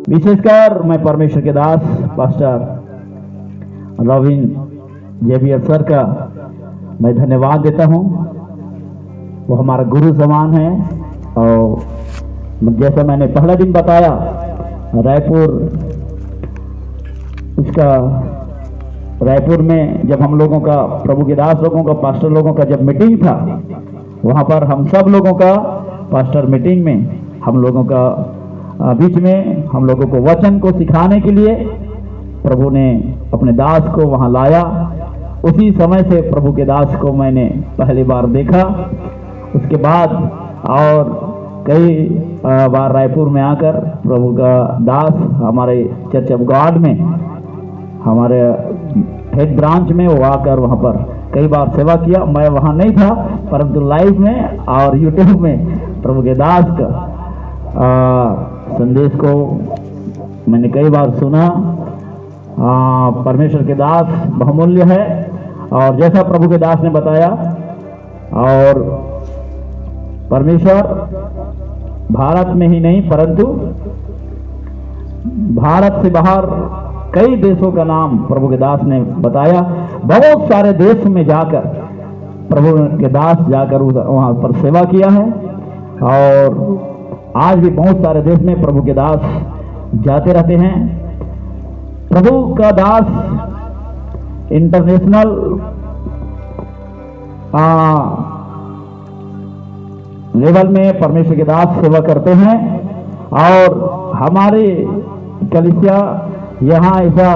विशेषकर मैं परमेश्वर के दास पास्टर रविन जेवियर सर का मैं धन्यवाद देता हूँ। वो हमारा गुरु समान है। और जैसा मैंने पहला दिन बताया, रायपुर में जब हम लोगों का, प्रभु के दास लोगों का, पास्टर लोगों का जब मीटिंग था, वहाँ पर हम सब लोगों का पास्टर मीटिंग में हम लोगों का बीच में हम लोगों को वचन को सिखाने के लिए प्रभु ने अपने दास को वहाँ लाया। उसी समय से प्रभु के दास को मैंने पहली बार देखा। उसके बाद और कई बार रायपुर में आकर प्रभु का दास हमारे चर्च ऑफ गॉड में, हमारे हेड ब्रांच में वो आकर वहाँ पर कई बार सेवा किया। मैं वहाँ नहीं था, परंतु लाइव में और यूट्यूब में प्रभु के दास का संदेश को मैंने कई बार सुना। परमेश्वर के दास बहुमूल्य है। और जैसा प्रभु के दास ने बताया, और परमेश्वर भारत में ही नहीं परंतु भारत से बाहर कई देशों का नाम प्रभु के दास ने बताया। बहुत सारे देश में जाकर प्रभु के दास जाकर वहाँ पर सेवा किया है। और आज भी बहुत सारे देश में प्रभु के दास जाते रहते हैं। प्रभु का दास इंटरनेशनल लेवल में परमेश्वर के दास सेवा करते हैं। और हमारे कलीसिया यहाँ ऐसा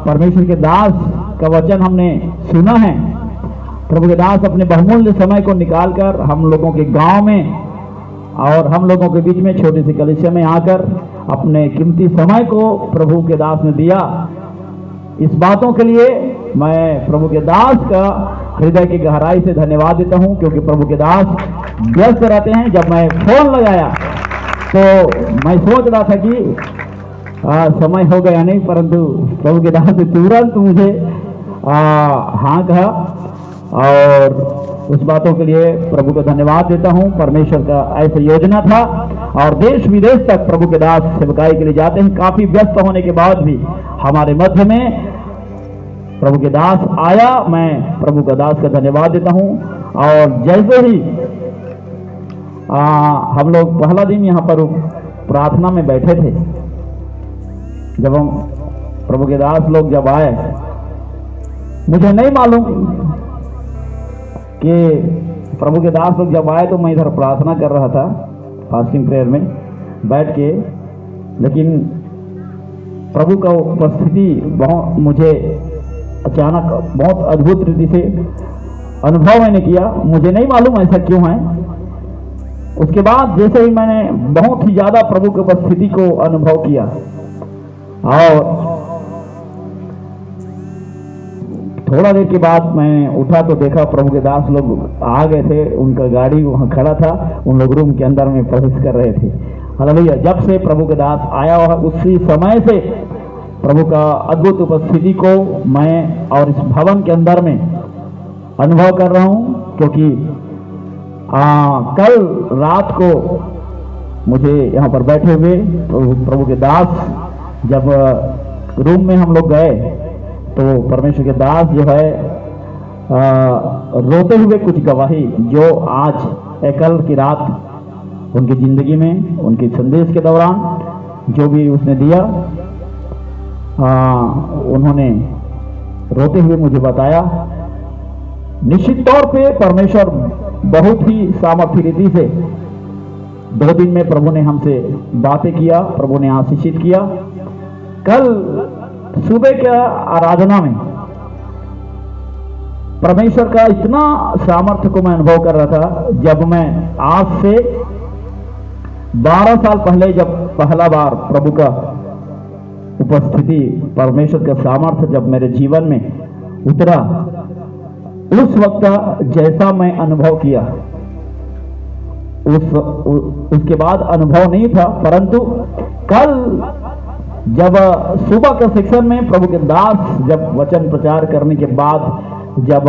परमेश्वर के दास का वचन हमने सुना है। प्रभु के दास अपने बहुमूल्य समय को निकालकर हम लोगों के गांव में और हम लोगों के बीच में छोटी सी कलीसिया में आकर अपने कीमती समय को प्रभु के दास ने दिया। इस बातों के लिए मैं प्रभु के दास का हृदय की गहराई से धन्यवाद देता हूं, क्योंकि प्रभु के दास व्यस्त रहते हैं। जब मैं फोन लगाया तो मैं सोच रहा था कि समय हो गया नहीं, परंतु प्रभु के दास ने तुरंत मुझे हाँ कहा। और उस बातों के लिए प्रभु को धन्यवाद देता हूं। परमेश्वर का ऐसा योजना था और देश विदेश तक प्रभु के दास सेवकाई के लिए जाते हैं। काफी व्यस्त होने के बाद भी हमारे मध्य में प्रभु के दास आया। मैं प्रभु का दास का धन्यवाद देता हूं। और जैसे ही हम लोग पहला दिन यहाँ पर प्रार्थना में बैठे थे, जब हम प्रभु के दास लोग जब आए, मुझे नहीं मालूम कि प्रभु के दास लोग जब आए तो मैं इधर प्रार्थना कर रहा था फास्टिंग प्रेयर में बैठ के, लेकिन प्रभु का उपस्थिति बहुत मुझे अचानक बहुत अद्भुत रीति से अनुभव मैंने किया। मुझे नहीं मालूम ऐसा क्यों है। उसके बाद जैसे ही मैंने बहुत ही ज्यादा प्रभु की उपस्थिति को अनुभव किया, और थोड़ा देर के बाद मैं उठा तो देखा प्रभु के दास लोग आ गए थे। उनका गाड़ी वहाँ खड़ा था, उन लोग रूम के अंदर में प्रवेश कर रहे थे। हालेलुया। जब से प्रभु के दास आया हुआ, उसी समय से प्रभु का अद्भुत उपस्थिति को मैं और इस भवन के अंदर में अनुभव कर रहा हूँ। क्योंकि कल रात को मुझे यहाँ पर बैठे हुए प्रभु के दास जब रूम में हम लोग गए तो परमेश्वर के दास जो है रोते हुए कुछ गवाही जो आज एकल की रात उनकी जिंदगी में, उनके संदेश के दौरान जो भी उसने दिया, उन्होंने रोते हुए मुझे बताया। निश्चित तौर पे परमेश्वर बहुत ही सामर्थ्य रीति से 2 दिन में प्रभु ने हमसे बातें किया, प्रभु ने आशीषित किया। कल सुबह के आराधना में परमेश्वर का इतना सामर्थ्य को मैं अनुभव कर रहा था। जब मैं आज से 12 साल पहले जब पहला बार प्रभु का उपस्थिति, परमेश्वर का सामर्थ्य जब मेरे जीवन में उतरा, उस वक्त जैसा मैं अनुभव किया उसके बाद अनुभव नहीं था। परंतु कल जब सुबह के सेक्शन में प्रभु के दास जब वचन प्रचार करने के बाद जब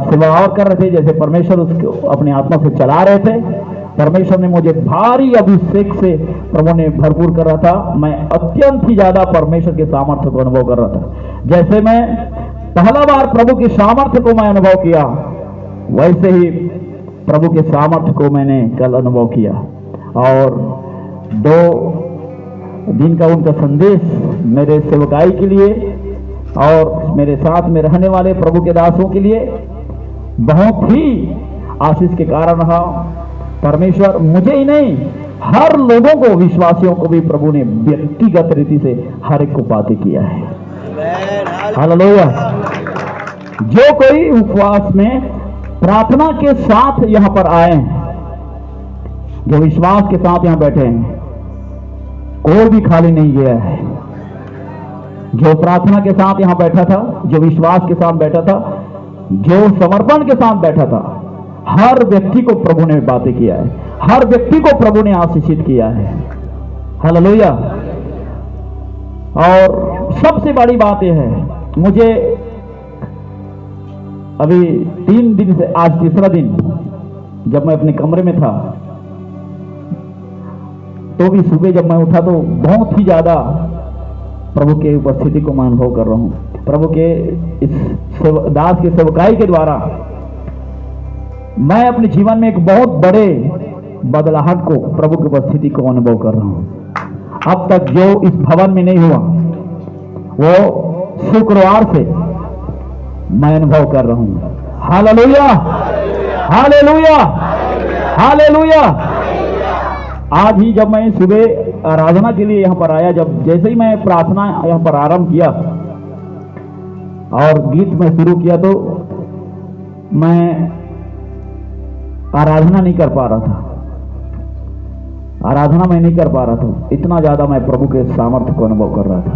सेवा कर रहे थे, जैसे परमेश्वर उसको अपनी आत्मा से चला रहे थे, परमेश्वर ने मुझे भारी अभिषेक से प्रभु ने भरपूर कर रहा था। मैं अत्यंत ही ज्यादा परमेश्वर के सामर्थ्य को अनुभव कर रहा था। जैसे मैं पहला बार प्रभु के सामर्थ्य को मैं अनुभव किया, वैसे ही प्रभु के सामर्थ्य को मैंने कल अनुभव किया। और 2 दिन का उनका संदेश मेरे सेवकाई के लिए और मेरे साथ में रहने वाले प्रभु के दासों के लिए बहुत ही आशीष के कारण रहा। परमेश्वर मुझे ही नहीं, हर लोगों को, विश्वासियों को भी प्रभु ने व्यक्तिगत रीति से हर एक को पाते किया है। हालेलुया। जो कोई उपवास में प्रार्थना के साथ यहां पर आए हैं, जो विश्वास के साथ यहां बैठे हैं, कोई भी खाली नहीं गया है। जो प्रार्थना के साथ यहां बैठा था, जो विश्वास के साथ बैठा था, जो समर्पण के साथ बैठा था, हर व्यक्ति को प्रभु ने बातें किया है, हर व्यक्ति को प्रभु ने आशीषित किया है। हालेलुया। और सबसे बड़ी बात यह है, मुझे अभी 3 दिन से, आज तीसरा दिन, जब मैं अपने कमरे में था तो भी सुबह जब मैं उठा तो बहुत ही ज्यादा प्रभु के उपस्थिति को मैं अनुभव कर रहा हूं। प्रभु के इस दास के सेवकाई के द्वारा मैं अपने जीवन में एक बहुत बड़े बदलाहट को, प्रभु की उपस्थिति को अनुभव कर रहा हूं। अब तक जो इस भवन में नहीं हुआ, वो शुक्रवार से मैं अनुभव कर रहा हूं। Hallelujah, hallelujah, hallelujah. आज ही जब मैं सुबह आराधना के लिए यहां पर आया, जब जैसे ही मैं प्रार्थना यहां पर आरंभ किया और गीत में शुरू किया, तो मैं आराधना नहीं कर पा रहा था। आराधना मैं नहीं कर पा रहा था, इतना ज्यादा मैं प्रभु के सामर्थ्य को अनुभव कर रहा था।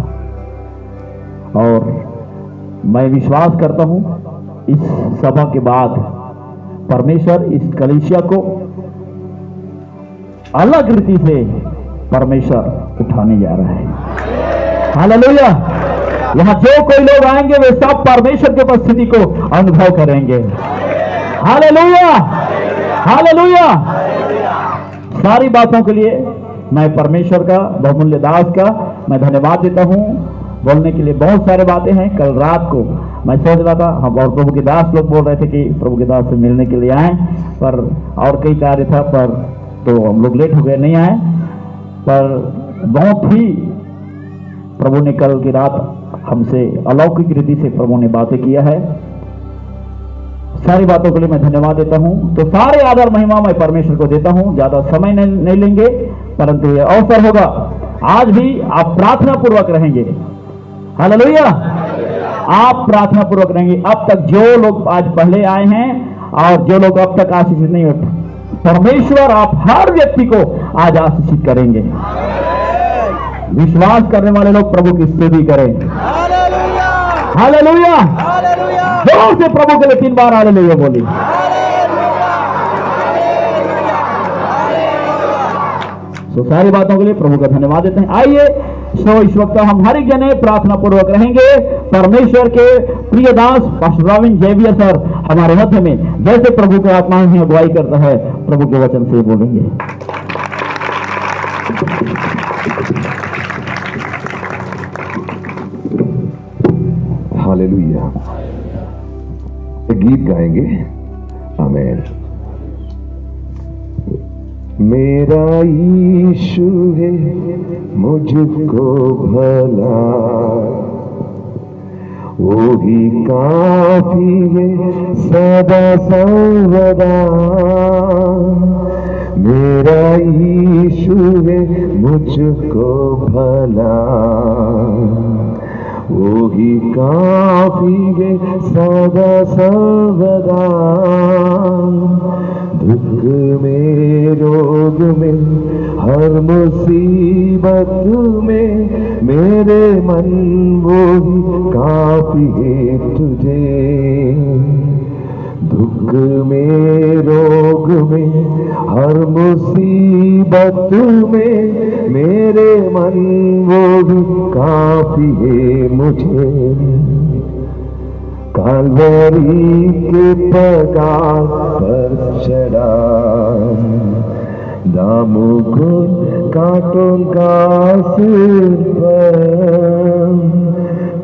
और मैं विश्वास करता हूं इस सभा के बाद परमेश्वर इस कलीसिया को अलग रीति से परमेश्वर उठाने जा रहा है। हालेलुया। यहां जो कोई लोग आएंगे वे सब परमेश्वर की उपस्थिति को अनुभव करेंगे। Hallelujah, hallelujah. सारी बातों के लिए मैं परमेश्वर का, बहुमूल्य दास का मैं धन्यवाद देता हूं। बोलने के लिए बहुत सारे बातें हैं। कल रात को मैं सोच रहा था, हम और प्रभु के दास लोग बोल रहे थे कि प्रभु के दास से मिलने के लिए आए, पर और कई कार्य था, पर तो हम लोग लेट हो गए, नहीं आए। पर बहुत ही प्रभु ने कल की रात हमसे अलौकिक रीति से प्रभु ने बातें किया है। सारी बातों के लिए मैं धन्यवाद देता हूं। तो सारे आदर महिमा मैं परमेश्वर को देता हूं। ज्यादा समय नहीं लेंगे, परंतु यह अवसर होगा, आज भी आप प्रार्थना पूर्वक रहेंगे। हालेलुया। आप प्रार्थना पूर्वक रहेंगे। अब तक जो लोग आज पहले आए हैं और जो लोग अब तक आशीषित नहीं होते, परमेश्वर आप हर व्यक्ति को आज आशीषित करेंगे। विश्वास करने वाले लोग प्रभु की स्तुति करें। Hallelujah, hallelujah. जोर से प्रभु के लिए 3 बार हालेलुया बोली। तो सारी बातों के लिए प्रभु का धन्यवाद देते हैं। आइए इस वक्त हम हर एक जने प्रार्थना पूर्वक रहेंगे। परमेश्वर के प्रिय दास पास्टर रविन जेवियर सर हमारे मध्य में जैसे प्रभु के आत्मा में अगुवाई करता है, प्रभु के वचन से बोलेंगे। हालेलुया। गीत गाएंगे। आमीन। मेरा यीशु है मुझको भला, वो ही काफी है सदा सर्वदा। मेरा यीशु है मुझको भला, वो ही काफी है सदा सर्वदा। दुख में, रोग में, हर मुसीबत में मेरे मन वो ही काफी है तुझे। दुख में, रोग में, हर मुसीबत में मेरे मन वो भी काफी है मुझे। काल्वरी के पगार पर चढ़ा, दामुकुट काटूंगा सिर पर,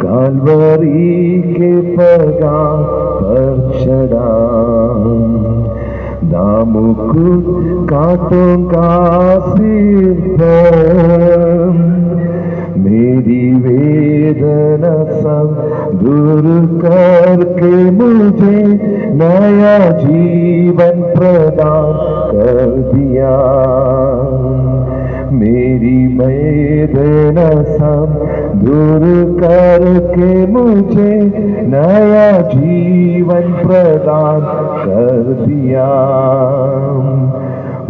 कालवरी के पैगाम पर चढ़ा। दामुकुट काटूंगा सिर पर, मेरी वेदना सब दूर करके मुझे नया जीवन प्रदान कर दिया। मेरी वेदना सब दूर करके मुझे नया जीवन प्रदान कर दिया।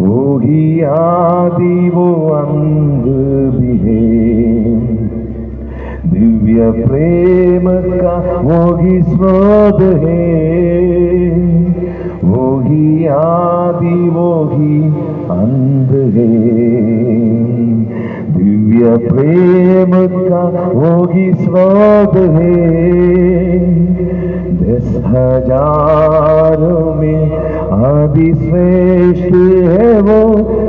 वो ही आदि वो अंग भी है, दिव्य प्रेम का वो ही स्रोत है। वो ही आदि वो ही अंत है, दिव्य प्रेम का वो ही स्रोत है। 10,000 में आदि श्रेष्ठ है वो,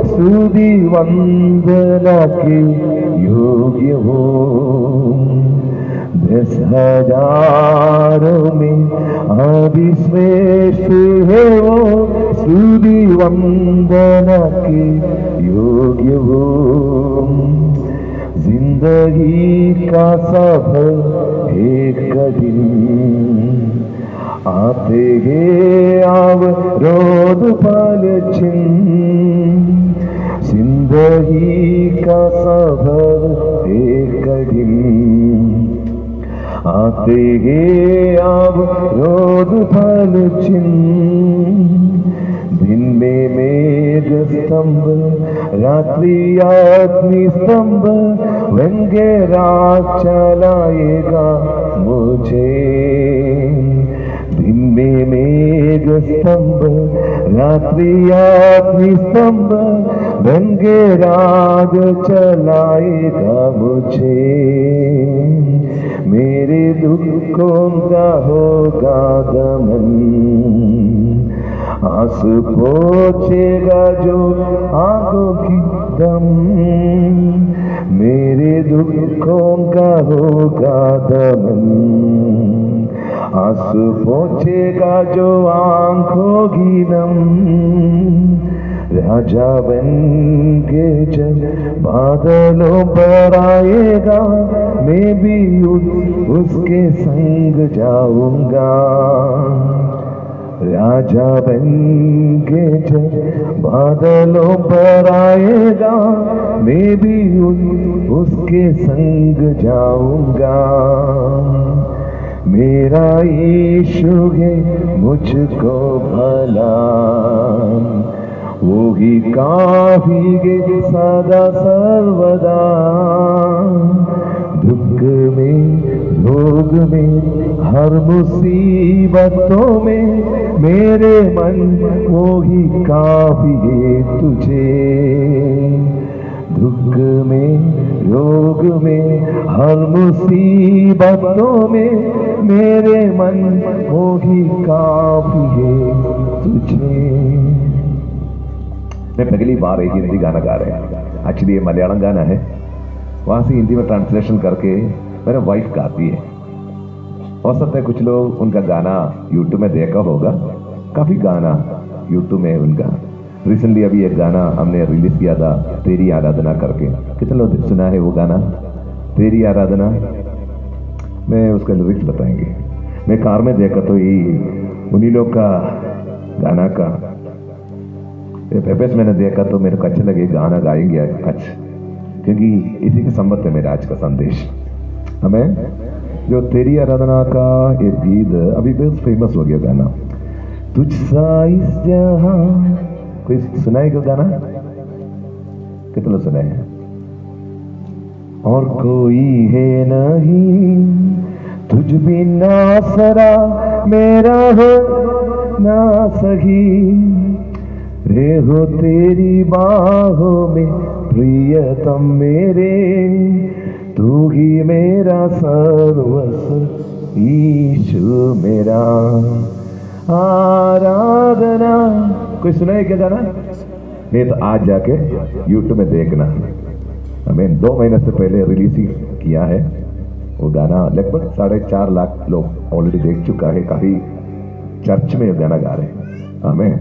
स्तुति वंदना के योग्य हो। 10,000 में आदि श्रेष्ठ है वो, स्तुति वंदना के योग्य हो। जिंदगी का सफर एक दिन आते हैं अवरोध पल छिन्न। जिंदगी का सफर एक दिन आते हैं अवरोध पल छिन्न। दिन में मेघ स्तंभ, रात्रि अग्नि स्तंभ, व्यंग्य राग चलाएगा मुझे। दिन में मेघ स्तंभ, रात्रि अग्नि स्तंभ, व्यंग्य राग चलाएगा मुझे। मेरे दुखों का होगा गमन, आंसू पोंछेगा जो आंखों की दम। मेरे दुखों का होगा दमन, आंसू पोंछेगा जो आंखों की नम। राजा बन के जब बादलों पर आएगा, मैं भी उसके संग जाऊंगा। राजा बन के जब बादलों पर आएगा, मैं भी उसके संग जाऊंगा। मेरा यीशु है मुझको भला, वो ही काफी है सदा सर्वदा। दुख में रोग में हर मुसीबतों में मेरे मन वो ही काफी है तुझे। दुख में रोग में हर मुसीबतों में मेरे मन वो ही काफी है तुझे। मैं पहली बार एक हिंदी गाना गा रहे हैं, एक्चुअली ये मलयालम गाना है, वहाँ से हिंदी में ट्रांसलेशन करके मेरा वाइफ गाती है। हो सकता है कुछ लोग उनका गाना यूट्यूब में देखा होगा, काफ़ी गाना यूट्यूब में उनका। रिसेंटली अभी एक गाना हमने रिलीज किया था, तेरी आराधना करके। कितने लोग सुना है वो गाना, तेरी आराधना? मैं उसका लिरिक्स बताएंगे। मैं कार में देखा तो ये उन्हीं लोग का गाना का पेपेस मैंने देखा तो मेरे को अच्छा लगे, गाना गाएंगे आज, क्योंकि इसी के संबंध है मेरा आज का संदेश। हमें जो तेरी आराधना का एक गीत अभी बहुत फेमस हो गया गाना, तुझ सा इस जहां, कोई सुनाए क्या गाना? कितने लोग सुनाए हैं? और कोई है नहीं तुझ बिना सरा मेरा है ना सही, रे हो तेरी बाहों में प्रियतम मेरे, तू ही मेरा सर्वस्व यीशु मेरा आराधना। कोई सुना है क्या गाना? नहीं तो आज जाके यूट्यूब में देखना। हमें 2 महीने से पहले रिलीज ही किया है वो गाना, लगभग 4.5 लाख लोग ऑलरेडी देख चुका है। काफी चर्च में गाना गा रहे हैं। हमें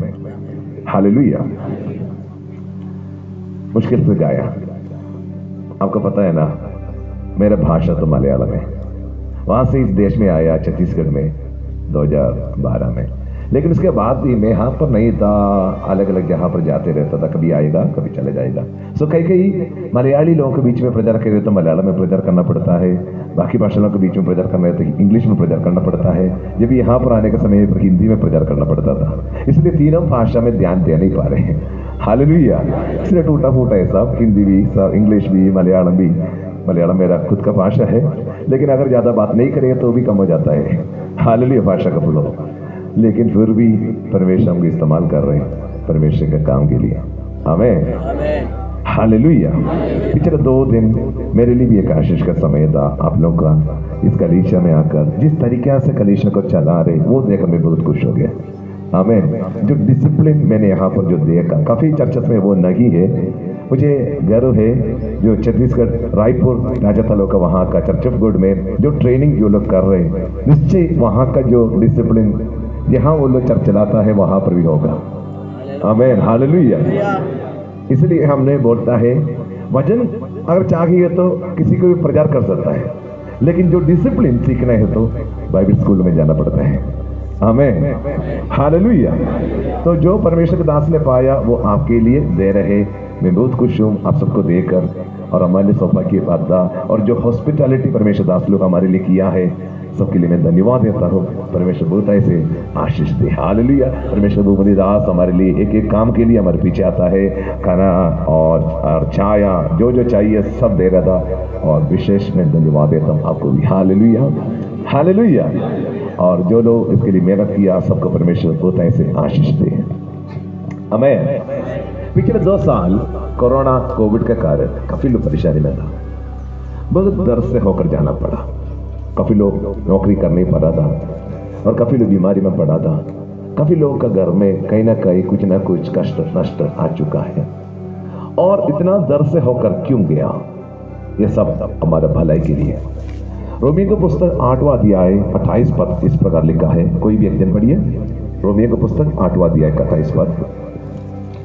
हालेलुया। मुश्किल से गाया, आपको पता है ना मेरा भाषा तो मलयालम है। वहां से इस देश में आया छत्तीसगढ़ में 2012 में, लेकिन उसके बाद भी मैं यहाँ पर नहीं था, अलग अलग जगह पर जाते रहता था, कभी आएगा कभी चले जाएगा। सो कई मलयाली लोगों के बीच में प्रचार करे तो मलयालम में प्रचार करना पड़ता है, बाकी भाषाओं के बीच में प्रचार करना है तो इंग्लिश में प्रचार करना पड़ता है। जब यहाँ पर आने के समय पर हिंदी में प्रचार करना पड़ता था, इसलिए तीनों भाषा में ध्यान दे नहीं पा रहे हैं। हालेलुया। इसलिए टूटा फूटा है सब, हिंदी भी सब, इंग्लिश भी, मलयालम भी। मलयालम मेरा खुद का भाषा है, लेकिन अगर ज़्यादा बात नहीं करें तो भी कम हो जाता है। हालेलुया भाषा का फ्लो, लेकिन फिर भी परमेश्वर हमको इस्तेमाल कर रहे हैं परमेश्वर के काम के लिए। आमीन। हालेलुया। पिछले 2 दिन मेरे लिए भी एक आशीष का समय था। आप लोग का इस कलीसिया में आकर जिस तरीके से कलीसिया को चला रहे वो देखकर मैं बहुत खुश हो गया। आमीन। जो डिसिप्लिन मैंने यहाँ पर जो देखा, काफी चर्चेस में वो नहीं है। मुझे गर्व है जो छत्तीसगढ़ रायपुर राजा तालुका वहाँ का चर्च ऑफ गॉड में जो ट्रेनिंग जो लोग कर रहे हैं, निश्चय वहाँ का जो डिसिप्लिन जहाँ वो लोग चर्च चलाता है वहाँ पर भी होगा। आमीन। हालेलुया। इसलिए हमने बोलता है वचन अगर चाहिए तो किसी को भी प्रचार कर सकता है, लेकिन जो डिसिप्लिन सीखना है तो बाइबल स्कूल में जाना पड़ता है। आमीन। हालेलुया। तो जो परमेश्वर के दास ने पाया वो आपके लिए दे रहे। मैं बहुत खुश हूँ आप सबको देकर, और हमारे सौंपा की वादा और जो हॉस्पिटैलिटी परमेश्वर दास लोग हमारे लिए किया है, सबके लिए मैं धन्यवाद देता हूँ। परमेश्वर बहुत ऐसे आशीष दे। हालेलुया। परमेश्वर भूमि दास हमारे लिए एक एक काम के लिए हमारे पीछे आता है, खाना और छाया जो जो चाहिए सब दे रहा था, और विशेष में धन्यवाद देता हूँ आपको भी। हालेलुया। हालेलुया। और जो लोग इसके लिए मेहनत किया सबको परमेश्वर बहुत ऐसे आशीष दे। आमीन। पिछले 2 साल कोरोना कोविड के कारण काफी लोग परेशानी में था, बहुत दर्द से होकर जाना पड़ा। काफी लोग नौकरी कर नहीं पा रहा था, और काफी लोग बीमारी में पड़ा था। काफी लोगों का घर में कहीं ना कहीं कुछ ना कुछ कष्ट नष्ट आ चुका है। और इतना दर्द से होकर क्यों गया, ये सब हमारा भलाई के लिए। रोमियो की पुस्तक 8वां अध्याय 28 पद इस प्रकार लिखा है। कोई भी एक दिन पढ़िए रोमियो की पुस्तक 8वां अध्याय 28 पद।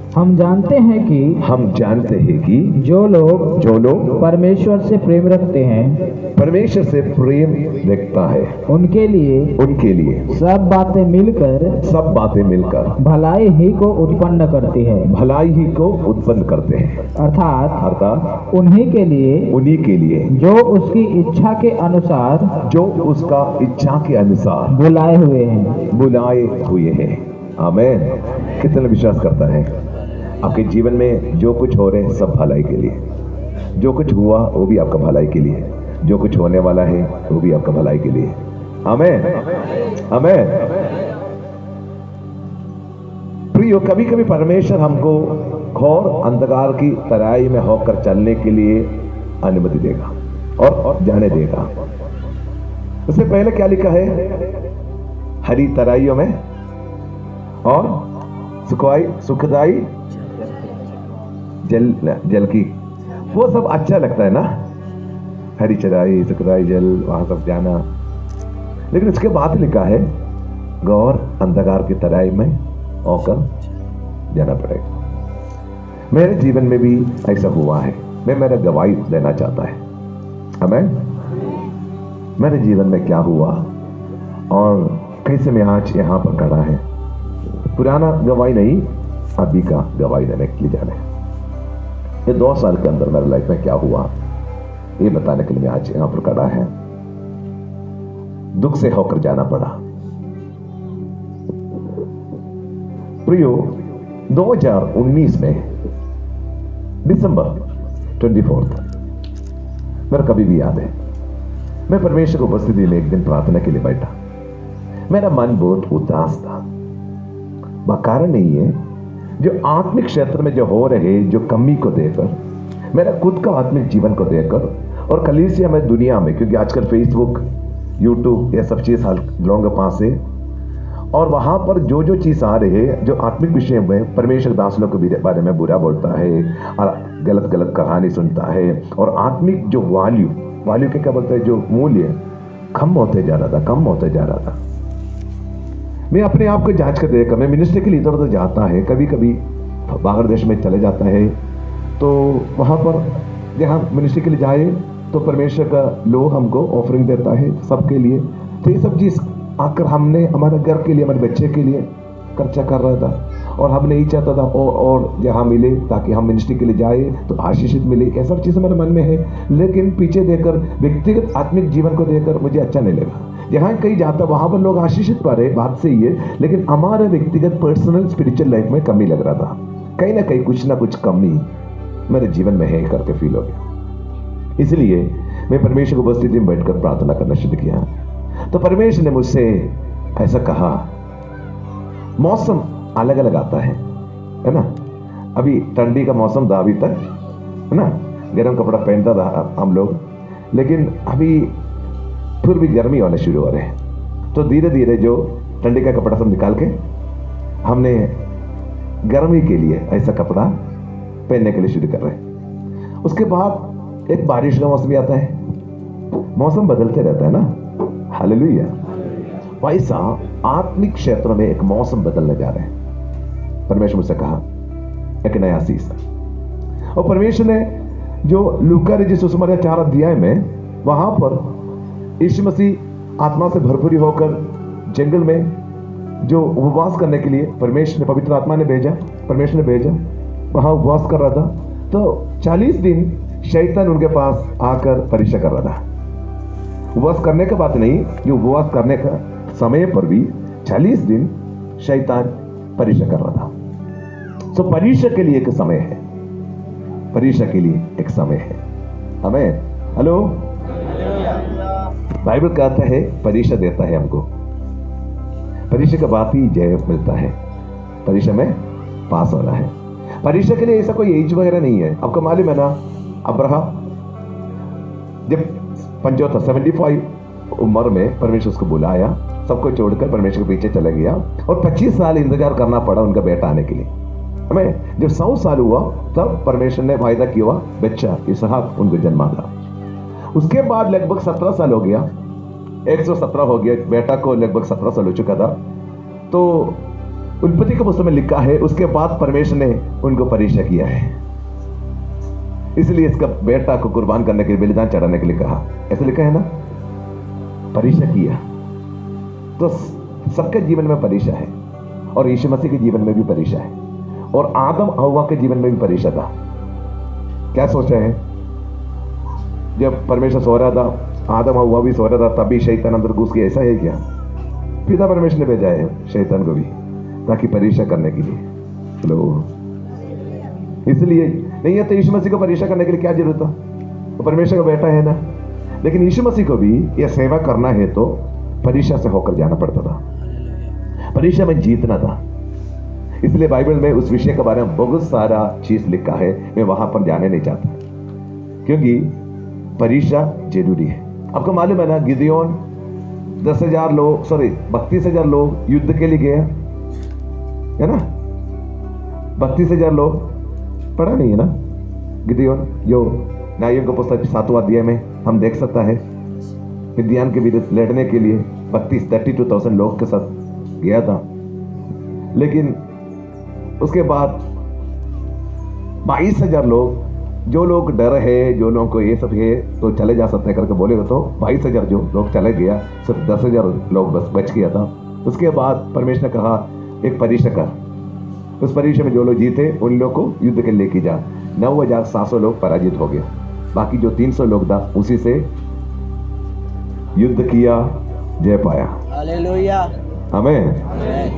हम जानते हैं कि जो लोग परमेश्वर से प्रेम रखते हैं, परमेश्वर से प्रेम रखता है, उनके लिए सब बातें मिलकर भलाई ही को उत्पन्न करते हैं, अर्थात उन्हीं के लिए जो उसकी इच्छा के अनुसार बुलाए हुए हैं। आमीन। कितना विश्वास करता है आपके जीवन में जो कुछ हो रहे हैं सब भलाई के लिए, जो कुछ हुआ वो भी आपका भलाई के लिए, जो कुछ होने वाला है वो भी आपका भलाई के लिए। आमीन। आमीन। प्रियो, कभी कभी परमेश्वर हमको घोर अंधकार की तराई में होकर चलने के लिए अनुमति देगा और जाने देगा। उससे पहले क्या लिखा है, हरी तराइयों में और सुखदाई जल की, वो सब अच्छा लगता है ना, हरी चराई सुखदाई जल, वहां सब जाना। लेकिन उसके बाद लिखा है घोर अंधकार की तराई में होकर जाना पड़ेगा। मेरे जीवन में भी ऐसा हुआ है, मैं मेरा गवाही देना चाहता है। आमीन। मेरे जीवन में क्या हुआ और कैसे मैं आज यहाँ पर खड़ा है, पुराना गवाही नहीं, अभी का गवाही देने के लिए जाना है। ये 2 साल के अंदर मेरे लाइफ में क्या हुआ ये बताने के लिए मैं आज यहाँ पर खड़ा है। दुख से होकर जाना पड़ा। प्रियो, 2019 में दिसंबर 24 मेरा कभी भी याद है, मैं परमेश्वर की उपस्थिति में एक दिन प्रार्थना के लिए बैठा। मेरा मन बहुत उदास था। वह कारण नहीं है, जो आत्मिक क्षेत्र में जो हो रहे जो कमी को देकर, मेरा खुद का आत्मिक जीवन को देकर, और कलीसिया में दुनिया में, क्योंकि आजकल फेसबुक यूट्यूब ये सब चीज लोगों के पास है, और वहां पर जो जो चीज आ रही है, जो आत्मिक विषय में परमेश्वर दास लोग के बारे में बुरा बोलता है और गलत गलत कहानी सुनता है, और आत्मिक जो वैल्यू के क्या बोलते हैं, जो मूल्य कम होते जा रहा था। मैं अपने आप को जांच कर देखा, मैं मिनिस्ट्री के लिए इधर उधर जाता है, कभी कभी बाहर देश में चले जाता है, तो वहां पर जहाँ मिनिस्ट्री के लिए जाए तो परमेश्वर का लोग हमको ऑफरिंग देता है सबके लिए। तो ये सब चीज आकर हमने हमारे घर के लिए, हमारे बच्चे के लिए खर्चा कर रहा था, और हमने ही चाहता था और जहाँ मिले ताकि हम मिनिस्ट्री के लिए जाए तो आशीषित मिले। ये सब चीज़ हमारे मन में है, लेकिन पीछे देखकर व्यक्तिगत आत्मिक जीवन को देखकर मुझे अच्छा नहीं लगा। जहाँ कहीं जाता वहाँ पर लोग आशीषित पा रहे, बात सही है, लेकिन हमारे व्यक्तिगत पर्सनल स्पिरिचुअल लाइफ में कमी लग रहा था। कहीं ना कुछ कमी मेरे जीवन में है करके फील हो गया। इसलिए मैं परमेश्वर की उपस्थिति में बैठकर प्रार्थना करना शुरू किया। तो परमेश्वर ने मुझसे ऐसा कहा, मौसम अलग अलग आता है ना। अभी ठंडी का मौसम था अभी तक, है ना, गर्म कपड़ा पहनता था हम लोग, लेकिन अभी फिर भी गर्मी होने शुरू हो रहे हैं। तो धीरे धीरे जो ठंडी का कपड़ा सब निकाल के हमने गर्मी के लिए ऐसा कपड़ा पहनने के लिए शुरू कर रहे हैं। उसके बाद एक बारिश का मौसम भी आता है, मौसम बदलते रहता है ना, हालेलुया। वैसा आत्मिक क्षेत्र में एक मौसम बदलने जा रहे हैं। परमेश्वर मुझसे कहा एक नया सीजन, और परमेश्वर ने जो लूका रचित सुसमाचार 4 अध्याय में वहां पर यीशु मसीह आत्मा से भरपूरी होकर जंगल में जो उपवास करने के लिए परमेश्वर ने, पवित्र आत्मा ने भेजा, परमेश्वर ने भेजा, वहां उपवास कर रहा था। तो 40 दिन शैतान उनके पास आकर परीक्षा कर रहा था। उपवास करने का बात नहीं, जो उपवास करने का समय पर भी 40 दिन शैतान परीक्षा कर रहा था। तो परीक्षा के लिए एक समय है, परीक्षा के लिए एक समय है। हमें हेलो, बाइबल कहता है परीक्षा देता है हमको, परीक्षा के बाद ही जय मिलता है, परीक्षा में पास होना है। परीक्षा के लिए ऐसा कोई एज वगैरह नहीं है। आपको मालूम है ना, अब्राहम जब 75 उम्र में परमेश्वर उसको बुलाया, सबको छोड़कर परमेश्वर के पीछे चला गया, और 25 साल इंतजार करना पड़ा उनका बेटा आने के लिए। हमें जब 100 साल हुआ तब परमेश्वर ने वायदा किया बच्चा इसहाक उनको जन्मा था। उसके बाद लगभग 17 साल हो गया, 117 हो गया, बेटा को लगभग 17 साल हो चुका था। तो उत्पत्ति के पुस्तक में लिखा है उसके बाद परमेश्वर ने उनको परीक्षा किया है, इसलिए इसका बेटा को कुर्बान करने के लिए, बलिदान चढ़ाने के लिए कहा, ऐसा लिखा है ना, परीक्षा किया। तो सबके जीवन में परीक्षा है, और यीशु मसीह के जीवन में भी परीक्षा है, और आदम हव्वा के जीवन में भी परीक्षा था। क्या सोचा है, जब परमेश्वर सो रहा था, आदम हव्वा भी सो रहा था, तभी शैतान अंदर घुस गया, ऐसा है क्या? पिता परमेश्वर ने भेजा है शैतान को भी ताकि परीक्षा करने के लिए। लो, इसलिए नहीं है तो यीशु मसीह को परीक्षा करने के लिए क्या जरूरत था, तो परमेश्वर का बेटा है ना। लेकिन यीशु मसीह को भी यह सेवा करना है तो परीक्षा से होकर जाना पड़ता था, परीक्षा में जीतना था। इसलिए बाइबल में उस विषय के बारे में बहुत सारा चीज लिखा है, मैं वहां पर जाने नहीं चाहता, क्योंकि परीक्षा जरूरी है। आपको मालूम है ना, गिदियोन 32,000 लोग युद्ध के लिए गया है ना, 32,000 लोग, पढ़ा नहीं है ना गिदियोन, जो न्यायों का पुस्तक 7वां अध्याय में हम देख सकता है, मिद्यान के विरुद्ध लड़ने के लिए 32,000 लोग के साथ गया था। लेकिन उसके बाद 22,000 लोग, जो लोग डर है, जो लोगों को ये सब है तो चले जा सकते हैं करके बोले, तो 22,000 जो लोग चले गया, सिर्फ 10,000 लोग बस बच गया था। उसके बाद परमेश्वर ने कहा एक परीक्षा कर, उस परीक्षा में जो लोग जीते उन लोग को युद्ध के लेके जा। 9,700 लोग पराजित हो गए, बाकी जो 300 लोग था उसी से युद्ध किया, जय पाया। हालेलुया, आमीन।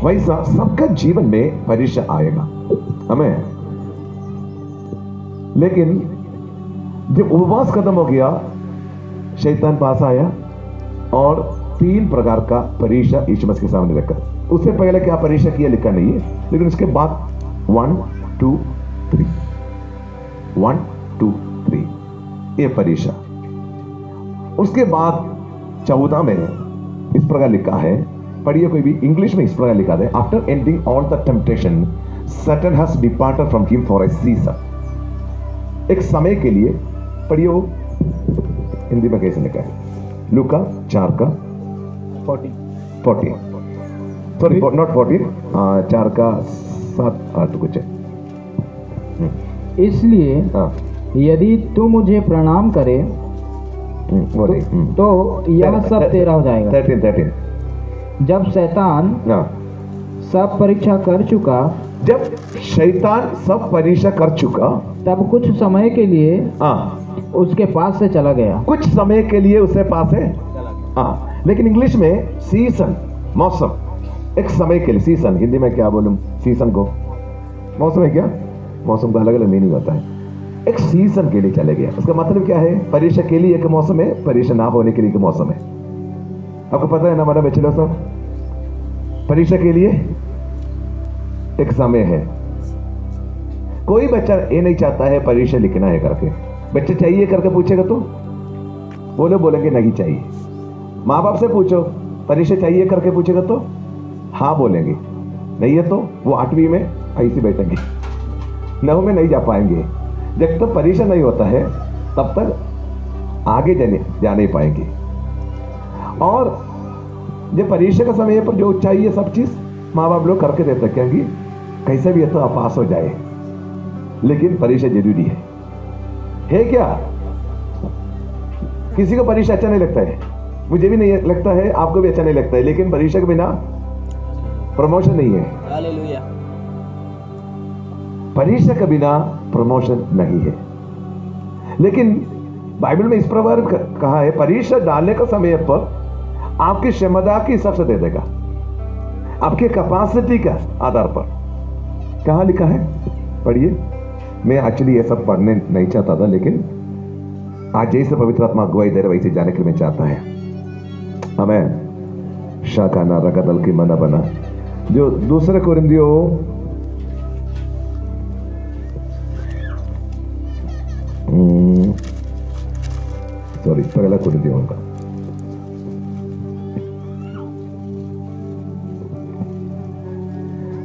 वैसा सबका जीवन में परीक्षा आएगा, आमीन। लेकिन जब उपवास खत्म हो गया, शैतान पास आया और 3 प्रकार का परीक्षा यीशु मसीह के सामने रखा। उससे पहले क्या परीक्षा किया लिखा नहीं है, लेकिन उसके बाद 1 2 3 1 2 3 ये परीक्षा। उसके बाद 14 में इस प्रकार लिखा है, पढ़िए कोई भी, इंग्लिश में इस प्रकार लिखा है, after ending all the temptation Satan has departed from him for a season. एक समय के लिए, पढ़िए वो हिंदी में कैसे लिखा है, लूका 4 का 40 सॉरी नॉट 40, 4 का 7-8 कुछ है। इसलिए हाँ यदि तू मुझे प्रणाम करे तो यह सब तेरा हो जाएगा। 13 जब शैतान हाँ, सब परीक्षा कर चुका, जब शैतान सब परीक्षा कर चुका, तब कुछ समय के लिए हाँ, उसके पास से चला गया। कुछ समय के लिए उसके पास है, हाँ। लेकिन इंग्लिश में सीजन, मौसम, एक समय के लिए, सीजन हिंदी में क्या बोलूं, सीजन को मौसम है क्या, मौसम का अलग अलग मीनिंग होता है। एक सीजन के लिए चले गया, उसका मतलब क्या है, परीक्षा के लिए एक मौसम है, परीक्षा ना होने के लिए एक मौसम है। आपको पता है ना हमारा बैचलर साहब, परीक्षा के लिए एक समय है। कोई बच्चा ये नहीं चाहता है परीक्षा लिखना है करके, बच्चे चाहिए करके पूछेगा तो वो लोग बोलेंगे नहीं चाहिए। माँ बाप से पूछो परीक्षा चाहिए करके पूछेगा तो हाँ बोलेंगे, नहीं है तो वो 8वीं में ऐसे बैठेंगे, 9 में नहीं जा पाएंगे। जब तक परीक्षा नहीं होता है तब तक आगे जा नहीं पाएंगे। और जब परीक्षा का समय पर जो चाहिए सब चीज माँ बाप लोग करके देते, क्योंकि कैसे भी है तो आप पास हो जाए, लेकिन परीक्षा जरूरी है क्या? किसी को परीक्षा अच्छा नहीं लगता है, मुझे भी नहीं लगता है, आपको भी अच्छा नहीं लगता है, लेकिन परीक्षा के बिना प्रमोशन नहीं है। हालेलुया। परीक्षा के बिना प्रमोशन नहीं है। लेकिन बाइबल में इस प्रकार कहा है, परीक्षा डालने का समय पर आपकी क्षमता के हिसाब से दे देगा, आपके कैपेसिटी का आधार पर। कहां लिखा है, पढ़िए। मैं एक्चुअली ये सब पढ़ने नहीं चाहता था, लेकिन आज जैसे पवित्र आत्मा अगुवाई दे रहे वैसे जाने के लिए मैं चाहता है। हमें शाखाना रगदल की मना बना, जो 2 कोरिन्थियों 1 कोरिन्थियों का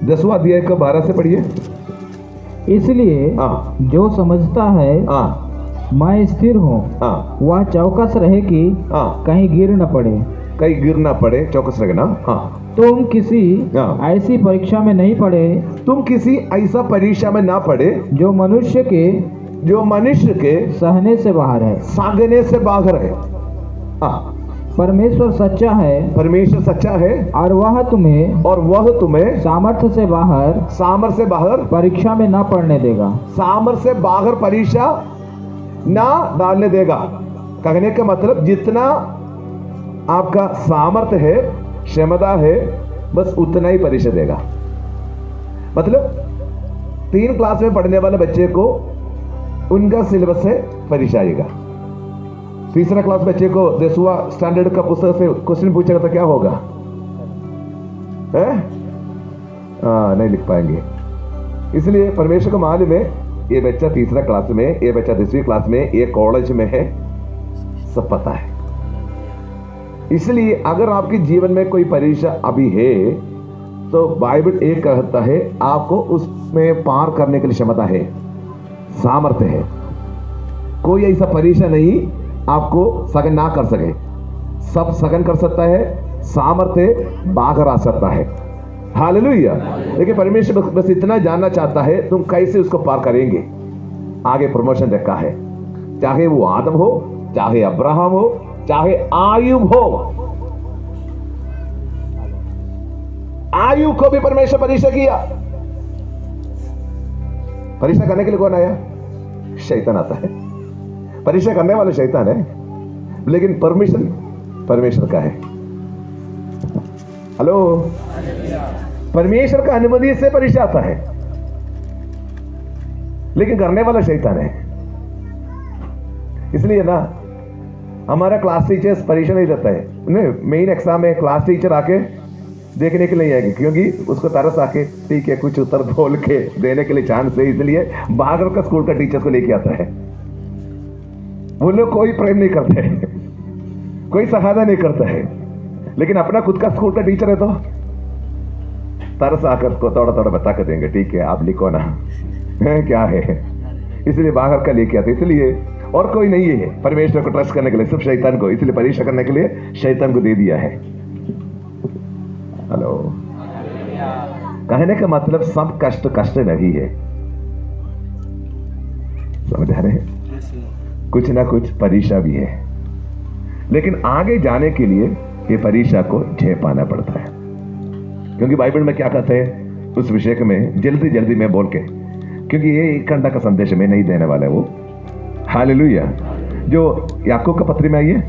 10वां अध्याय का 12 से पढ़िए। इसलिए हाँ जो समझता है हाँ मैं स्थिर हूँ, हाँ वह चौकस रहे कि हाँ, कहीं गिर न पड़े। कहीं गिर ना पड़े, चौकस रखना। हाँ, तुम किसी हाँ। ऐसी परीक्षा में नहीं पड़े तुम किसी ऐसा परीक्षा में ना पड़े जो मनुष्य के सहने से बाहर है। सागने से बाहर है। हाँ, परमेश्वर सच्चा है परमेश्वर सच्चा है और वह तुम्हें सामर्थ्य से बाहर परीक्षा में न पड़ने देगा। सामर्थ्य से बाहर परीक्षा ना डालने देगा। कहने का मतलब जितना आपका सामर्थ्य है, क्षमता है, बस उतना ही परीक्षा देगा। मतलब 3 क्लास में पढ़ने वाले बच्चे को उनका सिलेबस से परीक्षा आएगा। 3रा क्लास बच्चे को 10वां स्टैंडर्ड का पुस्तक से क्वेश्चन पूछेगा तो क्या होगा? नहीं लिख पाएंगे। इसलिए परमेश्वर को मालूम है ये बच्चा 3रा क्लास में, ये बच्चा 10वीं क्लास में, ये कॉलेज में है, सब पता है। इसलिए अगर आपके जीवन में कोई परीक्षा अभी है तो बाइबल एक कहता है आपको उसमें पार करने के लिए क्षमता है, सामर्थ्य है। कोई ऐसा परीक्षा नहीं आपको सगन ना कर सके, सब सगन कर सकता है, सामर्थ्य बाहर आ सकता है। हालेलुया। लेकिन परमेश्वर बस इतना जानना चाहता है तुम कैसे उसको पार करेंगे। आगे प्रमोशन रखा है, चाहे वो आदम हो, चाहे अब्राहम हो, चाहे आयुब हो। आयुब को भी परमेश्वर परीक्षा किया। परीक्षा करने के लिए कौन आया? शैतान आता है। परीक्षा करने वाला शैतान है, लेकिन परमिशन परमेश्वर का है। हेलो, परमेश्वर का अनुमति से परीक्षा आता है, लेकिन करने वाला शैतान है। इसलिए ना हमारा क्लास टीचर्स परीक्षा नहीं देता है। उन्हें मेन एग्जाम में क्लास टीचर आके देखने के लिए आएगी, क्योंकि उसको तरस आके ठीक है कुछ उत्तर बोल के देने के लिए चांस है। इसलिए बाहर का स्कूल का टीचर को लेके आता है। वो लोग कोई प्रेम नहीं करते, कोई सहायता नहीं करता है। लेकिन अपना खुद का स्कूल का टीचर है तो तरस आकर को थोड़ा थोड़ा बता कर देंगे, ठीक है आप लिखो ना है क्या है, इसलिए बाहर का लेके आते, इसलिए और कोई नहीं है परमेश्वर को ट्रस्ट करने के लिए, सिर्फ शैतान को, इसलिए परीक्षा करने के लिए शैतान को दे दिया है। हेलो, कहने का मतलब सब कष्ट कष्ट नहीं है, समझ रहे हैं, कुछ ना कुछ परीक्षा भी है, लेकिन आगे जाने के लिए ये परीक्षा को झेल पाना पड़ता है। क्योंकि बाइबल में क्या कहते हैं उस विषय में जल्दी जल्दी में बोल के, क्योंकि ये 1 घंटा का संदेश में नहीं देने वाला है वो। हालेलुया। जो याकूब का पत्री में आइए,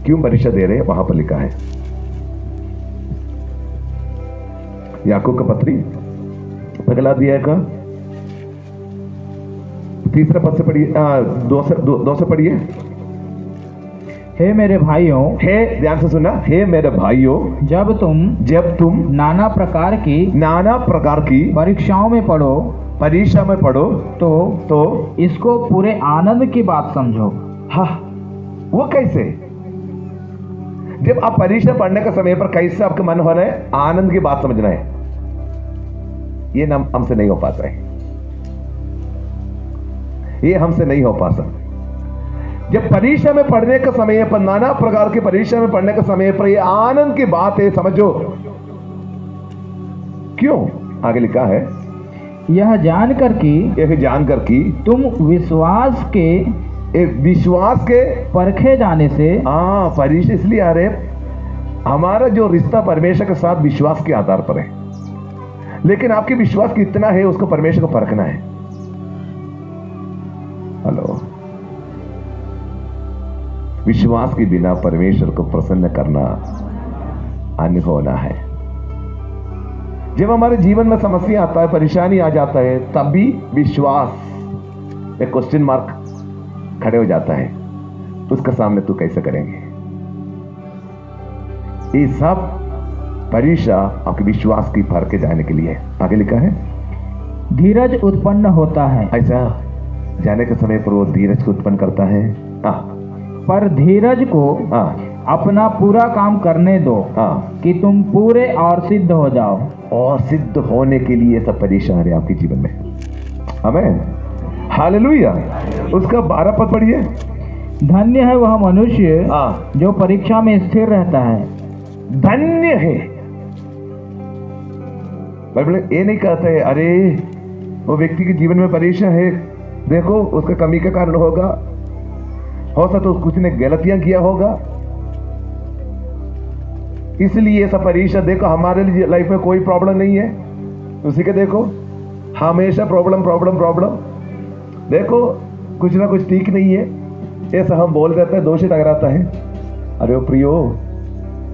क्यों परीक्षा दे रहे हैं वहां पर लिखा है। याकूब का पत्री पहला अध्याय का 3 पद से पढ़िए, 2 से पढ़िए। हे मेरे भाइयों, हे, ध्यान से सुनना, हे मेरे भाइयों, जब तुम नाना प्रकार की परीक्षाओं में पढ़ो, परीक्षा में पढ़ो तो इसको पूरे आनंद की बात समझो। हाँ, वो कैसे? जब आप परीक्षा पढ़ने का समय पर कैसे आपका मन हो रहा है, आनंद की बात समझना है, ये हमसे नहीं हो पाता है, ये हमसे नहीं हो पाता। जब परीक्षा में पढ़ने का समय पर, नाना प्रकार की परीक्षा में पढ़ने का समय पर, ये आनंद की बात है, समझो क्यों। आगे लिखा है, यह जानकर कि तुम विश्वास के परखे जाने से। परीक्षा इसलिए आ रहे, हमारा जो रिश्ता परमेश्वर के साथ विश्वास के आधार पर है, लेकिन आपके विश्वास कितना है उसको परमेश्वर को परखना है। हेलो, विश्वास के बिना परमेश्वर को प्रसन्न करना अनहोना है। जब हमारे जीवन में समस्या आता है, परेशानी आ जाता है, तब भी विश्वास एक क्वेश्चन मार्क खड़े हो जाता है, उसका सामने तू कैसे करेंगे। ये सब परीक्षा आपके विश्वास की परखे जाने के लिए। आगे लिखा है, धीरज उत्पन्न होता है। ऐसा जाने के समय पर वो धीरज को उत्पन्न करता है। पर धीरज को अपना पूरा काम करने दो, कि तुम पूरे और सिद्ध हो जाओ। और सिद्ध होने के लिए सब परीक्षा है आपके जीवन में। आमीन, हालेलुया। उसका 12 पद पढ़िए। धन्य है वह मनुष्य जो परीक्षा में स्थिर रहता है। धन्य है। बाइबल ये नहीं कहता है अरे वो व्यक्ति के जीवन में परीक्षा है, देखो उसका कमी का कारण होगा, हो सकता तो कुछ ने गलतियां किया होगा, इसलिए ये सब परीक्षा। देखो हमारे लिए लाइफ में कोई प्रॉब्लम नहीं है, उसी के देखो हमेशा प्रॉब्लम प्रॉब्लम प्रॉब्लम, देखो कुछ ना कुछ ठीक नहीं है, ऐसा हम बोल देते हैं, दोषी टकराता है। अरे ओ प्रियो,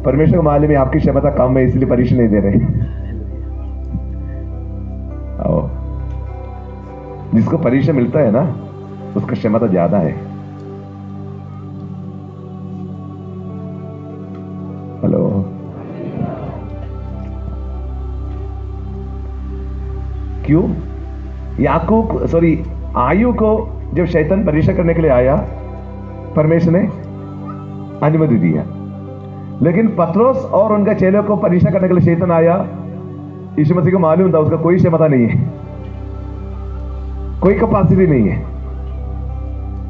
परमेश्वर को मालूम है आपकी क्षमता कम है, इसलिए परीक्षा नहीं दे रहे। आओ, जिसको परीक्षा मिलता है ना उसका क्षमता ज्यादा है। हेलो, क्यों? आयु को जब शैतान परीक्षा करने के लिए आया, परमेश्वर ने अनुमति दिया, लेकिन पतरस और उनके चेलों को परीक्षा करने के लिए शैतान आया, यीशु मसीह को मालूम था उसका कोई क्षमता नहीं है, कोई कैपेसिटी नहीं है,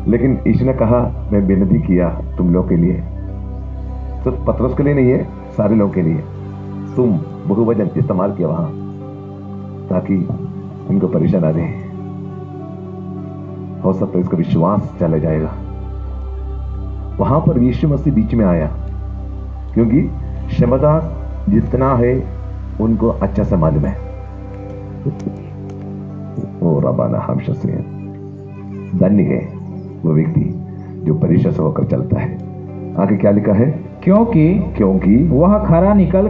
लेकिन यीशु ने कहा मैं विनती किया तुम लोग के लिए, तो पतरस के लिए नहीं है, सारे लोगों के लिए, तुम बहुवचन इस्तेमाल किया वहां ताकि उनको परीक्षा ना दे। हो सकता है इसका विश्वास चला जाएगा। वहां पर यीशु मसीह बीच में आया, क्योंकि क्षमता जितना है उनको अच्छा से मालूम है। ओ रबाना हम शस्त्र, धन्य है वो व्यक्ति जो परीक्षा से होकर चलता है। आगे क्या लिखा है? क्योंकि वह खरा निकाल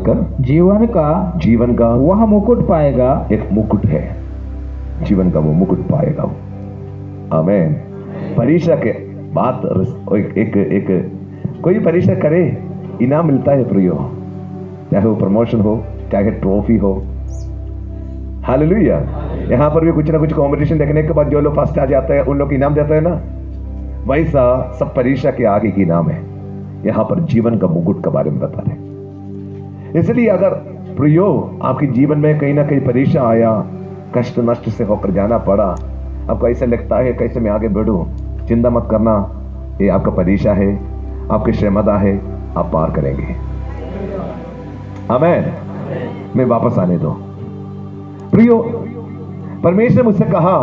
कर जीवन का वह मुकुट पाएगा। एक मुकुट है, जीवन का वो मुकुट पाएगा वो। आमीन। परीक्षा के बाद एक कोई परीक्षा करे, इनाम मिलता है प्रियो, चाहे वो प्रमोशन हो, चाहे ट्रॉफी हो। हालेलुया। यहाँ पर भी कुछ ना कुछ कंपटीशन देखने के बाद जो लोग फर्स्ट आ जाते हैं उन लोग को इनाम देता है ना, वैसा सब परीक्षा के आगे की इनाम है। यहां पर जीवन का मुकुट के बारे में बता रहे। इसलिए अगर प्रियो आपके जीवन में कहीं ना कहीं परीक्षा आया, कष्ट नष्ट से होकर जाना पड़ा, आपको ऐसा लगता है कैसे मैं आगे बढ़ूं, चिंता मत करना, ये आपका परीक्षा है, आपकी श्रमदा है, आप पार करेंगे। आमेन। मैं वापस आने दो। प्रियो, परमेश्वर मुझसे कहा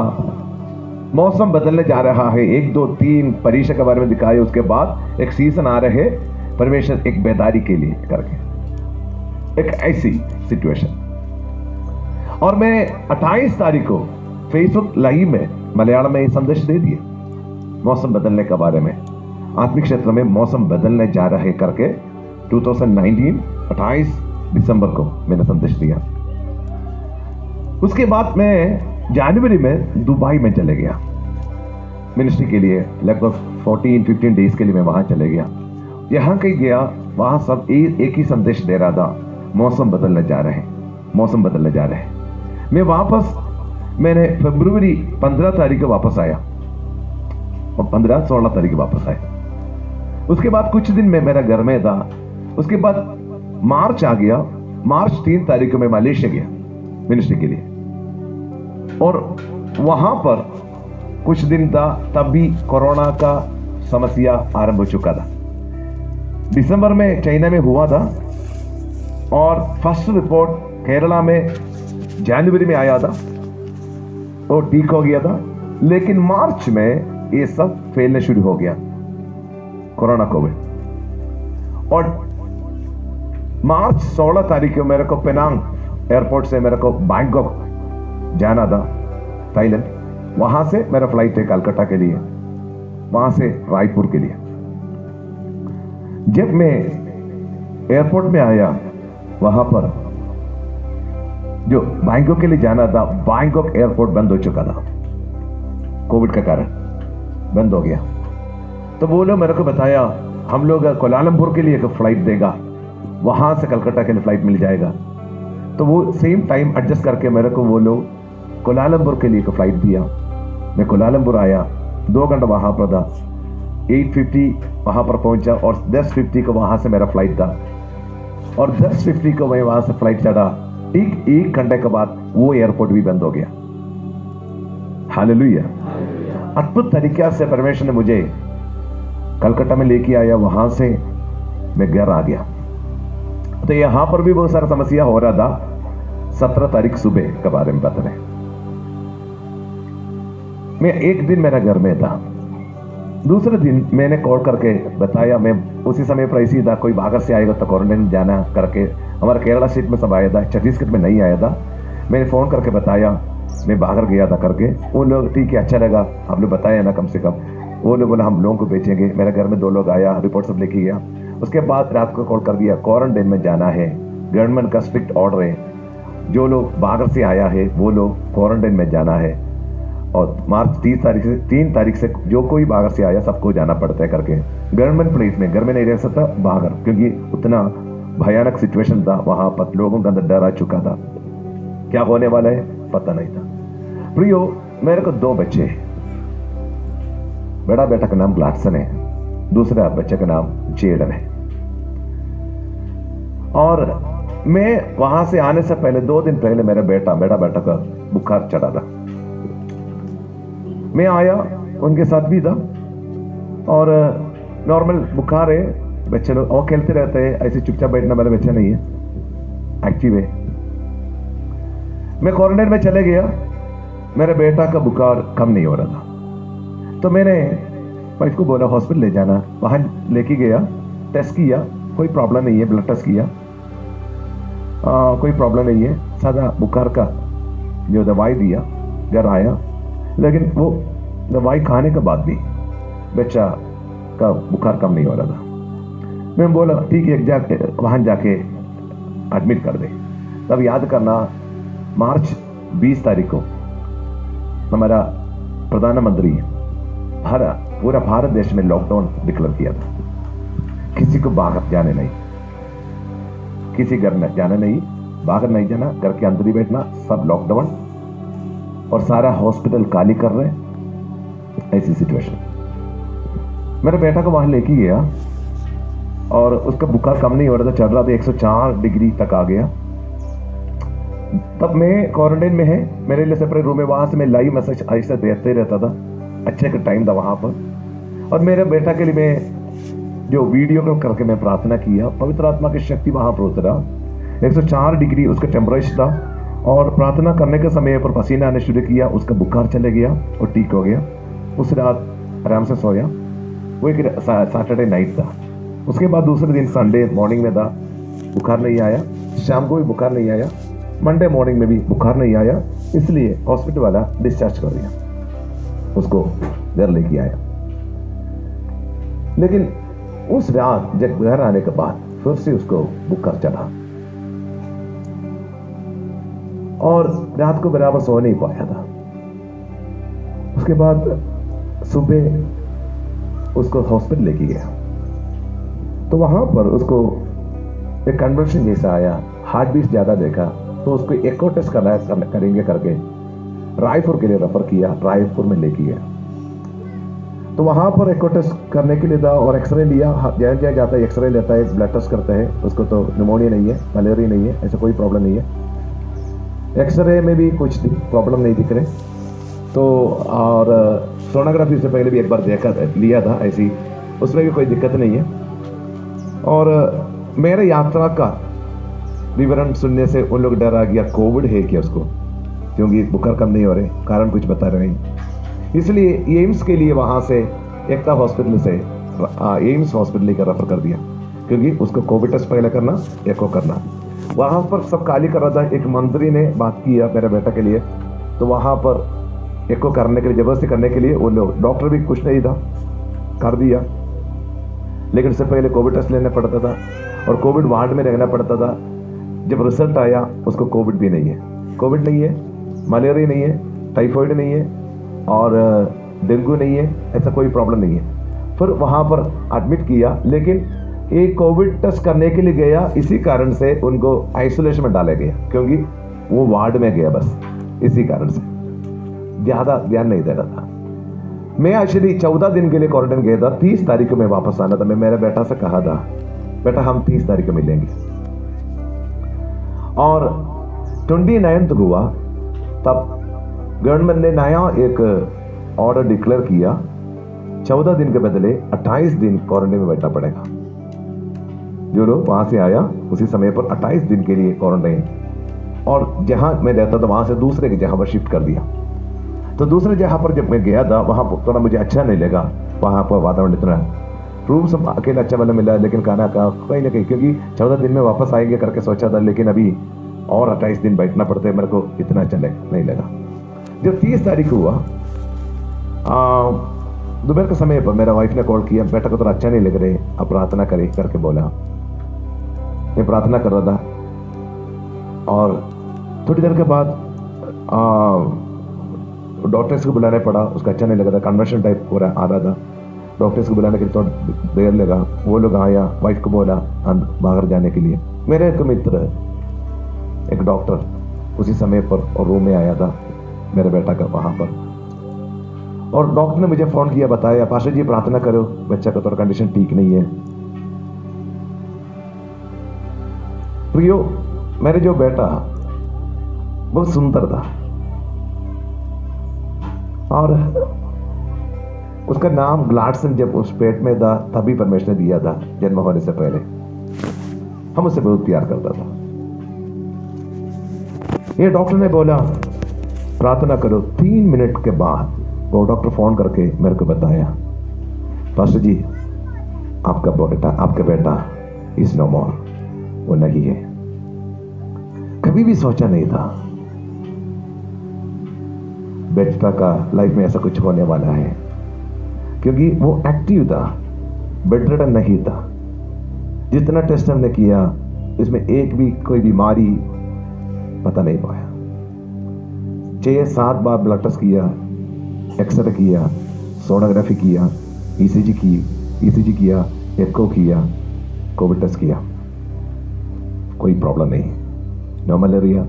मौसम बदलने जा रहा है, 1 2 3 परीक्षा के बारे में दिखाए, उसके बाद एक सीजन आ रहे परमेश्वर एक बेदारी के लिए करके, एक ऐसी सिचुएशन। और मैं 28 तारीख को फेसबुक लाइव में मलयालम में संदेश दे दिए मौसम बदलने के बारे में, आत्मिक क्षेत्र में मौसम बदलने जा रहे करके 2019 28 दिसंबर को मैंने संदेश दिया। उसके बाद मैं जनवरी में दुबई में चले गया मिनिस्ट्री के लिए, लगभग 14-15 डेज के लिए मैं वहां चले गया। यहां कहीं गया, वहां सब एक ही संदेश दे रहा था, मौसम बदलने जा रहे हैं, मौसम बदलने जा रहे हैं। मैं वापस, मैंने फरवरी 15 तारीख को वापस आया और 15-16 तारीख को वापस आया। उसके बाद कुछ दिन में मेरा घर में था। उसके बाद मार्च आ गया, मार्च 3 तारीख को मैं मलेशिया गया मिनिस्ट्री के लिए, और वहां पर कुछ दिन था, तब भी कोरोना का समस्या आरंभ हो चुका था। दिसंबर में चाइना में हुआ था और फर्स्ट रिपोर्ट केरला में जनवरी में आया था और ठीक हो गया था, लेकिन मार्च में ये सब फैलने शुरू हो गया, कोरोना कोविड। और मार्च 16 तारीख को मेरे को पेनांग एयरपोर्ट से मेरे को बैंकॉक जाना था, थाईलैंड। वहां से मेरा फ्लाइट है कलकत्ता के लिए, वहां से रायपुर के लिए। जब मैं एयरपोर्ट में आया, वहां पर जो बैंकॉक के लिए जाना था, बैंकॉक एयरपोर्ट बंद हो चुका था, कोविड के कारण बंद हो गया। तो वो लोग मेरे को बताया, हम लोग कोलालमपुर के लिए एक फ्लाइट देगा, वहां से कलकत्ता के लिए फ्लाइट मिल जाएगा। तो वो सेम टाइम एडजस्ट करके मेरे को वो लोग कोलालमपुर के लिए एक फ्लाइट दिया। मैं कोलालमपुर आया, 2 घंटा वहां पर था, 8:50 वहां पर पहुंचा और 10:50 को वहां से मेरा फ्लाइट था, और 10:50 को मैं वहां से फ्लाइट चढ़ा। ठीक 1 घंटे के बाद वो एयरपोर्ट भी बंद हो गया। हालेलुया। अद्भुत तरीके से परमेश्वर ने मुझे कलकत्ता में लेके आया, वहां से मैं घर आ गया। तो यहां पर भी बहुत सारा समस्या हो रहा था। 17 तारीख सुबह के बारे में बता रहे, मैं एक दिन मेरा घर में था, दूसरे दिन मैंने कॉल करके बताया, मैं उसी समय पर ऐसी था, कोई बाहर से आएगा तो क्वारंटाइन जाना करके, हमारा केरला स्टेट में सब आया था, छत्तीसगढ़ में नहीं आया था। मैंने फोन करके बताया मैं बाहर गया था करके, वो लोग ठीक है, अच्छा लगा, आप लोग बताया ना कम से कम। वो लोग बोला हम लोगों को बेचेंगे। मेरे घर में 2 लोग आया, रिपोर्ट सब लेके गया। उसके बाद रात को कॉल कर दिया, क्वारंटाइन में जाना है, गवर्नमेंट का स्ट्रिक्ट ऑर्डर है, जो लोग बाहर से आया है वो लोग क्वारंटाइन में जाना है, और मार्च 3 तारीख से जो कोई बाहर से आया सबको जाना पड़ता है करके। गवर्नमेंट प्लेस में घर में नहीं रह सकता बाहर, क्योंकि उतना भयानक सिचुएशन था वहां पर, लोगों का अंदर डर आ चुका था, क्या होने वाला है पता नहीं था। प्रियो, मेरे को 2 बच्चे हैं, बड़ा बेटा का नाम ग्लाडसन है, दूसरा बच्चे का नाम जेडन है। और मैं वहां से आने से पहले 2 दिन पहले मेरा बेटा का बुखार चढ़ा था। मैं आया, उनके साथ भी था, और नॉर्मल बुखार है, बच्चे लोग और खेलते रहते हैं, ऐसे चुपचाप बैठने वाले बच्चे नहीं है, एक्टिव है। मैं क्वारंटाइन में चले गया, मेरे बेटा का बुखार कम नहीं हो रहा था, तो मैंने वाइफ को बोला हॉस्पिटल ले जाना। वहां लेके गया, टेस्ट किया, कोई प्रॉब्लम नहीं है, ब्लड टेस्ट किया, कोई प्रॉब्लम नहीं है, सादा बुखार का जो दवाई दिया, घर आया। लेकिन वो दवाई खाने के बाद भी बच्चा का बुखार कम नहीं हो रहा था। मैं बोला ठीक है, वहां जाके एडमिट कर दे। तब याद करना, मार्च 20 तारीख को हमारा प्रधानमंत्री पूरा भारत देश में लॉकडाउन डिक्लेयर किया था। किसी को बाहर जाने नहीं, किसी घर में जाना नहीं, बाहर नहीं जाना, घर के अंदर ही बैठना, सब लॉकडाउन, और सारा हॉस्पिटल खाली कर रहे, ऐसी सिचुएशन। मेरे बेटा को वहां लेके गया, और उसका बुखार कम नहीं हो रहा था, चढ़ रहा था, 104 डिग्री तक आ गया। तब मैं क्वारंटाइन में है, मेरे लिए सेपरेट रूम है, वहां से मैं लाइव मैसेज ऐसा देते रहता था। अच्छे का टाइम था वहां पर। और मेरे बेटा के लिए मैं जो वीडियो कॉल करके मैं प्रार्थना किया, पवित्र आत्मा की शक्ति वहां पर उतरा। 104 डिग्री उसका टेम्परेचर था, और प्रार्थना करने के समय पर पसीना आने शुरू किया, उसका बुखार चले गया और ठीक हो गया। उस रात आराम से सोया। वो एक सैटरडे नाइट था। उसके बाद दूसरे दिन संडे मॉर्निंग में था, बुखार नहीं आया। शाम को भी बुखार नहीं आया, मंडे मॉर्निंग में भी बुखार नहीं आया, इसलिए हॉस्पिटल वाला डिस्चार्ज कर दिया, उसको घर लेके आया। लेकिन उस रात जब घर आने के बाद फिर से उसको बुखार चढ़ा और रात को बराबर सो नहीं पाया था। उसके बाद सुबह उसको हॉस्पिटल लेके गया, तो वहां पर उसको एक कन्वर्शन जैसा आया, हार्ट बीट ज्यादा देखा, तो उसको एको टेस्ट करेंगे करके रायपुर के लिए रेफर किया। रायपुर में लेके गया, तो वहां पर एको टेस्ट करने के लिए था और एक्सरे लिया। जहाँ जाता है एक्सरे लेता है, ब्लड टेस्ट करता है, उसको तो निमोनिया नहीं है, मलेरिया नहीं है, ऐसा कोई प्रॉब्लम नहीं है। एक्सरे में भी कुछ प्रॉब्लम नहीं दिख रहे, तो और सोनोग्राफी से पहले भी एक बार लिया था ऐसी, उसमें भी कोई दिक्कत नहीं है। और मेरे यात्रा का विवरण सुनने से उन लोग डरा गया कोविड है क्या उसको, क्योंकि बुखार कम नहीं हो रहे, कारण कुछ बता रहे नहीं। इसलिए एम्स के लिए वहाँ से एकता हॉस्पिटल से एम्स हॉस्पिटल का रेफर कर दिया, क्योंकि उसको कोविड टेस्ट पहले करना, एको करना। वहाँ पर सब खाली कर रहा था। एक मंत्री ने बात किया मेरे बेटा के लिए, तो वहाँ पर एको करने के लिए, जबरदस्ती करने के लिए वो लोग, डॉक्टर भी कुछ नहीं था, कर दिया। लेकिन उससे पहले कोविड टेस्ट लेना पड़ता था और कोविड वार्ड में रहना पड़ता था। जब रिजल्ट आया उसको कोविड भी नहीं है, कोविड नहीं है, मलेरिया नहीं है, टाइफाइड नहीं है और डेंगू नहीं है, ऐसा कोई प्रॉब्लम नहीं है। फिर वहाँ पर एडमिट किया, लेकिन एक कोविड टेस्ट करने के लिए गया, इसी कारण से उनको आइसोलेशन में डाला गया, क्योंकि वो वार्ड में गया, बस इसी कारण से ज्यादा ध्यान नहीं दे रहा था। मैं एक्चुअली 14 दिन के लिए क्वारंटाइन गया था। 30 तारीख को मैं वापस आना था। मैं मेरे बेटा से कहा था, बेटा हम 30 तारीख को मिलेंगे, और 29 हुआ, तब गवर्नमेंट ने नया एक ऑर्डर डिक्लेयर किया, 14 दिन के बदले 28 दिन क्वारंटाइन में बैठना पड़ेगा। जो लोग वहां से आया उसी समय पर 28 दिन के लिए क्वारंटाइन, और जहां मैं रहता था वहां से दूसरे की जगह पर शिफ्ट कर दिया। तो दूसरे जगह पर जब मैं गया था, वहां थोड़ा मुझे अच्छा नहीं लगा। वहां पर वातावरण इतना, रूम सब अकेला अच्छा वाला मिला, लेकिन खाना का कहीं ना कहीं, क्योंकि 14 दिन में वापस आएंगे करके सोचा था, लेकिन अभी और 28 दिन बैठना पड़ता है, मेरे को इतना अच्छा नहीं लगा। जब 30 तारीख हुआ दोपहर के समय पर मेरा वाइफ ने कॉल किया, बेटा को थोड़ा अच्छा नहीं लग रहे, अब प्रार्थना करे करके बोला। मैं प्रार्थना कर रहा था और थोड़ी देर के बाद डॉक्टर्स को बुलाने पड़ा, उसका अच्छा नहीं लगा था, कन्वर्शन टाइप पूरा आ रहा था। डॉक्टर्स को बुलाने के लिए थोड़ा देर लगा, वो लोग आया, वाइफ को बोला बाहर जाने के लिए। मेरे एक मित्र एक डॉक्टर उसी समय पर और रूम में आया था मेरे बेटा का वहां पर, और डॉक्टर ने मुझे फोन किया, बताया पास्टर जी प्रार्थना करो, बच्चा का थोड़ा कंडीशन ठीक नहीं है। प्रियो, मेरे जो बेटा बहुत सुंदर था और उसका नाम ग्लाडसन जब उस पेट में था तभी परमेश्वर ने दिया था, जन्म होने से पहले। हम उसे बहुत प्यार करता था। ये डॉक्टर ने बोला प्रार्थना करो। 3 मिनट के बाद वो डॉक्टर फोन करके मेरे को बताया, पास्टर जी आपका बेटा इज नो मोर, वो नहीं है। कभी भी सोचा नहीं था बेटा का लाइफ में ऐसा कुछ होने वाला है, क्योंकि वो एक्टिव था, बेड रिडन नहीं था। जितना टेस्ट हमने किया इसमें एक भी कोई बीमारी पता नहीं पाया। 6-7 बार ब्लड टेस्ट किया, एक्सरे किया, सोनोग्राफी किया, ईसीजी किया, एको किया, कोविड टेस्ट किया, कोई प्रॉब्लम नहीं। नो मलेरिया,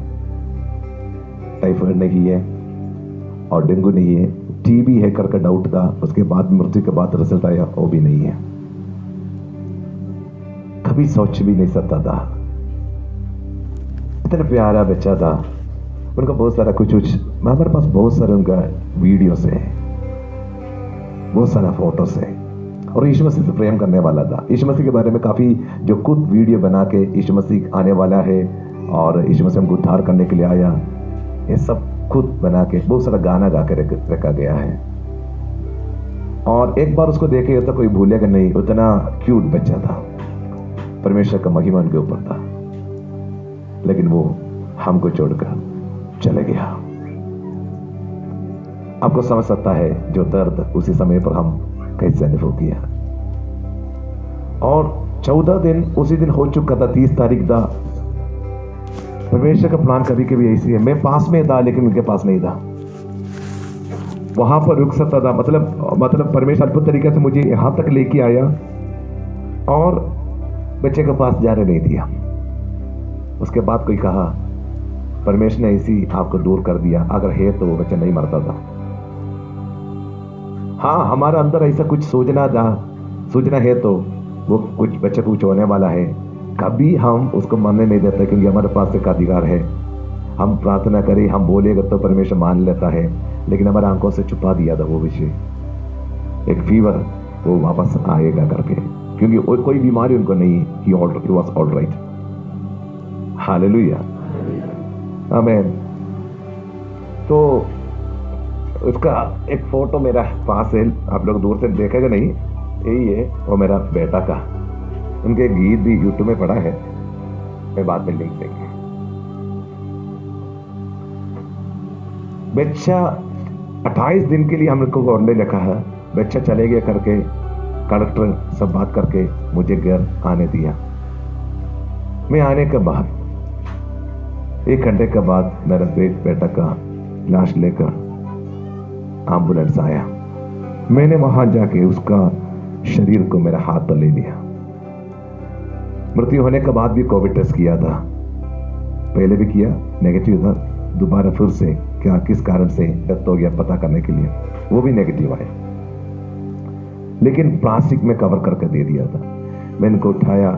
टाइफाइड नहीं है और डेंगू नहीं है। टीबी है करके डाउट था, उसके बाद मृत्यु के बाद रिजल्ट आया वो भी नहीं है। कभी सोच भी नहीं सकता था। इतना प्यारा बच्चा था, उनका बहुत सारा कुछ हमारे पास बहुत सारे उनका वीडियोस है, बहुत सारा फोटोस है। और यीशु मसीह से प्रेम करने वाला था। यीशु मसीह के बारे में काफी जो खुद वीडियो बना के यीशु मसीह आने वाला है और यीशु मसीह हमको उद्धार करने के लिए आया, ये सब खुद बना के बहुत सारा गाना गा के रखा गया है। और एक बार उसको देखे तो कोई भूलेगा नहीं, उतना क्यूट बच्चा था। परमेश्वर का महिमा उनके ऊपर था, लेकिन वो हमको छोड़कर चले गया। आपको समझ सकता है जो दर्द उसी समय पर हम कैसे अनुभव किया। और 14 दिन उसी दिन हो चुका था, 30 तारीख था। परमेश्वर का प्लान कभी कभी ऐसी है, मैं पास में था लेकिन उनके पास नहीं था, वहां पर रुक सकता था। मतलब परमेश्वर अद्भुत तरीके से मुझे यहां तक लेके आया और बच्चे के पास जाने नहीं दिया। उसके बाद कोई कहा परमेश्वर ने ऐसी आपको दूर कर दिया, अगर है तो वो बच्चा नहीं मरता था। हाँ, हमारा अंदर ऐसा कुछ सोचना है तो वो कुछ बच्चे कुछ होने वाला है, कभी हम उसको मरने नहीं देते, क्योंकि हमारे पास एक अधिकार है। हम प्रार्थना करें, हम बोलेगा तो परमेश्वर मान लेता है, लेकिन हमारे आंखों से छुपा दिया था वो विषय, एक फीवर, वो वापस आएगा करके, क्योंकि कोई बीमारी उनको नहीं। He was all right. Hallelujah, आमीन। तो उसका एक फोटो मेरा पास है, आप लोग दूर से देखेगा नहीं, यही है वो मेरा बेटा का। उनके गीत भी यूट्यूब में पड़ा है, मैं बाद में लिंक देंगे। बच्चा 28 दिन के लिए हम लोग को ऑनलाइन रखा है। बच्चा चले गया करके कलेक्टर सब बात करके मुझे घर आने दिया। मैं आने के बाद 1 घंटे के बाद मेरा बेटा का लाश लेकर एम्बुलेंस आया। मैंने वहां जाके उसका शरीर को मेरा हाथ पर ले लिया। मृत्यु होने के बाद भी कोविड टेस्ट किया था, पहले भी किया, नेगेटिव था। दोबारा फिर से क्या किस कारण से डेथ हो गया पता करने के लिए, वो भी नेगेटिव आया, लेकिन प्लास्टिक में कवर करके दे दिया था। मैंने उनको उठाया,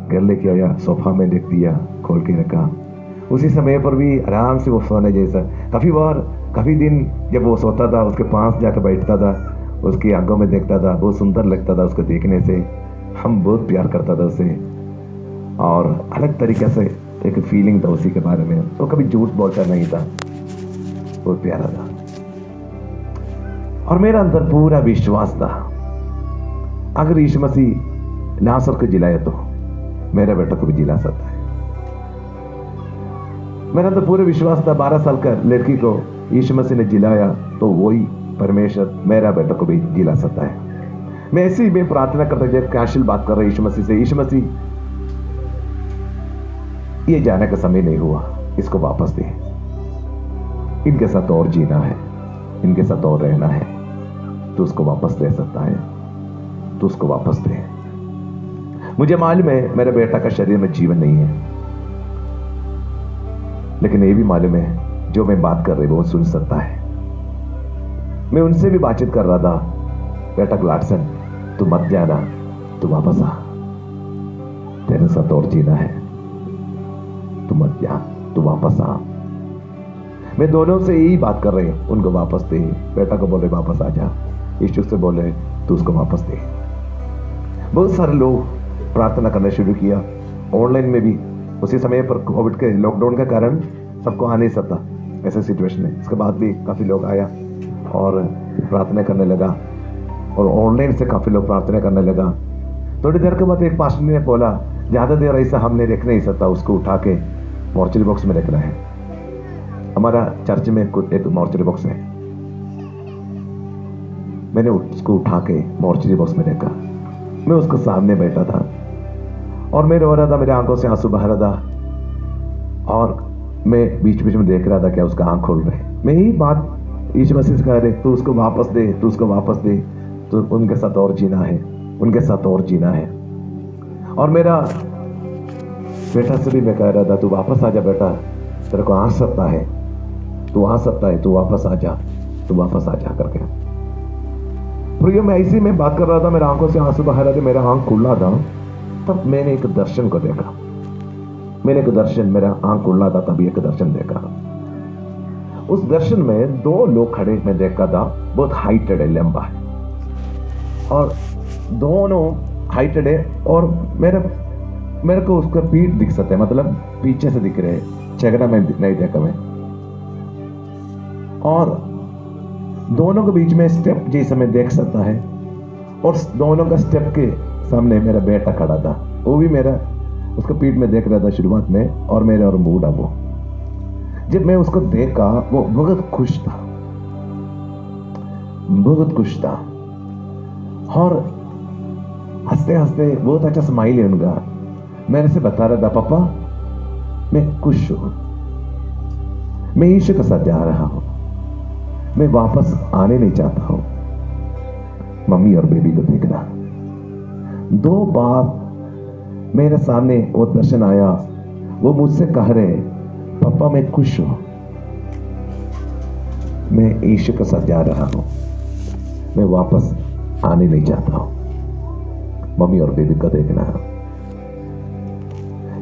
घर लेके आया, सोफा में देख दिया, खोल के रखा। उसी समय पर भी आराम से वो सोने जैसा। काफी दिन जब वो सोता था, उसके पास जाकर बैठता था, उसकी आंखों में देखता था, बहुत सुंदर लगता था उसको देखने से। हम बहुत प्यार करता था उसे, और अलग तरीके से एक फीलिंग था उसी के बारे में। तो कभी झूठ बोलता नहीं था, बहुत प्यारा था। और मेरा अंदर पूरा विश्वास था, अगर यीशु मसीह लाजर को जिलाया तो मेरे बेटा को भी जिला सकता है। मेरा अंदर पूरा विश्वास था, 12 साल का लड़की को यीशु मसीह ने जिलाया तो वही परमेश्वर मेरा बेटा को भी जिला सकता है। मैं ऐसे ही प्रार्थना करता, जब कैशिल बात कर रहे यीशु मसीह से, यीशु मसीह ये जाने का समय नहीं हुआ, इसको वापस दे। इनके साथ और जीना है, इनके साथ और रहना है, तो उसको वापस दे सकता है, तो उसको वापस दे। मुझे मालूम है मेरे बेटा का शरीर में जीवन नहीं है, लेकिन ये भी मालूम है जो मैं बात कर रही वो सुन सकता है। मैं उनसे भी बातचीत कर रहा था, बेटा ग्लाडसन तू मत जाना, तू वापस आ, तेरे साथ और जीना है, तू मत जा, तू वापस आ। मैं दोनों से यही बात कर रहे, उनको वापस दे। बेटा को बोले वापस आ जा, यीशु से बोले तू उसको वापस दे। बहुत सारे लोग प्रार्थना करना शुरू किया, ऑनलाइन में भी। उसी समय पर कोविड के लॉकडाउन के कारण सबको आ नहीं सकता ऐसे सिचुएशन में। इसके बाद भी काफ़ी लोग आया और प्रार्थना करने लगा, और ऑनलाइन से काफ़ी लोग प्रार्थना करने लगा। थोड़ी देर के बाद एक पास्टर ने बोला, ज़्यादा देर ऐसा हमने रख नहीं सकता, उसको उठा के मॉर्चरी बॉक्स में रखना है। हमारा चर्च में एक मॉर्चरी बॉक्स है, मैंने उसको उठा के मॉर्चरी बॉक्स में रखा। मैं उसको सामने बैठा था और मैं रो रहा था, मेरे आंखों से आंसू बह रहा था, और मैं बीच बीच में देख रहा था क्या उसका आंख खोल रहे। मैं यही बात यीशु मसीह से कह रहे, तू उसको वापस दे, तू उसको वापस दे, तो उनके साथ और जीना है, उनके साथ और जीना है। और मेरा बेटा से भी मैं कह रहा था, तू वापस आ जा बेटा, तेरे को आ सकता है, तू आ सकता है, तू वापस आ जा, तू वापस आ जा करके। प्रियो, मैं ऐसी में बात कर रहा था, मेरे आंखों से आंसू बह रहे थे, मेरा आंख खुला था, तब मैंने एक दर्शन को देखा। मैंने एक दर्शन, मेरा आंख उड़ला था तभी एक दर्शन देखा। उस दर्शन में दो लोग खड़े मैं देखा था, बहुत हाइटेड है, लंबा है, और दोनों हाइटेड है, और मेरे को उसका पीठ दिख सकता है, मतलब पीछे से दिख रहे, चेहरा में नहीं देखा मैं। और दोनों के बीच में स्टेप जैसे मैं देख सकता है, और दोनों का स्टेप के सामने मेरा बेटा खड़ा था, वो भी मेरा उसका पीठ में देख रहा था शुरुआत में, और मेरा और बूढ़ा वो। जब मैं उसको देखा वो बहुत खुश था, बहुत खुश था, और हंसते हंसते बहुत अच्छा स्माइल है उनका। मेरे से बता रहा था, पापा मैं खुश हूं, मैं ईश्वर के साथ जा रहा हूं, मैं वापस आने नहीं चाहता हूं। मम्मी और बेबी को देखना। 2 बार मेरे सामने वो दर्शन आया, वो मुझसे कह रहे, पापा मैं खुश हूं, मैं ईश्वर के साथ जा रहा हूं, मैं वापस आने नहीं चाहता हूं। मम्मी और बेबी को देखना।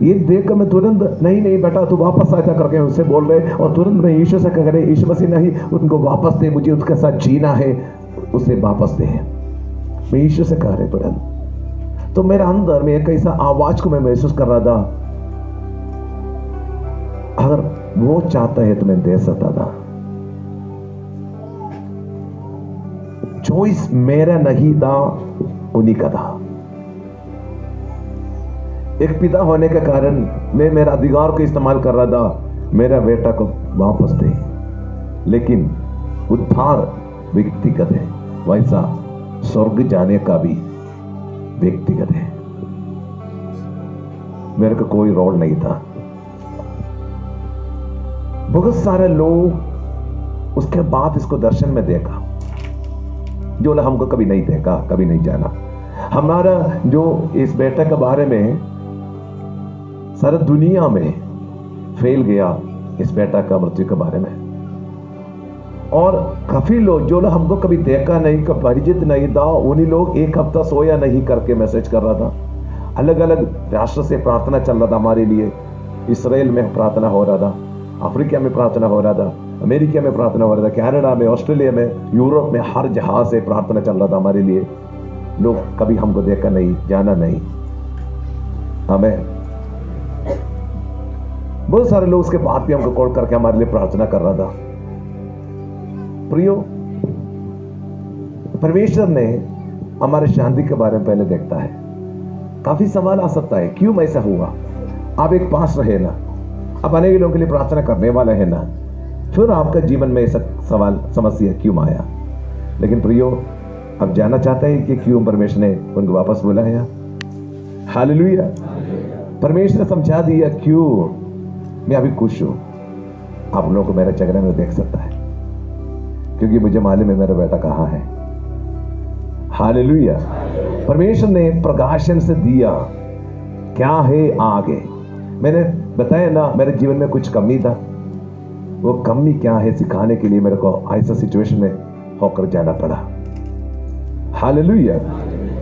ये देखकर मैं तुरंत, नहीं बेटा तू वापस आ जा करके उससे बोल रहे, और तुरंत मैं ईश्वर से कह रहे, ईश्वर मसीह नहीं, उनको वापस दे, मुझे उसके साथ जीना है, उसे वापस दे। मैं ईश्वर से कह रहे तुरंत। तो मेरे अंदर में एक ऐसा आवाज को मैं महसूस कर रहा था, अगर वो चाहता है तो मैं दे सकता था। चॉइस मेरा नहीं था, उन्हीं का था। एक पिता होने के कारण मैं मेरा अधिकार को इस्तेमाल कर रहा था, मेरा बेटा को वापस दे। लेकिन उद्धार व्यक्तिगत है, वैसा स्वर्ग जाने का भी व्यक्तिगत है। मेरे को कोई रोल नहीं था। बहुत सारे लोग उसके बाद इसको दर्शन में देखा, जो हमको कभी नहीं देखा, कभी नहीं जाना। हमारा जो इस बेटा के बारे में सारा दुनिया में फैल गया, इस बेटा का मृत्यु के बारे में। और काफी लोग जो लोग हमको कभी देखा नहीं, कभी परिचित नहीं था, उन्हीं लोग एक हफ्ता सोया नहीं करके मैसेज कर रहा था। अलग अलग राष्ट्र से प्रार्थना चल रहा था हमारे लिए। इसराइल में प्रार्थना हो रहा था, अफ्रीका में प्रार्थना हो रहा था, अमेरिका में प्रार्थना हो रहा था, कनाडा में, ऑस्ट्रेलिया में, यूरोप में, हर जहां से प्रार्थना चल रहा था हमारे लिए। लोग कभी हमको देखा नहीं, जाना नहीं। हमें बहुत सारे लोग उसके बाद भी हमको कॉल करके हमारे लिए प्रार्थना कर रहा था। प्रियो, परमेश्वर ने हमारे शांति के बारे में पहले देखता है। काफी सवाल आ सकता है, क्यों ऐसा हुआ? आप एक पास रहे ना, आप अनेक लोगों के लिए प्रार्थना करने वाले हैं ना, फिर आपका जीवन में ऐसा सवाल, समस्या क्यों आया? लेकिन प्रियो, अब जानना चाहते हैं कि क्यों परमेश्वर ने उनको वापस बुलाया? हालेलुया। परमेश्वर ने समझा दिया क्यों मैं अभी खुश हूं। आप लोगों को मेरा चेहरा में देख सकता है, क्योंकि मुझे मालूम है मेरा बेटा कहां है। हालेलुया। परमेश्वर ने प्रकाशन से दिया क्या है आगे। मैंने बताया ना, मेरे जीवन में कुछ कमी था, वो कमी क्या है सिखाने के लिए मेरे को ऐसा सिचुएशन में होकर जाना पड़ा। हालेलुया।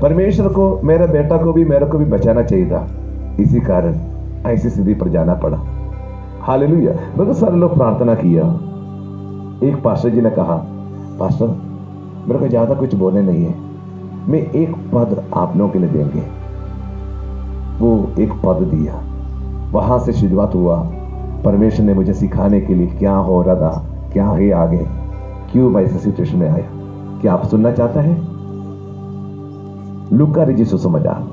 परमेश्वर को, मेरे बेटा को भी, मेरे को भी बचाना चाहिए था, इसी कारण ऐसी स्थिति पर जाना पड़ा। हालेलुया। बहुत सारे लोग प्रार्थना किया। एक पास्टर जी ने कहा, पास्टर मेरे को ज्यादा कुछ बोलने नहीं है, मैं एक पद आप लोगों के लिए देंगे। वो एक पद दिया, वहां से शुरुआत हुआ। परमेश्वर ने मुझे सिखाने के लिए क्या हो रहा था, क्या है आगे, क्यों मैं इस सिचुएशन में आया। क्या आप सुनना चाहते हैं? लूका रचित सुसमाचार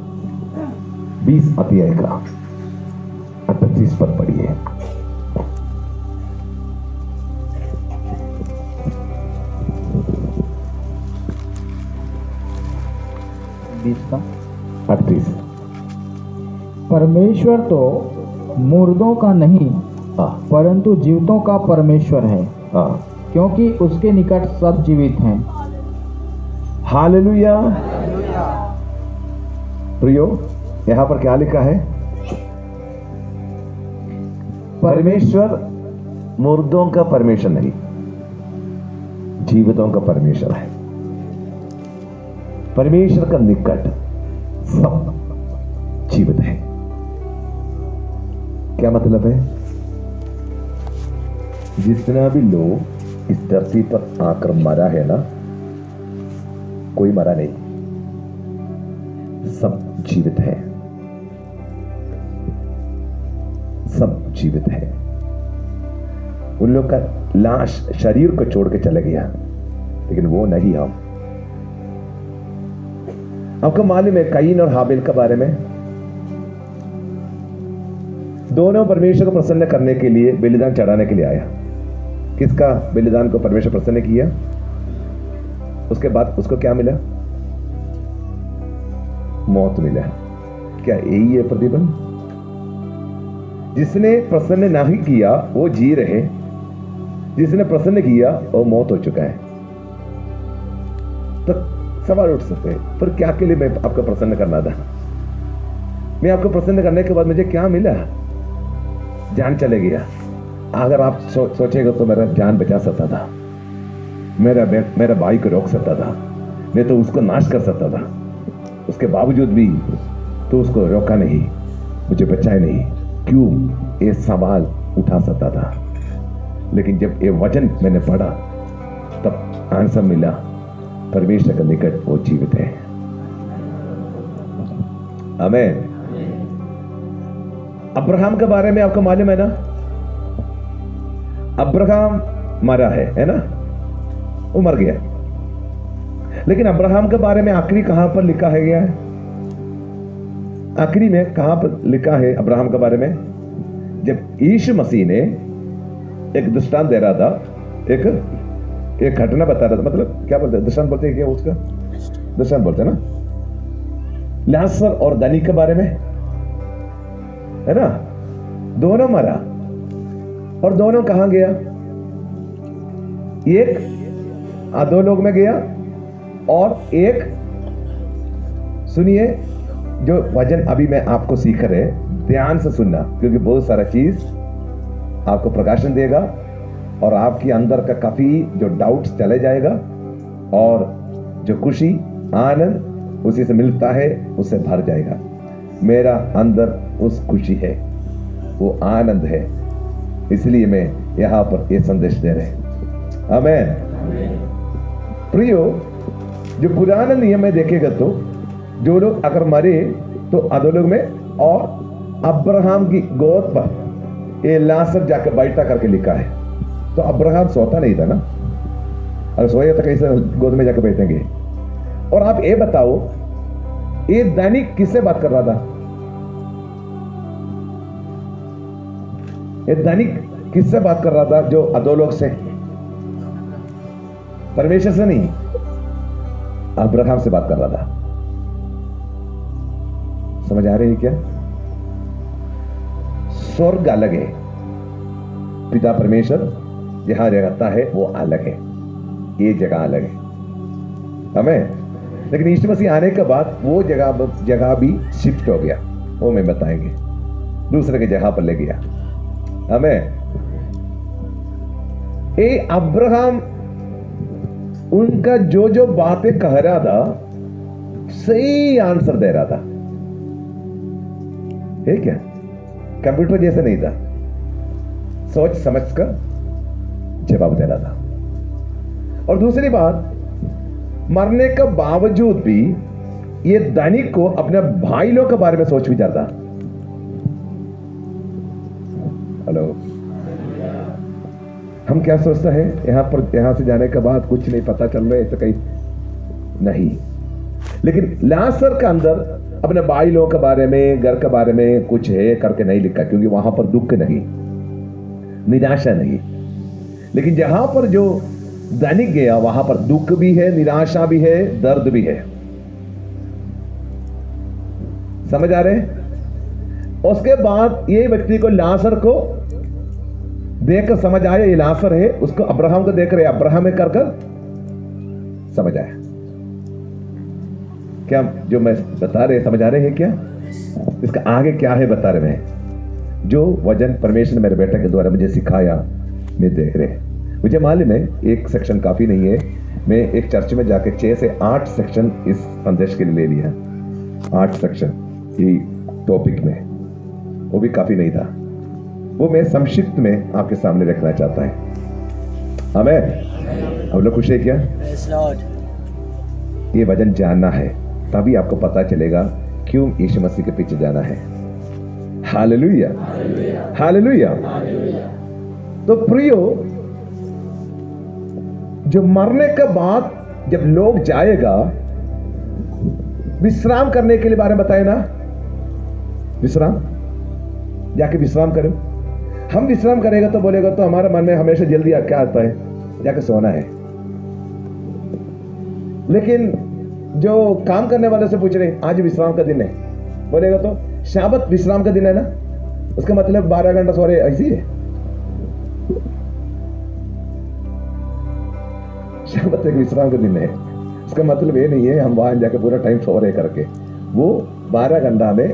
20 अध्याय का 38 पद पढ़िए। का 38। परमेश्वर तो मुर्दों का नहीं, परंतु जीवितों का परमेश्वर है, क्योंकि उसके निकट सब जीवित हैं। हालेलुया। प्रियो, यहां पर क्या लिखा है? परमेश्वर मुर्दों का परमेश्वर नहीं, जीवितों का परमेश्वर है। परमेश्वर का निकट सब जीवित है। क्या मतलब है? जितना भी लोग इस धरती पर आकर मरा है ना, कोई मरा नहीं, सब जीवित है, सब जीवित है। उन लोग का लाश शरीर को छोड़ के चले गया, लेकिन वो नहीं हम। आपको मालूम है कईन और हाबिल के बारे में? दोनों परमेश्वर को प्रसन्न करने के लिए बलिदान चढ़ाने के लिए आया। किसका बलिदान को परमेश्वर प्रसन्न किया? उसके बाद उसको क्या मिला? मौत मिला। क्या यही है प्रतिबंध? जिसने प्रसन्न नहीं किया वो जी रहे, जिसने प्रसन्न किया वो मौत हो चुका है। तो सवाल उठ सकते हैं, पर क्या के लिए मैं आपको प्रसन्न करना था? मैं आपको प्रसन्न करने के बाद मुझे क्या मिला? जान चले गया। अगर आप सोचेगा तो मेरा जान बचा सकता था, मेरा भाई को रोक सकता था, मैं तो उसको नाश कर सकता था। उसके बावजूद भी तो उसको रोका नहीं, मुझे बचाए नहीं। क्यों? ये सवाल उठा सकता था। लेकिन जब ये वचन मैंने पढ़ा तब आंसर मिला, परमेश्वर के निकट वो जीवित है। आमीन। अब्राहम के बारे में आपको मालूम है ना? अब्राहम मरा है ना? वो मर गया। लेकिन अब्राहम के बारे में आखिरी कहां पर लिखा है गया है? आखिरी में कहां पर लिखा है अब्राहम के बारे में? जब यीशु मसीह ने एक दृष्टांत दे रहा था, एक घटना बता रहा था, मतलब क्या बोलते हैं, दृष्टांत बोलते हैं क्या उसका? दृष्टांत बोलते हैं ना, लाजर और धनिक के बारे में, है ना? दोनों मरा और दोनों कहां गया? एक अधोलोक में गया और एक, सुनिए जो वचन अभी मैं आपको सीख रहे, ध्यान से सुनना, क्योंकि बहुत सारा चीज आपको प्रकाशन देगा और आपके अंदर का काफी जो डाउट्स चले जाएगा, और जो खुशी आनंद उसी से मिलता है उससे भर जाएगा। मेरा अंदर उस खुशी है, वो आनंद है, इसलिए मैं यहां पर ये संदेश दे रहे हैं। आमीन। प्रियो, जो पुराना नियम में देखेगा तो जो लोग अगर मरे तो अधोलोक में, और अब्राहम की गोद पर ये लाजर जाकर बैठा करके लिखा है। तो अब्राहम सोता नहीं था ना, अगर सोया तो कैसे गोद में जाकर बैठेंगे? और आप ये बताओ, ये दैनिक किससे बात कर रहा था? ये दैनिक किससे बात कर रहा था? जो अधोलोक से, परमेश्वर से नहीं, अब्राहम से बात कर रहा था। समझ आ रही है क्या? स्वर्ग अलग है, पिता परमेश्वर जहां रहता है वो अलग है, ये जगह अलग है। हमें लेकिन यीशु मसीह आने के बाद वो जगह भी शिफ्ट हो गया, वो मैं बताएंगे, दूसरे की जगह पर ले गया। हमें ए अब्राहम उनका जो बातें कह रहा था सही आंसर दे रहा था, है क्या? कंप्यूटर जैसे नहीं था, सोच समझ कर जवाब दे रहा था। और दूसरी बात, मरने के बावजूद भी ये दैनिक को अपने भाई लोग के बारे में सोच विचार था। हेलो, हम क्या सोचते हैं यहां से जाने के बाद कुछ नहीं पता चल रहा है, तो कहीं नहीं। लेकिन लाजर के अंदर अपने भाई लोगों के बारे में, घर के बारे में कुछ है करके नहीं लिखा, क्योंकि वहां पर दुख नहीं, निराशा नहीं। लेकिन जहां पर जो दैनिक गया वहां पर दुख भी है, निराशा भी है, दर्द भी है। समझ आ रहे? उसके बाद ये व्यक्ति को, लाजर को देखकर समझ आया ये लाजर है, उसको अब्राहम को देख रहे, अब्राहम में कर समझ आया। क्या जो मैं बता रहे समझ आ रहे हैं क्या? इसका आगे क्या है बता रहे हैं। जो वचन परमेश्वर ने मेरे बेटे के द्वारा मुझे सिखाया, मैं देख रहे। मुझे मालूम है एक सेक्शन काफी नहीं है, मैं एक चर्च में जाके 6 से 8 सेक्शन इस संदेश के लिए ले लिया। 8 सेक्शन, ये टॉपिक में, वो भी काफी नहीं था, वो मैं संक्षिप्त में आपके सामने रखना चाहता है। आमीन। आप लोग खुश है क्या? ये वचन जानना है, तभी आपको पता चलेगा क्यों यीशु मसीह के पीछे जाना है। Hallelujah, hallelujah. तो प्रियो, जो मरने के बाद जब लोग जाएगा विश्राम करने के लिए, बारे में बताए ना, विश्राम, जाके विश्राम करो। हम विश्राम करेगा तो बोलेगा तो हमारे मन में हमेशा जल्दी क्या आता है, जाके सोना है। लेकिन जो काम करने वाले से पूछ रहे आज विश्राम का दिन है, बोलेगा तो शाबत विश्राम का दिन है ना, उसका मतलब 12 घंटा सो रहे, ऐसी है। शाबत एक विश्राम का दिन है, उसका मतलब ये नहीं है हम वहां जाके पूरा टाइम सो रहे करके। वो 12 घंटा में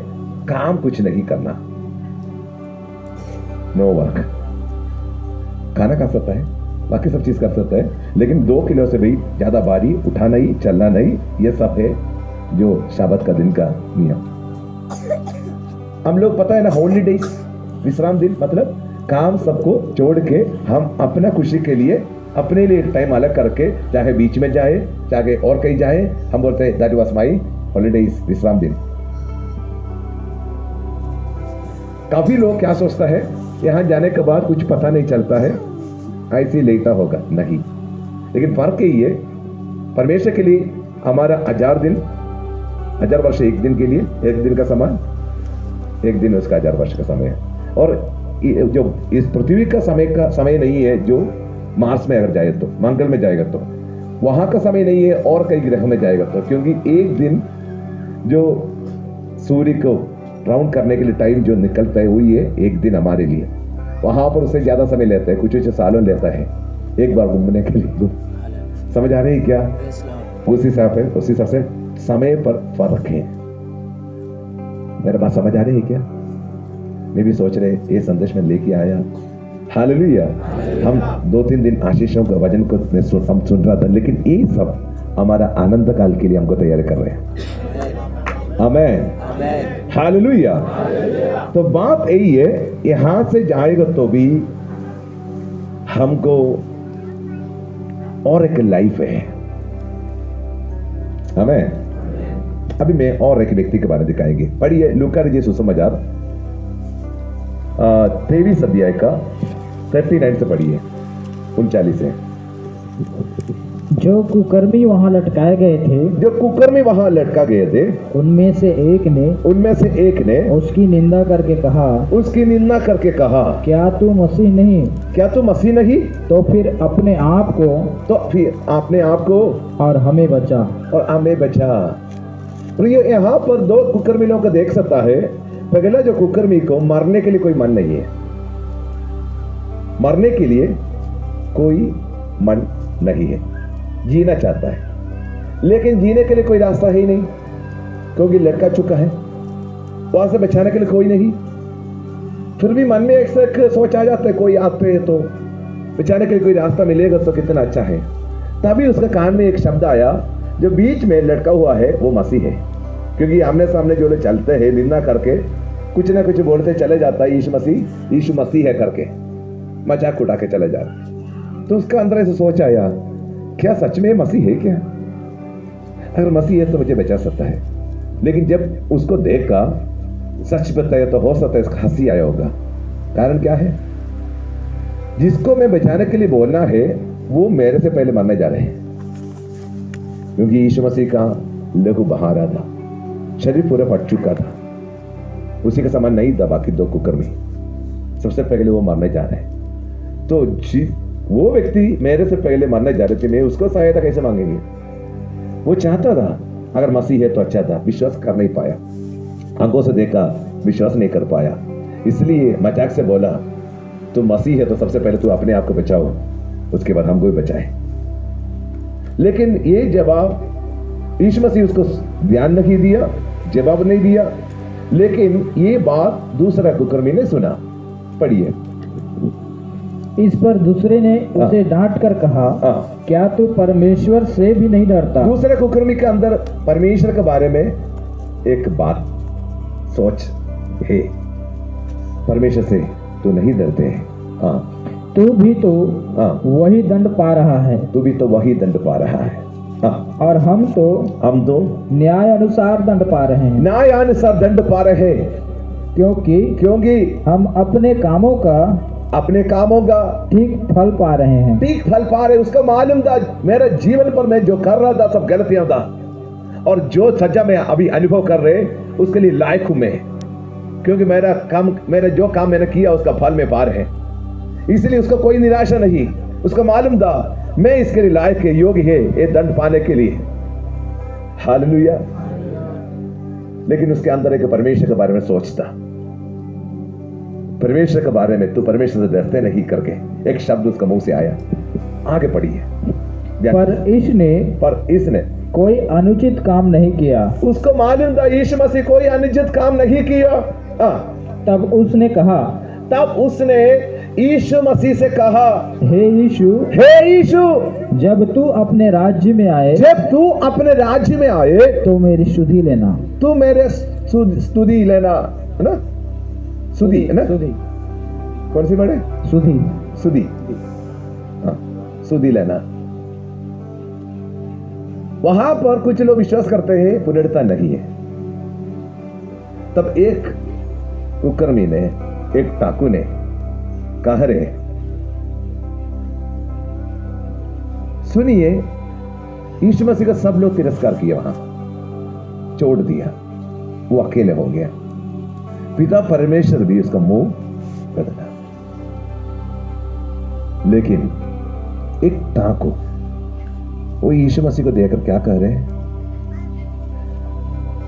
काम कुछ नहीं करना, नो वर्क। खाना खा सकता है, बाकी सब चीज कर सकता है, लेकिन 2 किलो से भी ज्यादा भारी उठाना ही, चलना नहीं, ये सब है जो शाबत का दिन का नियम। हम लोग पता है ना, होली डेज, विश्राम दिन, मतलब काम सबको छोड़ के हम अपना खुशी के लिए अपने लिए एक टाइम अलग करके, चाहे बीच में जाए चाहे और कहीं जाए, हम बोलते हैं दैट वाज माय हॉलीडेज, विश्राम दिन। काफी लोग क्या सोचता है, यहां जाने के बाद कुछ पता नहीं चलता है, ऐसे लेटा होगा, नहीं। लेकिन फर्क यही है, परमेश्वर के लिए हमारा 1000 दिन, 1000 वर्ष एक दिन के लिए, एक दिन का समान, एक दिन उसका 1000 वर्ष का समय है। और जो इस पृथ्वी का समय नहीं है, जो मार्स में अगर जाए तो, मंगल में जाएगा तो वहां का समय नहीं है, और कई ग्रह में जाएगा तो, क्योंकि एक दिन जो सूर्य को राउंड करने के लिए टाइम जो निकलता है वही है एक दिन हमारे लिए। वहां पर उससे ज्यादा समय लेता है, कुछ सालों लेता है एक बार घूमने के लिए। समझ आ रही है क्या? उसी हिसाब से समय पर फर्क है। मेरे बात समझ आ रही है क्या? मैं भी सोच रहे ये संदेश में लेके आया। हालेलुया। हम 2-3 दिन आशीषों का वचन को हम सुन रहा था, लेकिन ये सब हमारा आनंद काल के लिए हमको तैयार कर रहे हैं। आमीन, हालेलुया। तो बात यही है, यहां से जाएगा तो भी हमको और एक लाइफ है। हमें अभी मैं और एक व्यक्ति के बारे में दिखाएंगे। पढ़िए लूका रचित सुसमाचार 23 अध्याय का 39 से पढ़िए, 39 से। जो कुकर्मी वहां लटकाए गए थे, जो कुकर्मी वहां लटका गए थे, उनमें से एक ने उसकी निंदा करके कहा, क्या तू मसीह नहीं? तो फिर अपने आप को और हमें बचा। प्रिय, यहाँ पर 2 कुकर्मी लोगों को देख सकता है। पहला जो कुकर्मी को मरने के लिए कोई मन नहीं है, मरने के लिए कोई मन नहीं है, जीना चाहता है, लेकिन जीने के लिए कोई रास्ता ही नहीं, क्योंकि लटका चुका है, वहां से बचाने के लिए कोई नहीं। फिर भी मन में एक सोच आ जाता है, कोई आते हैं तो बचाने के लिए कोई रास्ता मिलेगा तो कितना अच्छा है। तभी उसके कान में एक शब्द आया, जो बीच में लटका हुआ है वो मसीह है। क्योंकि आमने सामने जो लोग चलते हैं, निंदा करके कुछ ना कुछ बोलते चले जाता है, यीशु मसीह है करके मजाक उड़ा के चले जाते। तो उसका अंदर ऐसे सोच आया, क्या सच में मसीह है क्या? अगर मसीह है तो मुझे बचा सकता है। लेकिन जब उसको देखा, सच बताया तो हो सकता है इसका हंसी आया होगा। कारण क्या है? जिसको मैं बचाने के लिए बोलना है वो मेरे से पहले मरने जा रहे हैं, क्योंकि यीशु मसीह का लहू बहा रहा था, शरीर पूरा फट चुका था, उसी का समान नहीं था बाकी 2 कुकर्मी। सबसे पहले वो मरने जा रहे हैं। तो वो व्यक्ति मेरे से पहले मरने जा रहे थे, मैं उसको सहायता कैसे मांगेंगे? वो चाहता था अगर मसीह है तो अच्छा था, विश्वास कर नहीं पाया, आंखों से देखा, विश्वास नहीं कर पाया, इसलिए मजाक से बोला तो मसीह है तो सबसे पहले तू अपने आप को बचाओ, उसके बाद हमको भी बचाए। लेकिन ये जवाब यीशु मसीह उसको ध्यान नहीं दिया, जवाब नहीं दिया। लेकिन ये बात दूसरा कुकर्मी ने सुना। पढ़िए। इस पर दूसरे ने उसे डांट कर कहा, क्या तू परमेश्वर से भी नहीं डरता? दूसरे कुकर्मी के अंदर परमेश्वर के बारे में एक बात सोच हे परमेश्वर से तू नहीं डरते हैं। हाँ तू भी तो हाँ वही दंड पा रहा है तू भी तो वही दंड पा रहा है। हाँ और हम तो न्याय अनुसार दंड पा रहे हैं, न्याय अनुसार दंड पा रहे हैं, क्योंकि हम अपने कामों का ठीक फल पा रहे हैं। ठीक फल पा रहे। उसको मालूम था मेरे जीवन पर मैं जो कर रहा था सब गलतियां था, और जो सजा मैं अभी अनुभव कर रहे उसके लिए लायक हूं मैं, क्योंकि मेरा जो काम मैंने किया उसका फल में पा रहे हैं। इसलिए उसको कोई निराशा नहीं। उसको मालूम था मैं इसके लिए लायक है, योग्य है ये दंड पाने के लिए। हालेलुया। लेकिन उसके अंदर एक परमेश्वर के बारे में सोचता, परमेश्वर के बारे में, तू परमेश्वर से डरते नहीं करके एक शब्द उसका मुंह से आया। आगे पढ़िए। पर इसने कोई अनुचित काम नहीं किया। उसको मालूम था यीशु मसीह कोई अनुचित काम नहीं किया। तब उसने यीशु मसीह से कहा, हे यीशु, जब तू अपने राज्य में आए तो मेरी सुधि लेना। तू मेरे स्तुति लेना, है ना? सुधि है ना? कौन सी बड़े? सुधि। हाँ, सुधि लेना। वहां पर कुछ लोग विश्वास करते हैं पुण्यता नहीं है। तब एक कुकर्मी ने, एक टाकू ने कहा, रे सुनिए, यीशु मसीह का सब लोग तिरस्कार किया, वहां छोड़ दिया, वो अकेले हो गया। पिता परमेश्वर भी उसका मुंह बदला। लेकिन एक टाकू वो यीशु मसीह को देखकर क्या कह रहे हैं?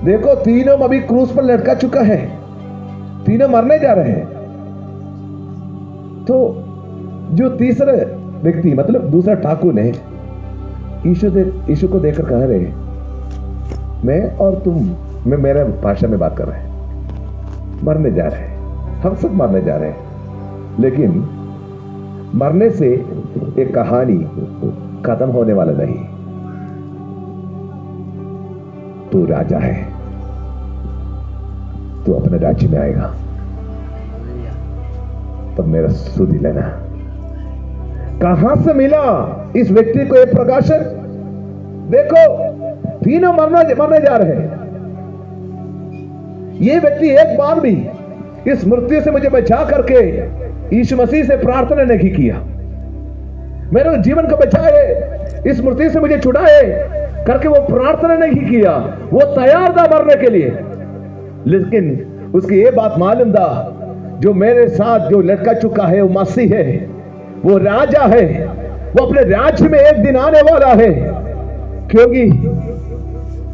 देखो तीनों अभी क्रूस पर लटका चुका है, तीनों मरने जा रहे हैं। तो जो तीसरा व्यक्ति मतलब दूसरा ठाकुर ने यीशु को देखकर कह रहे, मैं और तुम, मैं मेरे भाषा में बात कर रहे हैं, मरने जा रहे हैं, हम सब मरने जा रहे हैं। लेकिन मरने से एक कहानी खत्म होने वाला नहीं। तू राजा है, तू अपने राज्य में आएगा, तब मेरा सुधि लेना। कहां से मिला इस व्यक्ति को एक प्रकाशन? देखो तीनों मरने जा रहे हैं। ये व्यक्ति एक बार भी इस मृत्यु से मुझे बचा करके यीशु मसीह से प्रार्थना नहीं किया, मेरे जीवन को बचाए, इस मृत्यु से मुझे छुड़ाए करके वो प्रार्थना नहीं किया। वो तैयार था मरने के लिए, लेकिन उसकी ये बात मालूम था, जो मेरे साथ जो लटका चुका है वो मसीह है, वो राजा है, वो अपने राज्य में एक दिन आने वाला है। क्योंकि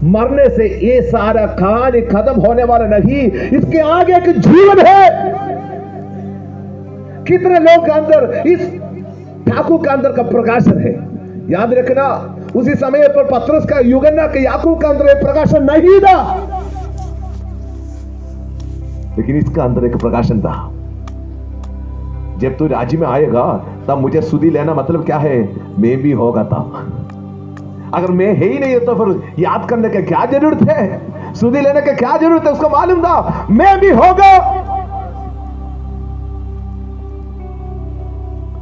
मरने से ये सारा कहानी खत्म होने वाला नहीं, इसके आगे एक जीवन है। कितने लोग के अंदर इस ठाकुर के अंदर का प्रकाशन है। याद रखना, उसी समय पर पतरस का, यूहन्ना के, याकूब का अंदर एक प्रकाशन नहीं था, लेकिन इसका अंदर एक प्रकाशन था। जब तू राज्य में आएगा तब मुझे सुधि लेना मतलब क्या है? मैं भी होगा तब। अगर मैं है ही नहीं तो फिर याद करने का क्या जरूरत है? सुधि लेने का क्या जरूरत है? उसको मालूम था मैं भी होगा,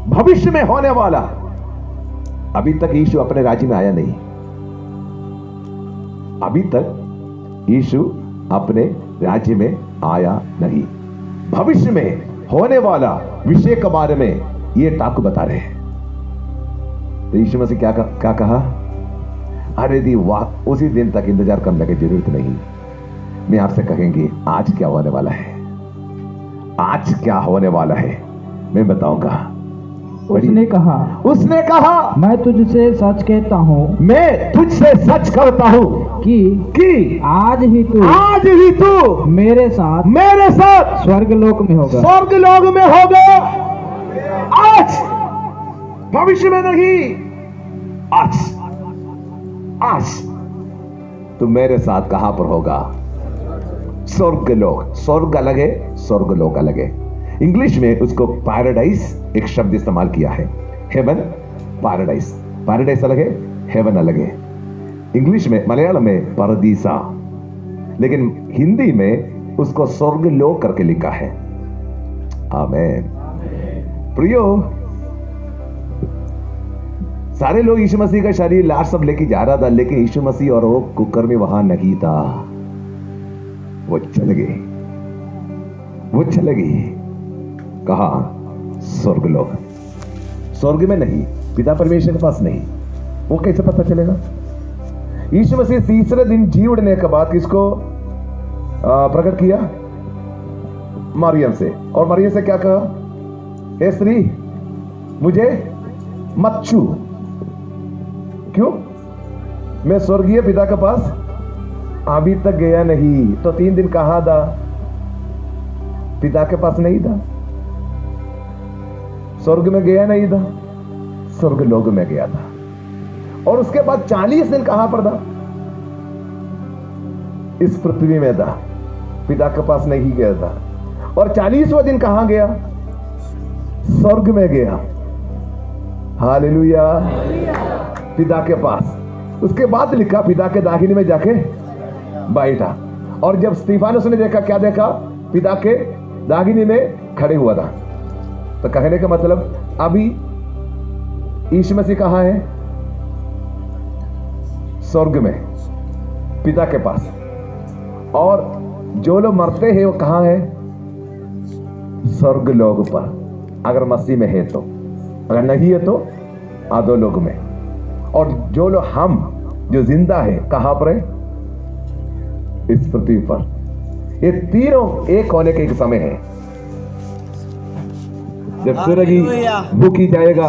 भविष्य में होने वाला। अभी तक यीशु अपने राज्य में आया नहीं, अभी तक यीशु अपने राज्य में आया नहीं। भविष्य में होने वाला विषय के बारे में ये टाकू बता रहे हैं। तो यीशु मसीह क्या कहा? अरे दी वाह, उसी दिन तक इंतजार करने की जरूरत नहीं। मैं आपसे कहेंगे आज क्या होने वाला है, आज क्या होने वाला है मैं बताऊंगा। उसने कहा मैं तुझसे सच कहता हूँ, मैं तुझसे सच कहता हूँ कि आज ही तू मेरे साथ स्वर्गलोक में होगा। आज, भविष्य में नहीं, आज तू मेरे साथ कहां पर होगा? स्वर्गलोक। स्वर्ग अलग है, स्वर्गलोक अलग है। इंग्लिश में उसको पैराडाइज एक शब्द इस्तेमाल किया है, हेवन, पैराडाइज। पैराडाइज अलग है, हेवन अलग है। इंग्लिश में, मलयालम में परदीसा, लेकिन हिंदी में उसको स्वर्ग लोक करके लिखा है। आमीन। प्रियो, सारे लोग यीशु मसीह का शरीर लाश सब लेके जा रहा था, लेकिन यीशु मसीह और वो कुकर्मी वहां नहीं था। वो चले गए, वो चले गए कहा? स्वर्ग लोक। स्वर्ग में नहीं, पिता परमेश्वर के पास नहीं। वो कैसे पता चलेगा? यीशु मसीह तीसरे दिन जी उड़ने के बाद किसको प्रकट किया? मरियम से। और मरियम से क्या कहा? हे स्त्री, मुझे मत छू। क्यों? मैं स्वर्गीय पिता के पास अभी तक गया नहीं। तो 3 दिन कहां था? पिता के पास नहीं था, स्वर्ग में गया नहीं था, स्वर्ग लोक में गया था। और उसके बाद 40 दिन कहां पर था? इस पृथ्वी में था, पिता के पास नहीं गया था। और 40वां दिन कहां गया? स्वर्ग में गया। हालेलुया, पिता के पास। उसके बाद लिखा पिता के दाहिने में जाके बैठा। और जब स्तिफानुस ने देखा, क्या देखा? पिता के दाहिने में खड़े हुआ था। तो कहने का मतलब अभी यीशु मसीह कहां है? स्वर्ग में, पिता के पास। और जो लोग मरते हैं वो कहां है? स्वर्ग लोक पर, अगर मसीह में है तो। अगर नहीं है तो अधोलोक में। और जो लोग हम जो जिंदा है कहां पर है? इस पृथ्वी पर। ये तीनों एक होने के एक समय है। जब सूरज बुक की जाएगा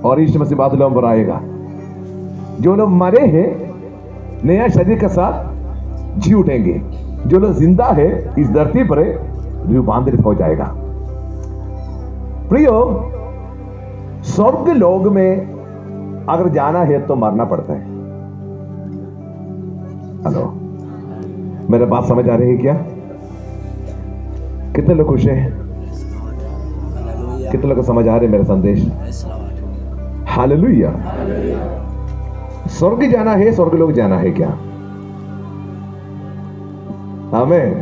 और यीशु मसीह बादलों पर आएगा, जो लोग मरे हैं नया शरीर के साथ जी उठेंगे। जो लोग जिंदा है इस धरती पर रूपांतरित हो जाएगा। प्रियो, स्वर्ग लोक में अगर जाना है तो मरना पड़ता है। हेलो, मेरे बात समझ आ रही है क्या? कितने लोग खुश हैं? कितने लोग को समझ आ रहे मेरा संदेश? हालेलुया। स्वर्ग जाना है, स्वर्ग लोक जाना है क्या? आमीन।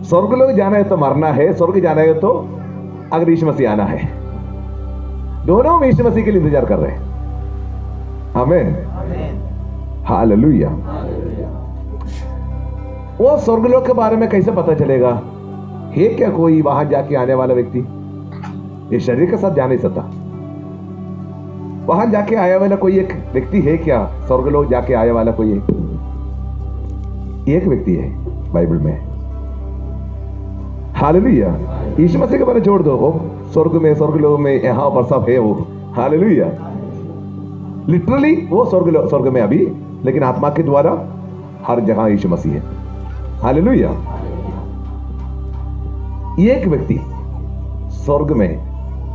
स्वर्ग लोक जाना है तो मरना है, स्वर्ग जाना है तो अगर यीशु मसीह आना है। दोनों में यीशु मसीह के लिए इंतजार कर रहे हैं। आमीन, हालेलुया। वो स्वर्गलोक के बारे में कैसे पता चलेगा? है क्या कोई वहां जाके आने वाला व्यक्ति? ये शरीर के साथ जा नहीं सकता। वहां जाके आया वाला कोई एक व्यक्ति है क्या? स्वर्गलोक जाके आया वाला कोई एक व्यक्ति है बाइबल में। हालेलुया। यीशु मसीह के बारे में छोड़ दो, वो स्वर्ग में, स्वर्गलोक में, यहां पर सब है वो। हालेलुया। लिटरली वो स्वर्ग में अभी, लेकिन आत्मा के द्वारा हर जगह यीशु मसीह है। हालेलुया। एक व्यक्ति स्वर्ग में,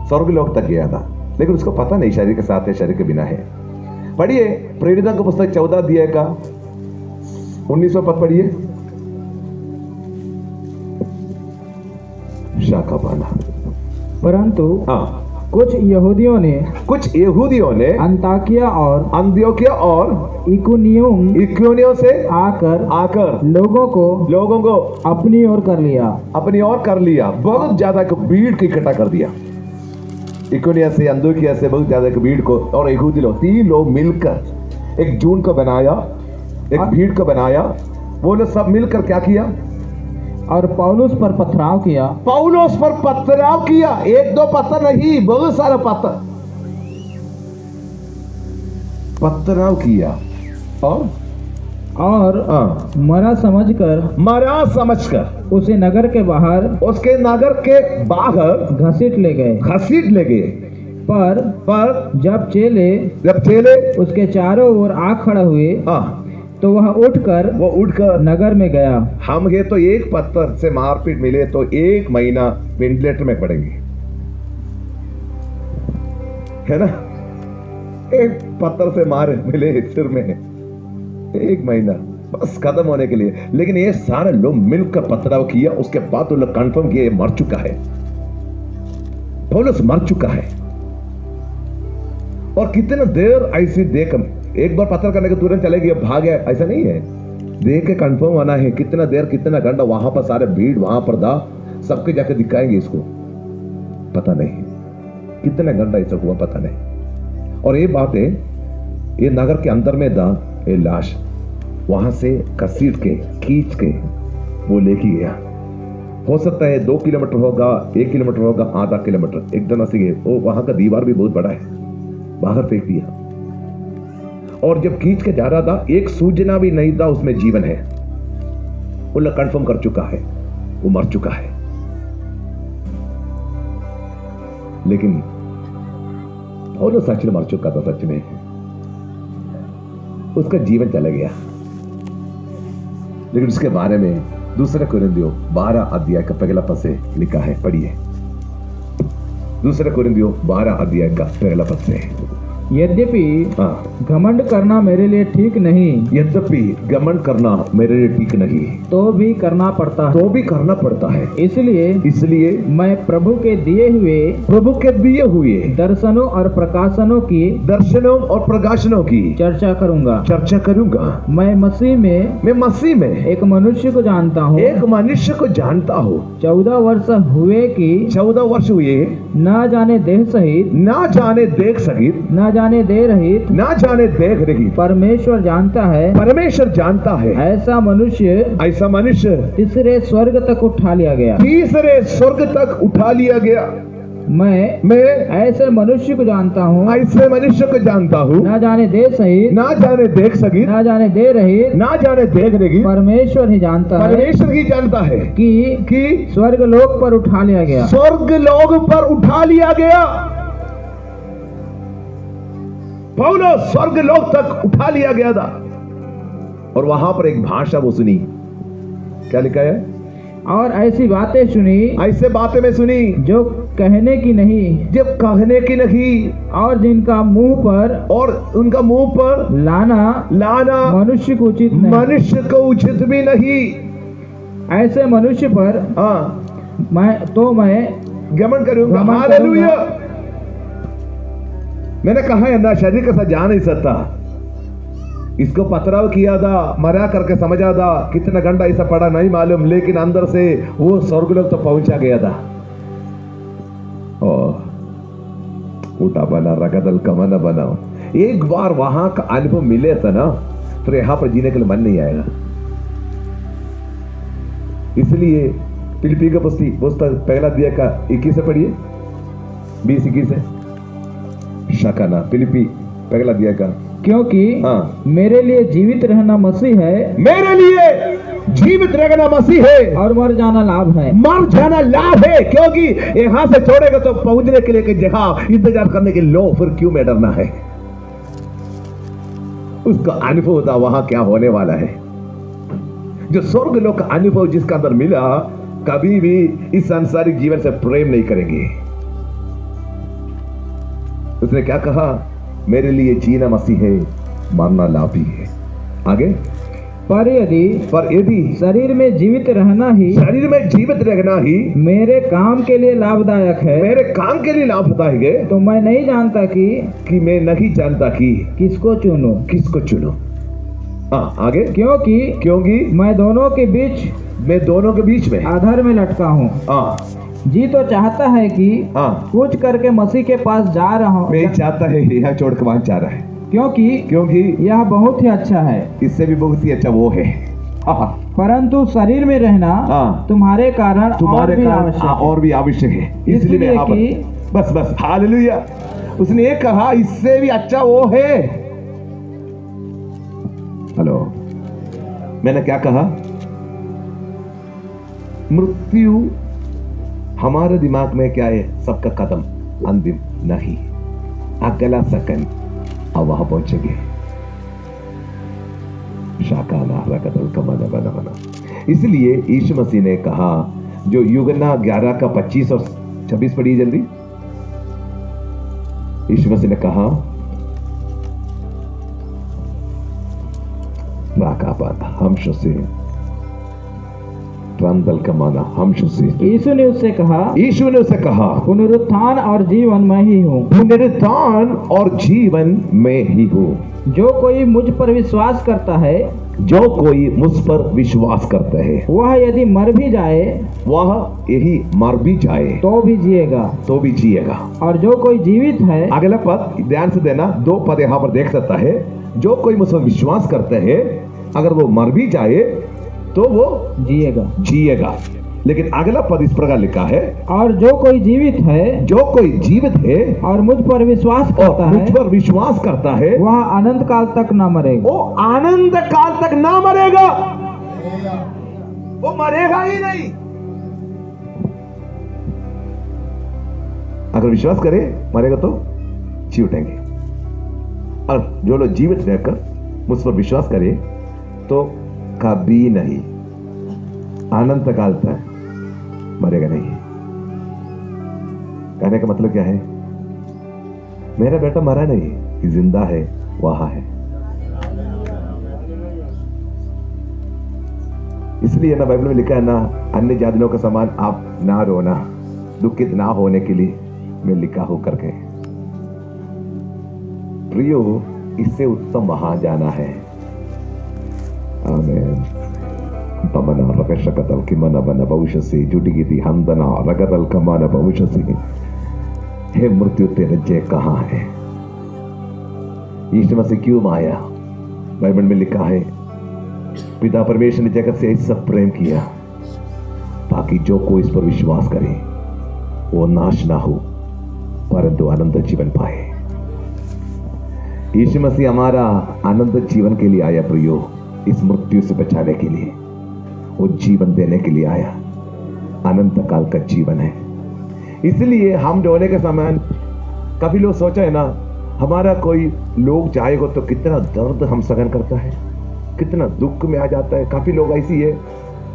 स्वर्गलोक तक गया था, लेकिन उसको पता नहीं शरीर के साथ है, शरीर के बिना है। पढ़िए प्रेरितों की पुस्तक 14 अध्याय का 19वां पद पढ़िए। शाखा पाना। परंतु हाँ, कुछ यहूदियों ने अंताकिया और इकुनियों से आकर लोगों को अपनी ओर कर लिया। बहुत ज्यादा भीड़ को इकट्ठा कर दिया। इकुनिया से, अंताकिया से बहुत ज्यादा भीड़ को, और यहूदी लोग, 3 लोग मिलकर एक झुंड को बनाया, एक भीड़ को बनाया। वो लोग सब मिलकर क्या किया? और पौलुस पर पथराव किया। एक दो पत्थर नहीं, बहुत सारा पथराव किया। और मरा समझकर उसे नगर के बाहर घसीट ले गए। पर जब चेले उसके चारों ओर आ खड़ा हुए, तो वह उठकर नगर में गया। हम है तो एक पत्थर से मारपीट मिले तो 1 महीना वेंटिलेटर में पड़ेंगे, है ना? एक पत्थर से मार मिले सिर में 1 महीना बस खत्म होने के लिए। लेकिन ये सारे लोग मिलकर पथराव किया। उसके बाद तो लोग कंफर्म किए मर चुका है, पौलुस मर चुका है। और कितने देर ऐसी देख, एक बार पत्थर करने के तुरंत चले गए, भाग गए, ऐसा नहीं है। देख के कंफर्म होना है कितना देर कितना घंटा वहां पर सारे भीड़ वहां पर था, सबके जाके दिखाएंगे इसको, पता नहीं कितने घंटा ऐसा हुआ पता नहीं। और ये बात है ये नगर के अंदर में था ये लाश, वहां से घसीट के खींच के वो लेके गया। हो सकता है 2 किलोमीटर होगा, 1 किलोमीटर होगा, आधा किलोमीटर, एकदम ऐसे वो वहां का दीवार भी बहुत बड़ा है, बाहर फेंक दिया। और जब खींच के जा रहा था एक सूचना भी नहीं था उसमें जीवन है, वो लोग कंफर्म कर चुका है वो मर चुका है। लेकिन वो सच में मर चुका था, सच में उसका जीवन चला गया। लेकिन उसके बारे में दूसरे कोरिन्थियों 12 अध्याय का पहला पद से लिखा है, पढ़िए। दूसरे कोरिन्थियों 12 अध्याय का पहला पद से। यद्यपि हाँ, घमंड करना मेरे लिए ठीक नहीं, यद्यपि घमंड करना मेरे लिए ठीक नहीं, तो भी करना पड़ता है। तो भी करना पड़ता है। इसलिए मैं प्रभु के दिए हुए दर्शनों और प्रकाशनों की चर्चा करूंगा। मैं मसीह में एक मनुष्य को जानता हूँ, 14 वर्ष हुए न जाने देह सहित, न जाने दे रहित परमेश्वर जानता है। ऐसा मनुष्य तीसरे स्वर्ग तक उठा लिया गया। मैं ऐसे मनुष्य को जानता हूँ, न जाने देह सहित, न जाने दे रहित परमेश्वर ही जानता है कि स्वर्ग लोक पर उठा लिया गया। पौलुस स्वर्ग लोक तक उठा लिया गया था। और वहां पर एक भाषा वो सुनी, क्या लिखा है? और ऐसी बातें सुनी जो कहने की नहीं, और जिनका उनका मुंह पर लाना मनुष्य को उचित भी नहीं। ऐसे मनुष्य पर मैं घमंड करूंगा। हालेलुया। मैंने कहा है ना, शरीर के साथ जा नहीं सकता। इसको पथराव किया था, मरा करके समझा था, कितना घंटा ऐसा पड़ा नहीं मालूम, लेकिन अंदर से वो स्वर्गलोक तो पहुंचा गया था। उठा बना रगदल कमना बनाओ। एक बार वहां का अनुभव मिले था ना, तो यहां पर जीने के लिए मन नहीं आएगा। इसलिए फिलिप्पी का पुस्तक पहला अध्याय का 21 से पढ़िए, 20-21 से। शकाना फिलिप्पी पहला अध्याय का। क्योंकि मेरे लिए जीवित रहना मसीह है, और मर जाना लाभ है। क्योंकि यहां से छोड़ेगा तो पहुंचने के लिए कि जगह इंतजार करने के लो, फिर क्यों मैं डरना है? उसका अनुभव होता वहां क्या होने वाला है। जो स्वर्ग लोक का अनुभव जिसका अंदर मिला, कभी भी इस सांसारिक जीवन से प्रेम नहीं करेंगे। उसने क्या कहा? मेरे लिए जीना मसीह है, मरना लाभ ही है। आगे, पर यदि शरीर में जीवित रहना ही मेरे काम के लिए लाभदायक है, तो मैं नहीं जानता कि किसको चुनूं। आगे, क्योंकि मैं दोनों के बीच में आधार में लटका हूँ। जी तो चाहता है कि कुछ करके मसीह के पास जा रहा हूँ। मैं चाहता है यह छोड़ के वहां जा रहा है, क्योंकि यह बहुत ही अच्छा है। इससे भी बहुत ही अच्छा वो है। परंतु शरीर में रहना तुम्हारे कारण और भी आवश्यक है। इसलिए मैं बस हालेलुया। उसने ये कहा इससे भी अच्छा वो है। हेलो, मैंने क्या कहा? मृत्यु हमारे दिमाग में क्या है? सबका कदम अंतिम नहीं, अगला सेकंड अब वहां पहुंचेंगे। शाकाना रकतल कमना बना। इसलिए यीशु मसीह ने कहा, जो यूहन्ना 11 का 25 और 26 पढ़िए जल्दी। यीशु मसीह ने कहा, हम से ट्रंदल कमाना हम शुसी। यीशु ने उससे कहा, यीशु ने उसे कहा, पुनरुत्थान और जीवन मैं ही हूँ। पुनरुत्थान और जीवन में ही हूँ। जो कोई मुझ पर विश्वास करता है, जो कोई मुझ पर विश्वास करता है, वह यदि मर भी जाए वह यही मर भी जाए तो भी जिएगा। तो भी जिएगा। और जो कोई जीवित है, अगला पद ध्यान से देना, 2 पद यहाँ पर देख सकता है। जो कोई मुझ पर विश्वास करता है, अगर वो मर भी जाए तो वो जिएगा। जिएगा। लेकिन अगला पद इस प्रकार लिखा है, और जो कोई जीवित है जो कोई जीवित है और मुझ पर विश्वास और करता मुझ है, पर विश्वास करता है, वह अनंत काल तक न मरेगा। वो अनंत काल तक ना मरेगा। वो मरेगा ही नहीं। अगर विश्वास करे मरेगा तो जी उठेंगे। और जो लोग जीवित रहकर मुझ पर विश्वास करे तो कभी नहीं, अनंत काल तक मरेगा नहीं। कहने का मतलब क्या है? मेरा बेटा मरा नहीं, कि जिंदा है, वहां है। इसलिए ना बाइबल में लिखा है ना, अन्य जातियों का समान आप ना रोना, दुखित ना होने के लिए मैं लिखा हो करके। प्रियो, इससे उत्तम वहां जाना है। आमीन। तमना रकशकतल किमना बना भविष्यसी जुटिगिति हंदना रगतल कमाना भविष्यसी। हे मृत्यु तेरे जय कहां है? यीशु मसीह क्यों आया? बाइबल में लिखा है, पिता परमेश्वर ने जगत से ऐसा प्रेम किया ताकि जो कोई इस पर विश्वास करे वो नाश ना हो परंतु अनंत जीवन पाए। यीशु मसीह हमारा अनंत जीवन के लिए आया प्रियो, इस मृत्यु से बचाने के लिए, वो जीवन देने के लिए आया। अनंत काल का जीवन है। इसलिए हम डोले के समय कभी लोग सोचा है ना, हमारा कोई लोग जाएगा तो कितना दर्द हम सहन करता है, कितना दुख में आ जाता है। काफी लोग ऐसी है,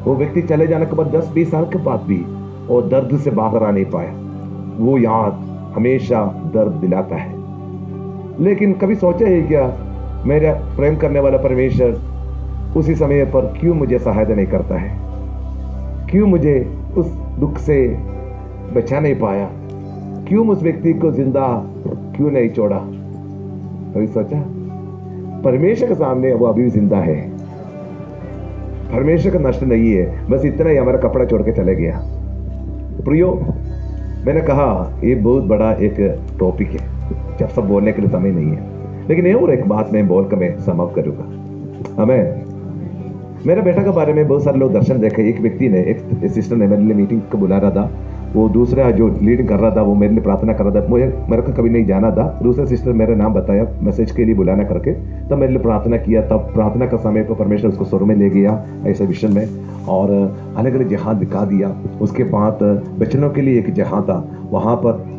वो व्यक्ति चले जाने के बाद 10-20 साल के बाद भी वो दर्द से बाहर आ नहीं पाया। वो याद हमेशा दर्द दिलाता है। लेकिन कभी सोचा है क्या, मेरा प्रेम करने वाला परमेश्वर उसी समय पर क्यों मुझे सहायता नहीं करता है? क्यों मुझे उस दुख से बचा नहीं पाया? क्यों उस व्यक्ति को जिंदा क्यों नहीं छोड़ा? कभी सोचा? परमेश्वर के सामने वो अभी भी जिंदा है। परमेश्वर का नष्ट नहीं है, बस इतना ही हमारा कपड़ा छोड़ के चले गया। प्रियो, मैंने कहा ये बहुत बड़ा एक टॉपिक है, जब सब बोलने के लिए समय नहीं है। लेकिन ये और एक बात मैं बोलकर मैं समाप्त करूंगा। हमें मेरे बेटा के बारे में बहुत सारे लोग दर्शन देखे। एक व्यक्ति ने, एक सिस्टर ने मेरे लिए मीटिंग को बुला रहा था। वो दूसरा जो लीडिंग कर रहा था वो मेरे लिए प्रार्थना कर रहा था। मेरे को कभी नहीं जाना था। दूसरा सिस्टर मेरा नाम बताया मैसेज के लिए बुलाना करके, तब मेरे लिए प्रार्थना किया। तब प्रार्थना का समय पर परमेश्वर उसको स्वर्ग में ले गया ऐसे विषन में, और अलग अलग जहाँ दिखा दिया। उसके बाद बच्चों के लिए एक जहाँ था, वहाँ पर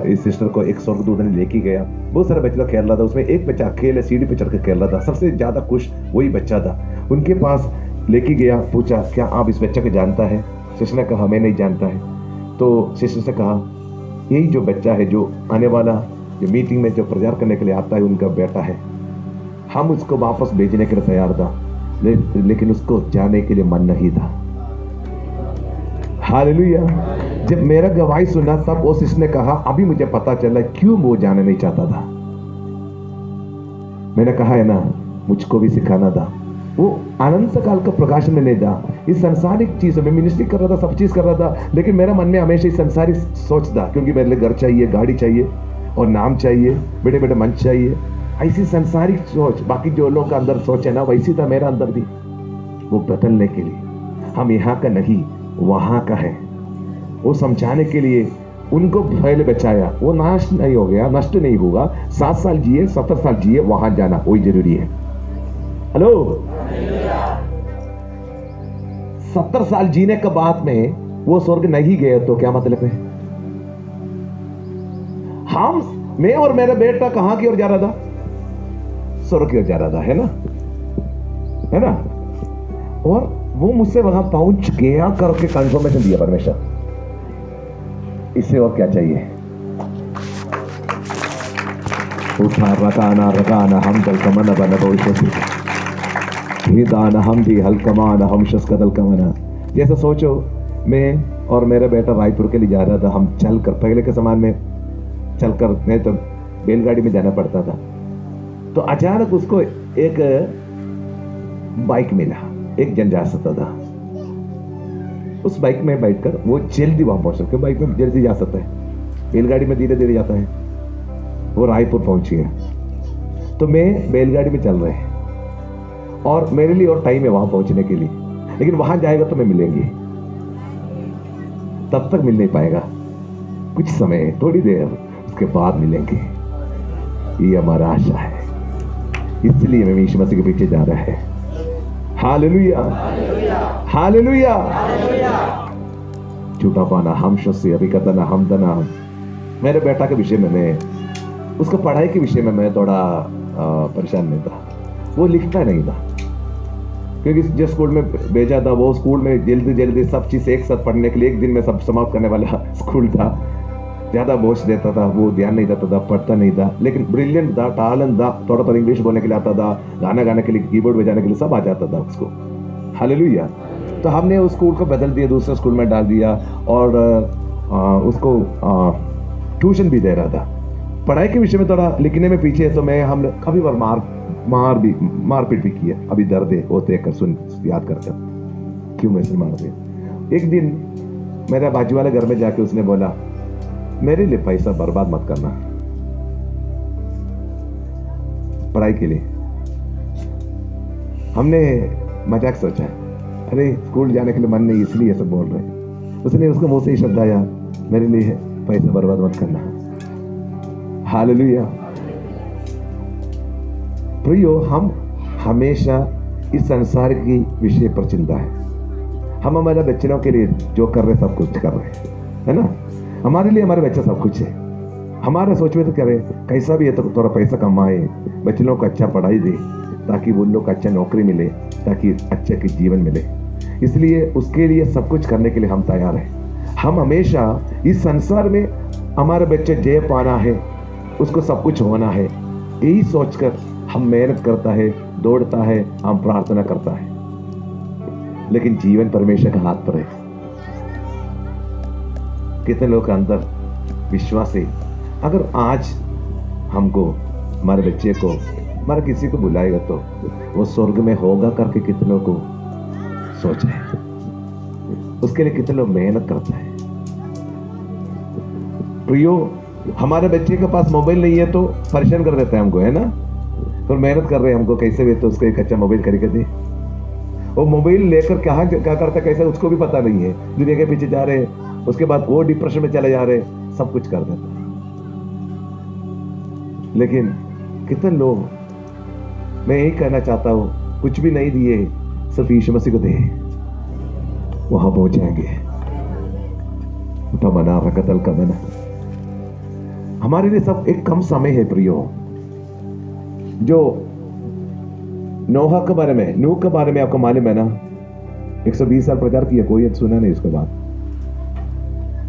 इस सिस्टर को एक स्वर्गदूत ने लेके गया। बहुत सारे बच्चे खेल रहा था, उसमें एक बच्चा अकेले सीढ़ी पे चढ़ के खेल रहा था। सबसे ज्यादा खुश वही बच्चा था। उनके पास लेके गया, पूछा क्या आप इस बच्चे को जानता है? सिस्टर ने कहा मैं नहीं जानता है। तो सिस्टर से कहा यही जो बच्चा है जो आने वाला जो मीटिंग में जो प्रचार करने के लिए आता है, उनका बेटा है। हम उसको वापस भेजने के लिए तैयार था, लेकिन उसको जाने के लिए मन नहीं था। हालेलुया। जब मेरा गवाही सुना तब वो सिस्टर ने कहा अभी मुझे पता चला क्यों वो जाने नहीं चाहता था। मैंने कहा है ना, मुझको भी सिखाना था। वो अनंत काल का प्रकाश में नहीं था। इस संसारिक चीजों में मिनिस्ट्री कर रहा था, सब चीज कर रहा था, लेकिन मेरा मन में हमेशा इस संसारिक सोच था, क्योंकि मेरे लिए घर चाहिए, गाड़ी चाहिए और नाम चाहिए, बड़े बड़े मंच चाहिए। ऐसी संसारिक सोच, बाकी जो लोगों का अंदर सोच है ना, वैसी था मेरा अंदर भी। वो बदलने के लिए हम यहाँ का नहीं वहां का है, वो समझाने के लिए उनको पहले बचाया। वो नाश नहीं हो गया, नष्ट नहीं होगा। 7 साल जिए, 70 साल जिए, वहां जाना वही जरूरी है। हेलो, 70 साल जीने के बाद में वो स्वर्ग नहीं गए तो क्या मतलब है? मैं और मेरा बेटा कहां की ओर जा रहा था? स्वर्ग की ओर जा रहा था, है ना? और वो मुझसे वहां पहुंच गया करके कंफर्मेशन दिया परमेश्वर। इससे और क्या चाहिए? उठा रकाना रकाना हम दल कमना बना भविष्य हिदाना हम दी हल कमाना हम शस्कदल कमना। जैसे सोचो, मैं और मेरा बेटा रायपुर के लिए जा रहा था, हम चलकर, पहले के ज़माने में चलकर, नहीं तो बैलगाड़ी में जाना पड़ता था। तो अचानक उसको एक बाइक मिला, एक जन जा सकता था, उस बाइक में बैठकर वो जल्दी वहां पहुंच सकते, बाइक में जल्दी जा सकता है, बैलगाड़ी में धीरे धीरे जाता है। वो रायपुर पहुंच गया, तो मैं बैलगाड़ी में चल रहे हैं और मेरे लिए और टाइम है वहां पहुंचने के लिए, लेकिन वहां जाएगा तो मैं मिलेंगे, तब तक मिल नहीं पाएगा, कुछ समय, थोड़ी देर उसके बाद मिलेंगे, ये हमारा आशा है। इसलिए मैं यीशु मसीह के पीछे जा रहा है। Hallelujah, hallelujah. झूठा पाना, हम शस्य अभिकतना, हम दना। मेरे बेटा के विषय में, मैं उसका पढ़ाई के विषय में मैं थोड़ा परेशान नहीं था। वो लिखता नहीं था, क्योंकि जिस स्कूल में भेजा था वो स्कूल में जल्दी जल्दी सब चीज़ एक साथ पढ़ने के लिए एक दिन में सब समाप्त करने वाला स्कूल था। ज़्यादा बोझ देता था, वो ध्यान नहीं देता था, पढ़ता नहीं था, लेकिन ब्रिलियंट था, टैलेंट था, थोड़ा थोड़ा इंग्लिश बोलने के लिए आता था, गाना गाने के लिए, कीबोर्ड बजाने के लिए सब आ जाता था उसको। हालेलुया। तो हमने उस स्कूल को बदल दिया, दूसरे स्कूल में डाल दिया और उसको ट्यूशन भी दे रहा था। पढ़ाई के विषय में थोड़ा लिखने में पीछे है, तो मैं हमने काफ़ी बार मारपीट भी किया। अभी दर्द है वो देख कर, सुन याद करकर क्यों मैंने मार दिया। एक दिन मेरे बाजू वाले घर में जाके उसने बोला, मेरे लिए पैसा बर्बाद मत करना पढ़ाई के लिए। हमने मजाक सोचा, अरे स्कूल जाने के लिए मन नहीं इसलिए सब बोल रहे। उसने उसको मुंह से ही शब्द आया, मेरे लिए पैसा बर्बाद मत करना। हालेलुया। प्रियो, हम हमेशा इस संसार की विषय पर चिंता है। हम हमारे बच्चों के लिए जो कर रहे सब कुछ कर रहे है ना, हमारे लिए हमारे बच्चे सब कुछ है। हमारे सोच में तो करे कैसा भी है तो थोड़ा पैसा कमाए, बच्चों को अच्छा पढ़ाई दे, ताकि वो लोग को अच्छा नौकरी मिले, ताकि अच्छा की जीवन मिले। इसलिए उसके लिए सब कुछ करने के लिए हम तैयार हैं। हम हमेशा इस संसार में हमारे बच्चे जय पाना है, उसको सब कुछ होना है, यही सोचकर हम मेहनत करता है, दौड़ता है, हम प्रार्थना करता है। लेकिन जीवन परमेश्वर के हाथ पर है। कितने लोग के अंदर विश्वास है, अगर आज हमको, हमारे बच्चे को, हमारे किसी को बुलाएगा तो वो स्वर्ग में होगा करके कितनों को सोच है, उसके लिए कितने लोग मेहनत करता है। प्रियो, हमारे बच्चे के पास मोबाइल नहीं है तो परेशान कर देता है हमको, है ना, तो मेहनत कर रहे हैं हमको कैसे भी तो उसको एक अच्छा मोबाइल खरीद के दे। वो मोबाइल लेकर क्या करता है कैसे उसको भी पता नहीं है, दुनिया के पीछे जा रहे हैं, उसके बाद वो डिप्रेशन में चले जा रहे हैं, सब कुछ कर देता है। लेकिन कितने लोग, मैं यही कहना चाहता हूं, कुछ भी नहीं दिए, सिर्फ यीशु मसीह को दे, वहां पहुंच जाएंगे। तमन्ना रकतल कदना, हमारे लिए सब एक कम समय है प्रियो। जो नोहा के बारे में, नूह के बारे में आपको मालूम है ना, 120 साल प्रचार किया, कोई सुना नहीं उसके बाद,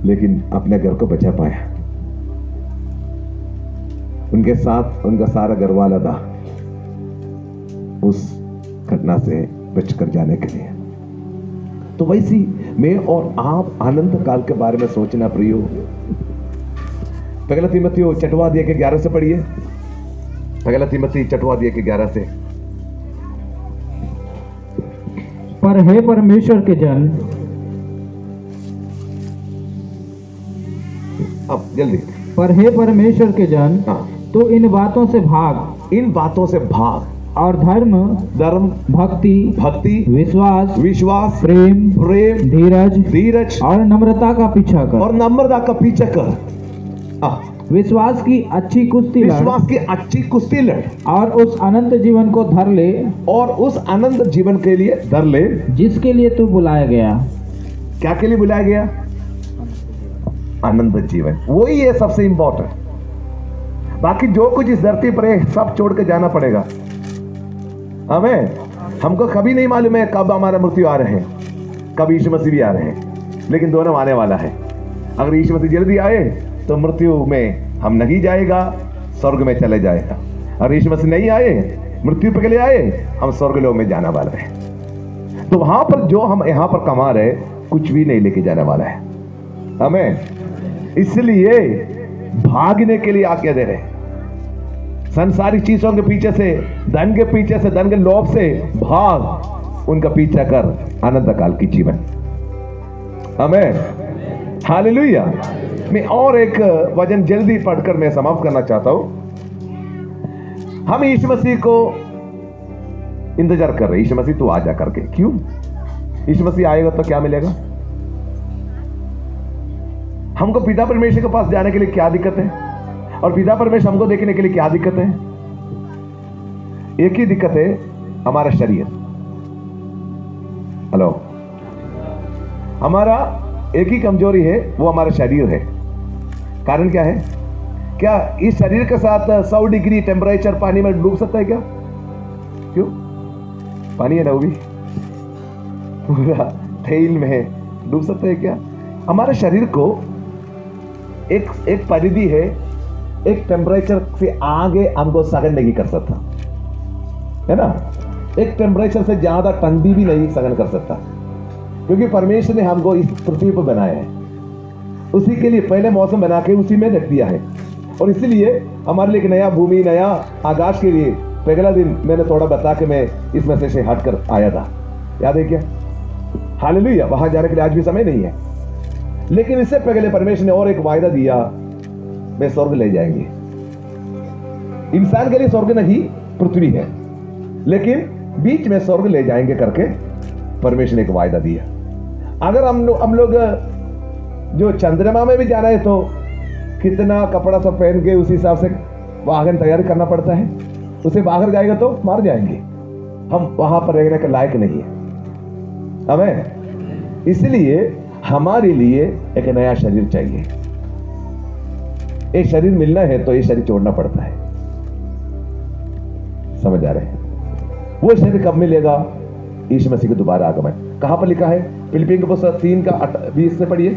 लेकिन अपने घर को बचा पाया। उनके साथ उनका सारा घर वाला था उस घटना से बचकर जाने के लिए। तो वैसी मैं और आप अनंत काल के बारे में सोचना प्रियो। पहला तीमुथियुस छठवां अध्याय के 11 से पढ़िए। पहला तीमुथियुस छठवां अध्याय के 11 से। पर हे परमेश्वर के जन, अब जल्दी, पर हे परमेश्वर के जन, हाँ, तो इन बातों से भाग, इन बातों से भाग, और धर्म, भक्ति, विश्वास, प्रेम, धीरज और नम्रता का पीछा कर, और नम्रता का पीछा कर। विश्वास की अच्छी कुश्ती लड़, और उस अनंत जीवन को धर ले, और उस अनंत जीवन के लिए धर ले, जिसके लिए तू बुलाया गया। क्या के लिए बुलाया गया? अनंत जीवन, वही है सबसे इंपॉर्टेंट। बाकी जो कुछ इस धरती पर है सब छोड़ के जाना पड़ेगा हमें। हमको कभी नहीं मालूम है कब हमारा मृत्यु आ रहे हैं, कब यीशु मसीह भी आ रहे हैं, लेकिन दोनों आने वाला है। अगर यीशु मसीह जल्दी आए तो मृत्यु में हम नहीं जाएगा, स्वर्ग में चले जाएगा। अगर यीशु मसीह नहीं आए, मृत्यु पे के लिए आए, हम स्वर्ग लोक में जाना वाला है। तो वहां पर जो हम यहां पर कमा रहे कुछ भी नहीं लेके जाने वाला है हमें, इसलिए भागने के लिए आज्ञा दे रहे हैं। संसारी चीजों के पीछे से, धन के पीछे से, धन के लोभ से भाग, उनका पीछा कर अनंत काल की जीवन। हमें हालेलुया। मैं और एक वचन जल्दी पढ़कर मैं समाप्त करना चाहता हूं। हम यीशु मसीह को इंतजार कर रहे, यीशु मसीह तू आ जा करके। क्यों? यीशु मसीह आएगा तो क्या मिलेगा हमको? पिता परमेश्वर के पास जाने के लिए क्या दिक्कत है? और पिता परमेश्वर हमको देखने के लिए क्या दिक्कत है? एक ही दिक्कत है, हमारा शरीर। हेलो, हमारा एक ही कमजोरी है, वो हमारा शरीर है। कारण क्या है? क्या इस शरीर के साथ 100 डिग्री टेम्परेचर पानी में डूब सकता है क्या? क्यों? पानी है ना, वो भी पूरा तेल में है, डूब सकता है क्या? हमारे शरीर को एक परिधि है, एक टेम्परेचर से आगे हमको सहन नहीं कर सकता है ना। एक टेम्परेचर से ज्यादा ठंडी भी नहीं सहन कर सकता, क्योंकि परमेश्वर ने हमको इस पृथ्वी पर बनाया है, उसी के लिए पहले मौसम बना के उसी में रख दिया है। और इसीलिए हमारे लिए एक नया भूमि, नया आकाश के लिए पहला दिन मैंने थोड़ा बता के मैं इस मैसेज से हटकर आया था, याद है क्या? हालेलुया। वहां जाने के लिए आज भी समय नहीं है, लेकिन इससे पहले परमेश्वर ने और एक वायदा दिया, मैं स्वर्ग ले जाएंगे। इंसान के लिए स्वर्ग नहीं, पृथ्वी है, लेकिन बीच में स्वर्ग ले जाएंगे करके परमेश्वर ने एक वायदा दिया। अगर हम लोग जो चंद्रमा में भी जाना है तो कितना कपड़ा सब पहन के उस हिसाब से वाहन तैयार करना पड़ता है। उसे बाहर जाएगा तो मार जाएंगे, हम वहां पर रहने के लायक नहीं है हमें। इसलिए हमारे लिए एक नया शरीर चाहिए। एक शरीर मिलना है तो ये शरीर छोड़ना पड़ता है, समझ आ रहे हैं? वो शरीर कब मिलेगा? यीशु मसीह के दोबारा आगमन। कहां पर लिखा है? फिलिपियों के पुस्तक 3:20 से पढ़िए,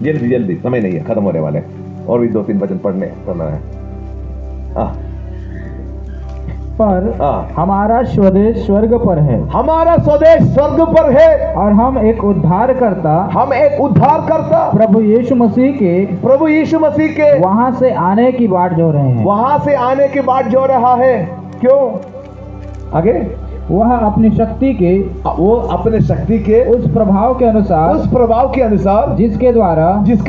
जल्दी जल्दी, समय नहीं है, खत्म होने वाले, और भी 2-3 वचन पढ़ना है। पर हमारा स्वदेश स्वर्ग पर है, हमारा स्वदेश स्वर्ग पर है, और हम एक उद्धार करता प्रभु यीशु मसीह के वहां से आने की बाट जो रहे हैं। वहां से आने की बाट जो रहा है। क्यों? आगे वह अपनी शक्ति के उस प्रभाव के अनुसार जिसके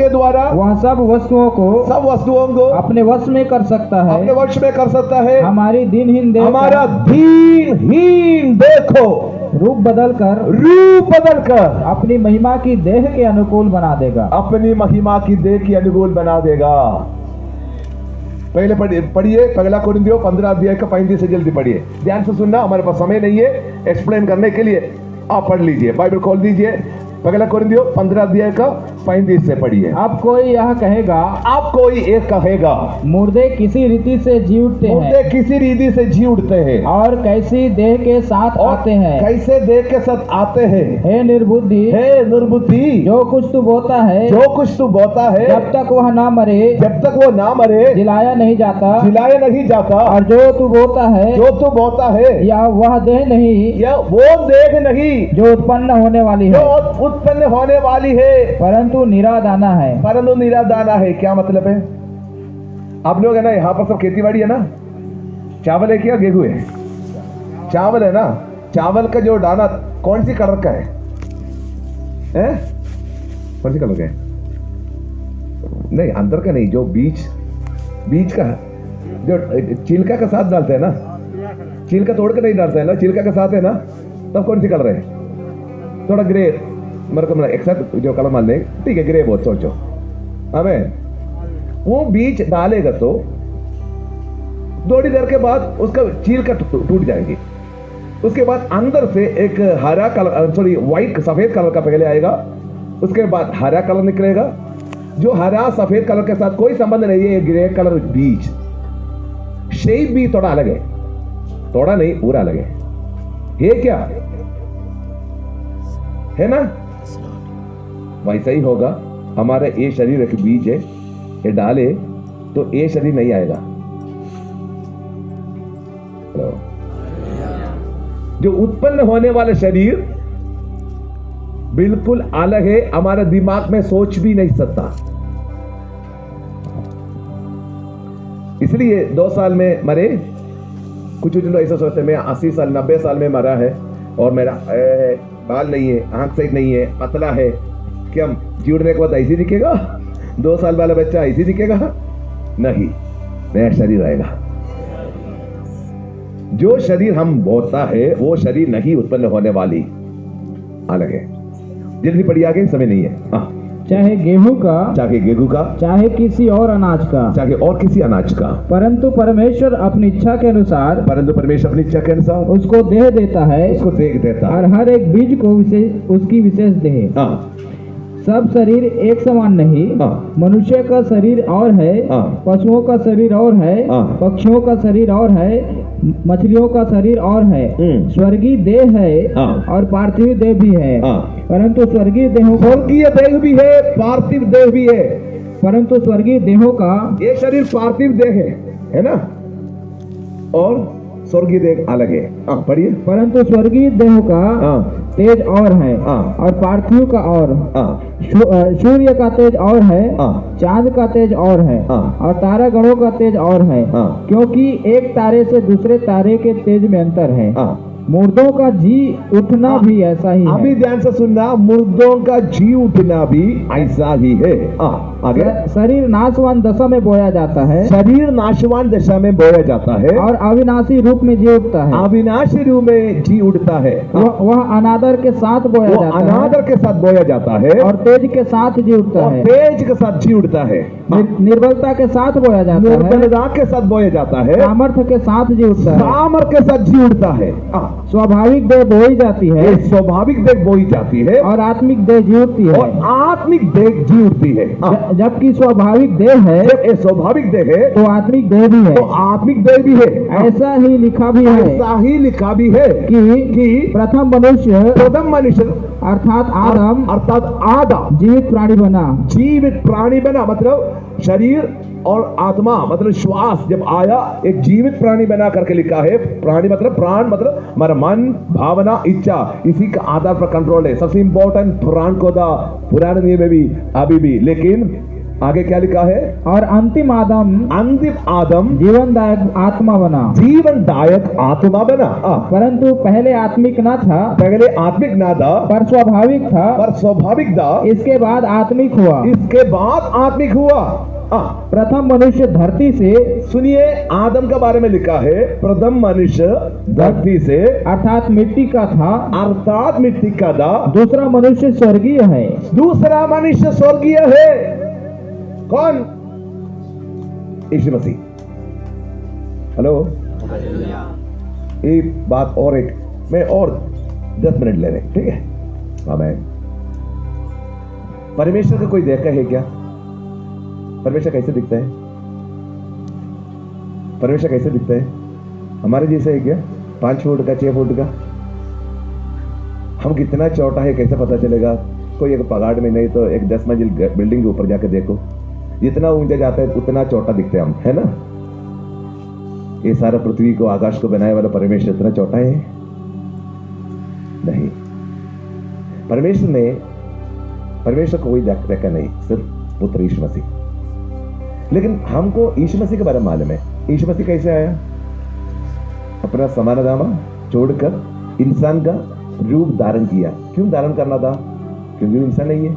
द्वारा वह सब वस्तुओं को अपने वश में कर सकता है, हमारी दीनहीन देखो रूप बदल कर अपनी महिमा की देह के अनुकूल बना देगा। पहले पढ़िए पहला कोरिन्थियों 15 अध्याय का 35 से जल्दी पढ़िए, ध्यान से सुनना, हमारे पास समय नहीं है एक्सप्लेन करने के लिए। आप पढ़ लीजिए, बाइबल खोल दीजिए, पहला कोरिन्थियों 15 अध्याय का 35 से पढ़िए। अब कोई यह कहेगा मुर्दे किसी रीति से जी उठते हैं, और कैसी देह के साथ आते हैं। हे निर्बुद्धि, जो कुछ तू बोता है, जब तक वह ना मरे जिलाया नहीं जाता। और जो तू बोता है या वह देह नहीं जो उत्पन्न होने वाली है, परंतु निरादाना है। क्या मतलब है? आप लोग है ना, यहाँ पर सब खेती बाड़ी है ना, चावल है क्या गेहूं है? चावल है ना। चावल का जो दाना कौन सी कलर का है? कौन सी कलर का है? नहीं, अंदर का नहीं, जो बीज का जो छिलका का साथ डालते हैं ना, छिलका तोड़ के नहीं डालते हैं ना, छिलका का साथ है ना, तब कौन सी कलर है? थोड़ा ग्रे, मेरे को एक साथ जो कलर मान लेंगे, ठीक है, ग्रे बहुत सोचो हमें। वो बीज डालेगा तो थोड़ी देर के बाद उसका छिलका टूट जाएगी। उसके बाद अंदर से एक हरा कलर, व्हाइट सफेद कलर का पहले आएगा, उसके बाद हरा कलर निकलेगा, जो हरा सफेद कलर के साथ कोई संबंध नहीं है, ग्रे कलर बीज। शेप भी थोड़ा अलग है, थोड़ा नहीं पूरा अलग है। ये क्या है ना? वैसा ही होगा, हमारा ये शरीर एक बीज है, ये डाले तो ये शरीर नहीं आएगा। जो उत्पन्न होने वाला शरीर बिल्कुल अलग है, हमारे दिमाग में सोच भी नहीं सकता। इसलिए 2 साल में मरे, कुछ लोग ऐसा सोचते हैं मैं 80 साल 90 साल में मरा है और मेरा बाल नहीं है, आंख सही नहीं है, पतला है, क्या जुड़ने के बाद ऐसे दिखेगा? 2 साल वाला बच्चा ऐसे दिखेगा? नहीं, नया शरीर आएगा। जो शरीर हम बोलता है वो शरीर नहीं उत्पन्न होने वाली, अलग है। जल्दी पढ़िए आगे, समय नहीं है। चाहे गेहूं का, चाहे किसी और अनाज का, चाहे और किसी अनाज का, परंतु परमेश्वर अपनी इच्छा के अनुसार उसको देह देता है, और हर एक बीज को उसकी विशेष देह। सब शरीर एक समान नहीं, मनुष्य का शरीर और है, पशुओं का शरीर और है, पक्षियों का शरीर और है, मछलियों का शरीर और है। स्वर्गीय देह है और पार्थिव देह भी है, परंतु स्वर्गीय देहों परंतु स्वर्गीय देहों का, ये शरीर पार्थिव देह है ना, और स्वर्गीय देह अलग है। पढ़िए। परंतु स्वर्गीय देहों का तेज और है, और पार्थिव का और, सूर्य का तेज और है, चांद का तेज और है, और तारा गणों का तेज और है, क्योंकि एक तारे से दूसरे तारे के तेज में अंतर है। मुर्दों का जी उठना भी ऐसा ही है। अभी ध्यान से सुनना, मुर्दों का जी उठना भी ऐसा ही है। आगे। शरीर नाशवान दशा में बोया जाता है, शरीर नाशवान दशा में बोया जाता है, और अविनाशी रूप में जी उठता है। अविनाशी रूप में जी उठता है। वह अनादर के साथ बोया जाता है, अनादर के साथ बोया जाता है, और तेज के साथ जी उठता है, तेज के साथ जी उठता है। निर्बलता के साथ बोया जाता है, निर्बलता के साथ बोया जाता है, सामर्थ्य के साथ जी उठता है, सामर्थ्य के साथ जी उठता है। स्वाभाविक देह बोई जाती है, स्वाभाविक देह बोई जाती है, और आत्मिक देह जी उठती है, और आत्मिक देह जी उठती है। जबकि स्वाभाविक देह है, जब ये स्वाभाविक देह है तो आत्मिक देह भी है, तो आत्मिक देह भी है। ऐसा ही लिखा भी है, ऐसा ही लिखा भी है कि प्रथम मनुष्य अर्थात आदम जीवित प्राणी बना। मतलब शरीर और आत्मा मतलब श्वास जब आया, एक जीवित प्राणी बना करके लिखा है। प्राणी मतलब प्राण, मतलब हमारा मन, भावना, इच्छा, इसी का आधार पर कंट्रोल है। सबसे इंपॉर्टेंट प्राण को था पुराने नियम में भी, अभी भी। लेकिन आगे क्या लिखा है? और अंतिम आदम जीवनदायक आत्मा बना, परंतु पहले आत्मिक न था, पर स्वाभाविक था, इसके बाद आत्मिक हुआ। प्रथम मनुष्य धरती से, सुनिए, आदम के बारे में लिखा है प्रथम मनुष्य धरती से, अर्थात मिट्टी का था, दूसरा मनुष्य स्वर्गीय है। कौन? यीशु मसीह। हेलो, एक बात और, मैं और 10 मिनट ले रहे, ठीक है? आमीन। परमेश्वर का कोई देखा है क्या? परमेश्वर कैसे दिखता है? हमारे जैसा है क्या? 5 फुट का, 6 फुट का? हम कितना छोटा है कैसे पता चलेगा? कोई एक पहाड़ में नहीं तो एक 10 मंजिल बिल्डिंग के ऊपर जाके देखो, जितना ऊंचा जाता है उतना छोटा दिखते हैं हम, है ना? ये सारा पृथ्वी को, आकाश को बनाने वाला परमेश्वर इतना छोटा है? नहीं। परमेश्वर को कोई देखा नहीं, सिर्फ पुत्र यीशु मसीह। लेकिन हमको यीशु मसीह के बारे में मालूम है। यीशु मसीह कैसे आया? अपना समानदामा छोड़कर इंसान का रूप धारण किया। क्यों धारण करना था? क्योंकि वो इंसान नहीं है।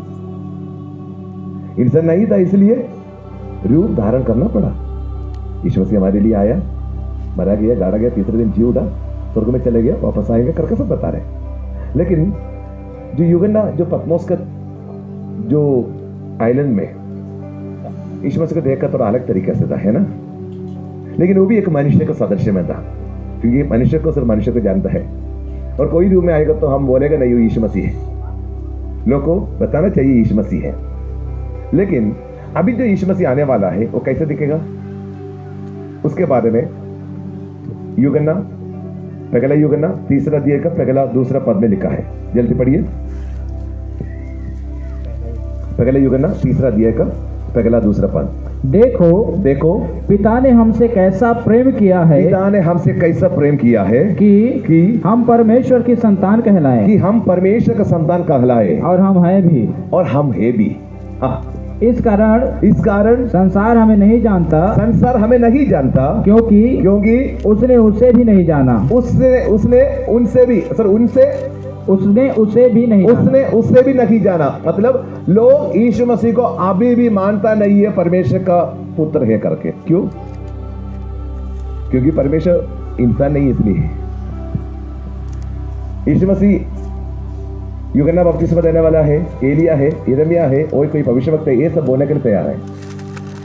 इंसान नहीं था, इसलिए रूप धारण करना पड़ा। यीशु मसीह हमारे लिए आया, मरा गया, गाड़ा गया, तीसरे दिन जी उठा, स्वर्ग में चले गया, वापस आएगा करके सब बता रहे। लेकिन जो युगन्ना, जो पत्मोस का जो आइलैंड में यीशु मसीह को देखकर थोड़ा अलग तरीके से था, है ना? लेकिन वो भी एक मनुष्य का सदृश्य में था, क्योंकि मनुष्य को सिर्फ मनुष्य को जानता है। और कोई रूप में आएगा तो हम बोलेगा नहीं वो यीशु मसीह है, लोग को बताना चाहिए यीशु मसीह है। लेकिन अभी जो यीशु मसीह आने वाला है वो कैसे दिखेगा, उसके बारे में युगन्ना, पहला युगन्ना 3 अध्याय का पहला 2 पद में लिखा है। जल्दी पढ़िए। पहला युगन्ना 3 अध्याय का पहला 2 पद। देखो देखो पिता ने हमसे कैसा प्रेम किया है पिता ने हमसे कैसा प्रेम किया है कि हम परमेश्वर की संतान कहलाए कि हम परमेश्वर का संतान कहलाए और हम हैं भी। और हम है भी। हाँ, इस कारण संसार हमें नहीं जानता संसार हमें नहीं जानता क्योंकि उसने उसे भी नहीं जाना। उसने उनसे भी नहीं जाना। मतलब लोग यीशु मसीह को अभी भी मानता नहीं है परमेश्वर का पुत्र है करके। क्यों? क्योंकि परमेश्वर इंसान नहीं, इसलिए यीशु मसीह यूहन्ना बपतिस्मा देने वाला है, एलिया है, यिर्मयाह है और कोई भविष्यवक्ता है, ये सब बोलने के लिए तैयार है।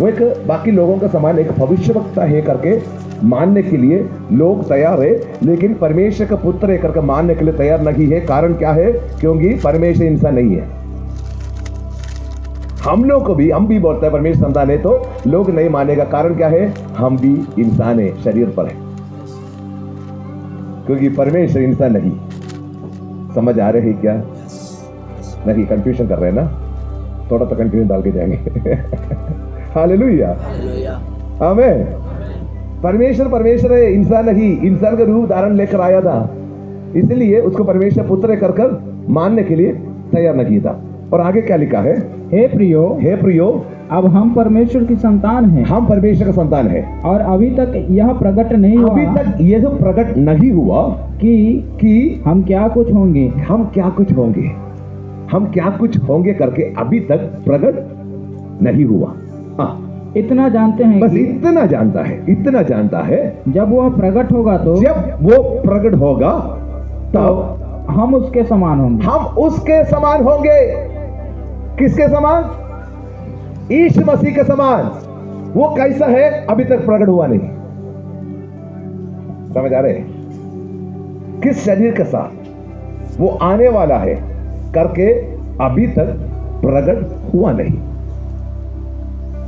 वो एक बाकी लोगों का समान एक भविष्यवक्ता है करके मानने के लिए लोग तैयार है, लेकिन परमेश्वर का पुत्र है करके मानने के लिए तैयार नहीं है। कारण क्या है? क्योंकि परमेश्वर इंसान नहीं है। हम भी बोलते हैं परमेश्वर संतान है, तो लोग नहीं मानेगा। कारण क्या है? हम भी इंसान है, शरीर पर है, क्योंकि परमेश्वर इंसान नहीं। समझ आ रहे है क्या? नहीं, कंफ्यूजन कर रहे हैं ना? थोड़ा तो कंफ्यूजन डाल के जाएंगे। हालेलुया, आमीन। परमेश्वर है, इंसान नहीं। इंसान का रूप धारण लेकर आया था, इसलिए उसको परमेश्वर पुत्र कर मानने के लिए तैयार नहीं था। और आगे क्या लिखा है? हे प्रियो अब हम परमेश्वर की संतान हैं। हम परमेश्वर का संतान है और अभी तक यह प्रकट नहीं हुआ कि हम क्या कुछ होंगे करके अभी तक प्रकट नहीं हुआ। इतना जानते हैं, बस इतना जानता है जब वह प्रकट होगा तो हम उसके समान होंगे। किसके समान? यीशु मसीह के समान। वो कैसा है? अभी तक प्रकट हुआ नहीं। समझ आ रहे? किस शरीर के साथ वो आने वाला है करके अभी तक प्रकट हुआ नहीं।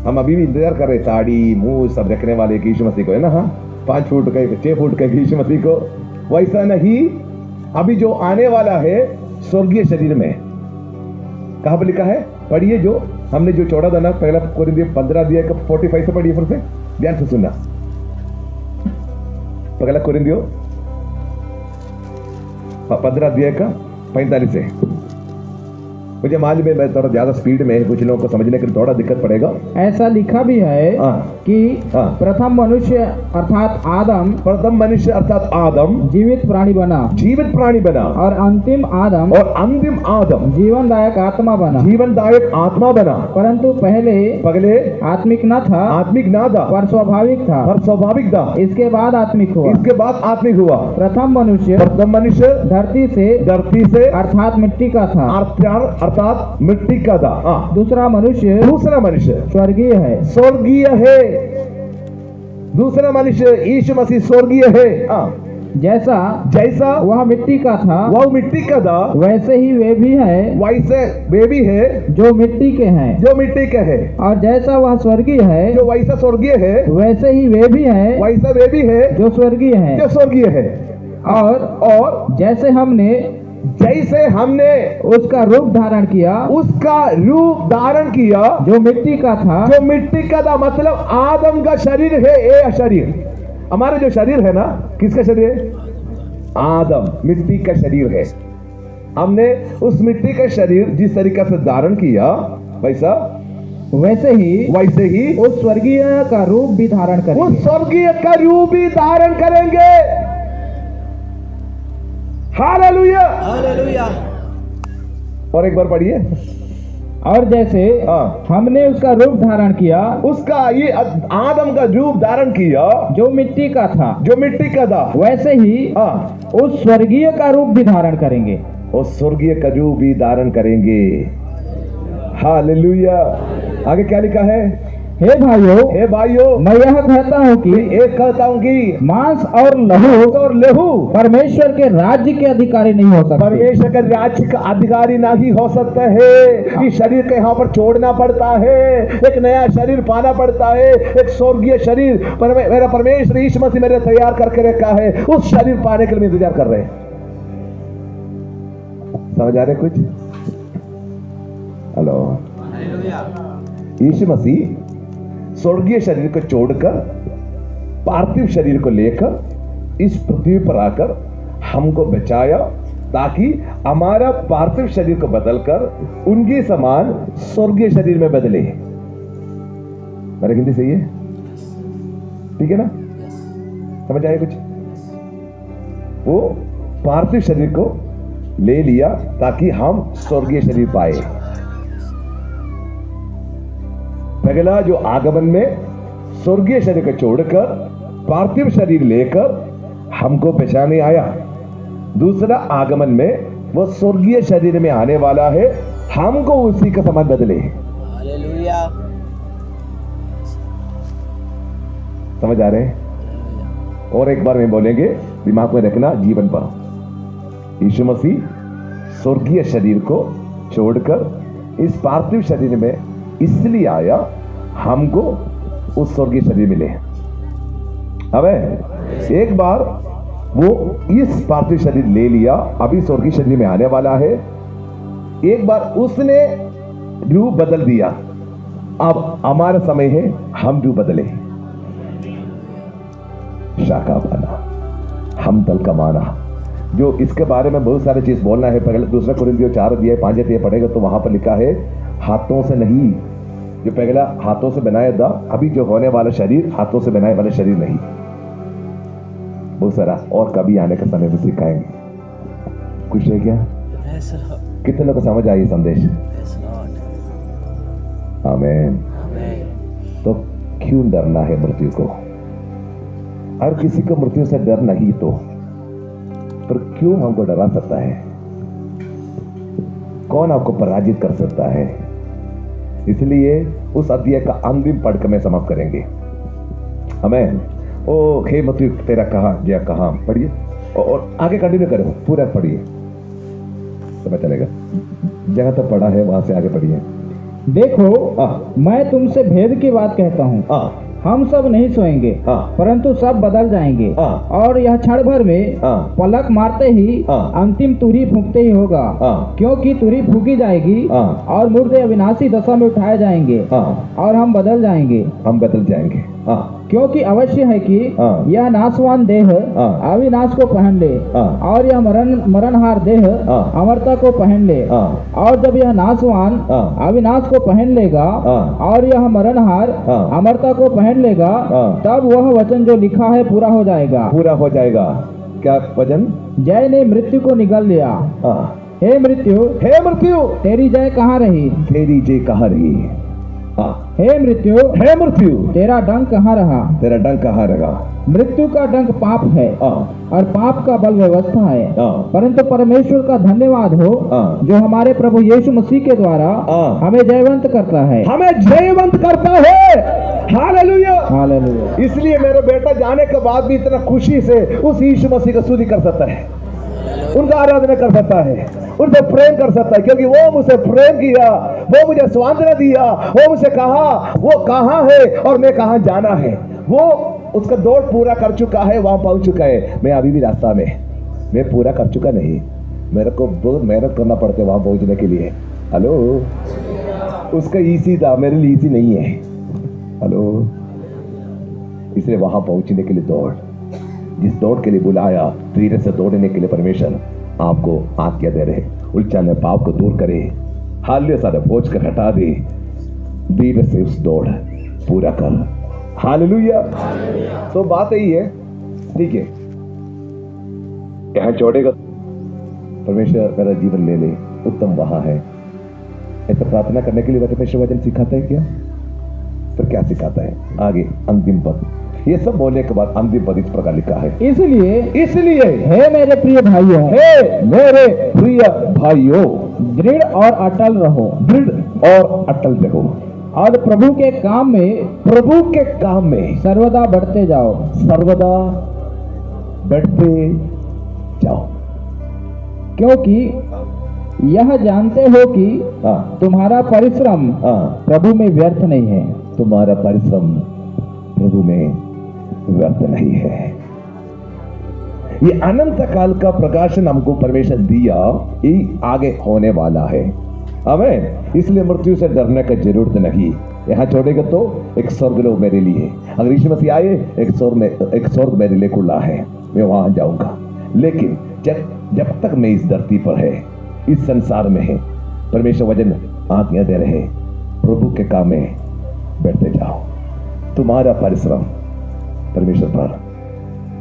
हम अभी भी इंतजार कर रहे, दाढ़ी मुंह सब रखने वाले यीशु मसीह को, है ना? हाँ, 5 फुट का 6 फुट का यीशु मसीह को। वैसा नहीं, अभी जो आने वाला है स्वर्गीय शरीर में। कहां पर लिखा है? पढ़िए, जो हमने जो छोड़ा था ना, पहला कोरिन्थियों 15 अध्याय का 45 से पढ़िए, फिर से ध्यान से सुनना। पहला कोरिन्थियों 15 अध्याय का 45 से। मुझे मालूम है मैं थोड़ा ज्यादा स्पीड में है, कुछ लोगों को समझने के लिए थोड़ा दिक्कत पड़ेगा। ऐसा लिखा भी है कि प्रथम मनुष्य अर्थात आदम जीवित प्राणी बना और अंतिम आदम जीवनदायक आत्मा बना। परंतु पहले आत्मिक न था पर स्वाभाविक था। इसके बाद आत्मिक हुआ। प्रथम मनुष्य धरती से अर्थात मिट्टी का था। दूसरा मनुष्य स्वर्गीय है। दूसरा मनुष्य यीशु मसीह स्वर्गीय है। जैसा वह मिट्टी का था वैसे वे भी है जो मिट्टी के हैं। और जैसा वह स्वर्गीय है वैसे ही वे भी है जो स्वर्गीय है। और जैसे हमने उसका रूप धारण किया जो मिट्टी का था। मतलब आदम का शरीर है। ये शरीर हमारा जो शरीर है ना, किसका शरीर है? आदम, मिट्टी का शरीर है। हमने उस मिट्टी का शरीर जिस तरीके से धारण किया वैसे ही उस स्वर्गीय का रूप भी धारण करेंगे। हालेलुया। और एक बार पढ़िए। और जैसे हमने उसका रूप धारण किया, ये आदम का रूप धारण किया जो मिट्टी का था वैसे ही उस स्वर्गीय का रूप भी धारण करेंगे। उस स्वर्गीय का रूप भी धारण करेंगे। हालेलुया। आगे क्या लिखा है? हे भाइयों मैं यह कहता हूँ कि मांस और लहू परमेश्वर के राज्य के अधिकारी नहीं हो सकते। परमेश्वर के राज्य का अधिकारी नहीं हो सकता है। इस शरीर के यहाँ पर छोड़ना पड़ता है, एक नया शरीर पाना पड़ता है, एक स्वर्गीय शरीर। मेरा परमेश्वर यीशु मसीह मेरे तैयार करके रखा है, उस शरीर पाने के लिए इंतजार कर रहे हैं। समझ आ रहे कुछ? हेलो। यीशु मसीह स्वर्गीय शरीर को छोड़कर पार्थिव शरीर को लेकर इस पृथ्वी पर आकर हमको बचाया, ताकि हमारा पार्थिव शरीर को बदलकर उनके समान स्वर्गीय शरीर में बदले। मेरा हिंदी सही है? ठीक है ना? समझ आए कुछ? वो पार्थिव शरीर को ले लिया ताकि हम स्वर्गीय शरीर पाए। पहला जो आगमन में स्वर्गीय शरीर को छोड़कर पार्थिव शरीर लेकर हमको पहचाने आया। दूसरा आगमन में वो स्वर्गीय शरीर में आने वाला है, हमको उसी का समान बदले। हालेलुया। समझ आ रहे हैं? और एक बार में बोलेंगे, दिमाग में रखना जीवन पर। यीशु मसीह स्वर्गीय शरीर को छोड़कर इस पार्थिव शरीर में इसलिए आया, हमको उस स्वर्गीय शरीर मिले। अब एक बार वो इस पार्थिव शरीर ले लिया, अभी स्वर्गीय शरीर में आने वाला है। एक बार उसने रूप बदल दिया, अब हमारा समय है हम रूप बदले। शाखा बना, हम दल कमाना, जो इसके बारे में बहुत सारी चीज बोलना है। पहले दूसरा कुरिन्थियों 4:5 पढ़ेगा तो वहां पर लिखा है हाथों से नहीं, जो पहला हाथों से बनाया था, अभी जो होने वाला शरीर हाथों से बनाए वाला शरीर नहीं। बहुत सारा और कभी आने का समय में सिखाएंगे। कुछ है क्या? Praise the Lord. कितने लोग को समझ आई संदेश? Praise the Lord. आमीन। Amen. तो क्यों डरना है मृत्यु को? हर किसी को मृत्यु से डर नहीं, तो पर क्यों हमको डरा सकता है? कौन आपको पराजित कर सकता है? इसलिए उस अध्याय का अंतिम पढ़ कर मैं समाप्त करेंगे। आमीन। ओ हे मृत्यु तेरा कहा जय कहा, पढ़िए और आगे कंटिन्यू करो, पूरा पढ़िए तो पता चलेगा। जहां तक पढ़ा है वहां से आगे पढ़िए। देखो मैं तुमसे भेद की बात कहता हूँ, हम सब नहीं सोएंगे, परंतु सब बदल जाएंगे। और यह क्षण भर में पलक मारते ही अंतिम तुरही फूंकते ही होगा, क्योंकि तुरही फूंकी जाएगी और मुर्दे अविनाशी दशा में उठाए जाएंगे और हम बदल जाएंगे। हम बदल जाएंगे, क्योंकि अवश्य है कि यह नाशवान देह अविनाश को पहन ले और यह मरणहार देह अमरता को पहन ले। और जब यह नाशवान अविनाश को पहन लेगा और यह मरणहार अमरता को पहन लेगा, तब वह वचन जो लिखा है पूरा हो जाएगा। पूरा हो जाएगा। क्या वचन? जय ने मृत्यु को निगल लिया। हे मृत्यु, हे मृत्यु तेरी जय कहाँ रही? तेरी जय कहाँ रही? हे मृत्यु, हे मृत्यु तेरा डंक कहाँ रहा? तेरा डंक कहाँ रहा? मृत्यु का डंक पाप है और पाप का बल व्यवस्था है, परंतु परमेश्वर का धन्यवाद हो जो हमारे प्रभु यीशु मसीह के द्वारा हमें जयवंत करता है। हमें जयवंत करता है। Hallelujah, hallelujah. इसलिए मेरा बेटा जाने के बाद भी इतना खुशी से उस यीशु मसीह का स्तुति कर सकता है, उनका आराधना कर सकता है, उन पर प्रेम कर सकता है, क्योंकि वो मुझसे प्रेम किया, वो मुझे सांत्वना दिया, वो मुझे कहा वो कहाँ है और मैं कहाँ जाना है। वो उसका दौड़ पूरा कर चुका है, वहां पहुंच चुका है। मैं अभी भी रास्ता में, मैं पूरा कर चुका नहीं, मेरे को बहुत मेहनत करना पड़ता है वहां पहुंचने के लिए। हेलो, उसका इजी था, मेरे लिए इजी नहीं है। हेलो, इसलिए वहां पहुंचने के लिए दौड़, जिस दौड़ के लिए बुलाया, धीरे से दौड़ने के लिए परमेश्वर आपको आज्ञा दे रहे। उलझने पाप को दूर करे, हाल्य सारा बोझ कर हटा दे, धीरे से उस दौड़ पूरा कर। हालेलुया। तो बात यही है, ठीक है, यहां छोड़ेगा परमेश्वर मेरा जीवन ले ले, उत्तम वहां है। ऐसा प्रार्थना करने के लिए परमेश्वर वचन सिखाता है क्या? फिर क्या सिखाता है? आगे अंतिम पद, ये सब बोलने के बाद अंतिम पद इस प्रकार लिखा है, इसलिए हे मेरे प्रिय भाइयों, हे मेरे प्रिय भाइयों, दृढ़ और अटल रहो, दृढ़ और अटल रहो, और प्रभु के काम में सर्वदा बढ़ते जाओ, सर्वदा बढ़ते जाओ, क्योंकि यह जानते हो कि तुम्हारा परिश्रम प्रभु में व्यर्थ नहीं है। तुम्हारा परिश्रम प्रभु में व्यर्थ नहीं है। ये अनंत काल का प्रकाशन हमको परमेश्वर दिया, ये आगे होने वाला है। आमीन। इसलिए मृत्यु से डरने का जरूरत नहीं। यहाँ छोड़ेगा तो एक स्वर्ग लोग मेरे लिए, अगर यीशु मसीह आए एक स्वर्ग मेरे लिए खुला है, मैं वहां जाऊंगा। लेकिन जब तक मैं इस धरती पर है, इस संसार में है, परमेश्वर वचन आज्ञा दे रहे, प्रभु के काम में बैठते जाओ। तुम्हारा परिश्रम परमेश्वर पर,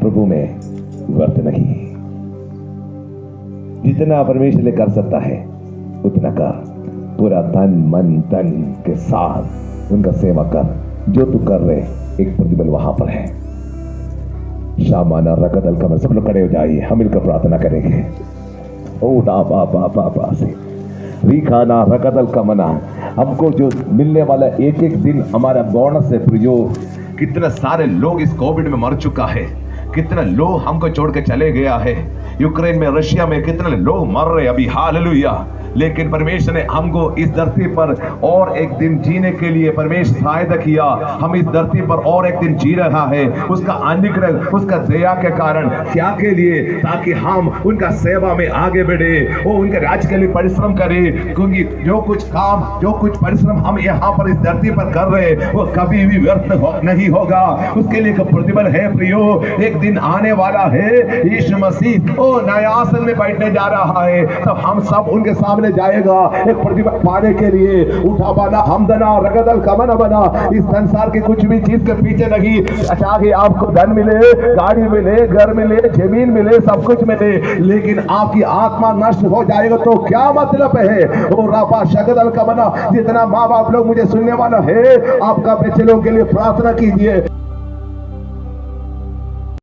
प्रभु में व्यर्थ नहीं। जितना परमेश्वर ले कर सकता है उतना कर, पूरा तन मन धन के साथ उनका सेवा कर। जो तू कर रहे एक प्रतिबल वहां पर है। शामाना रकदल कमर, सब लोग खड़े हो जाइए, हम मिलकर प्रार्थना करेंगे। ओ डा बा बा बा बा से रिखाना रकदल कमना, हमको जो मिलने वाला एक एक दिन हमारा बोनस है प्रयोग। कितने सारे लोग इस कोविड में मर चुका है, कितने लोग हमको छोड़ के चले गया है। यूक्रेन में, रशिया में कितने लोग मर रहे अभी, हालेलुया। लेकिन परमेश्वर ने हमको इस धरती पर और एक दिन जीने के लिए परमेश्वर सहायता किया। हम इस धरती पर और एक दिन जी रहा है, उसका अनुग्रह, उसका दया के कारण। क्या के लिए? ताकि हम उनका सेवा में आगे बढ़े, वो उनके राज्य के लिए परिश्रम करें। क्योंकि जो कुछ काम, जो कुछ परिश्रम हम यहाँ पर इस धरती पर कर रहे हैं, वो कभी भी व्यर्थ नहीं होगा। उसके लिए प्रतिबल है प्रियो। एक दिन आने वाला है, यीशु मसीह ओ न्यायासन में बैठने जा रहा है, तब हम सब उनके सामने जाएगा एक प्रतिभा पाने के लिए। उठा बना हमदना रगदल कमन बना, इस संसार की कुछ भी चीज के पीछे नहीं। चाहे आपको धन मिले, गाड़ी मिले, घर मिले, जमीन मिले, सब कुछ मिले, लेकिन आपकी आत्मा नष्ट हो जाएगा तो क्या मतलब है? ओ रापा शगदल कमना, जितना माँ बाप लोग मुझे सुनने वाला है, आपका बच्चे लोगों के लिए प्रार्थना कीजिए।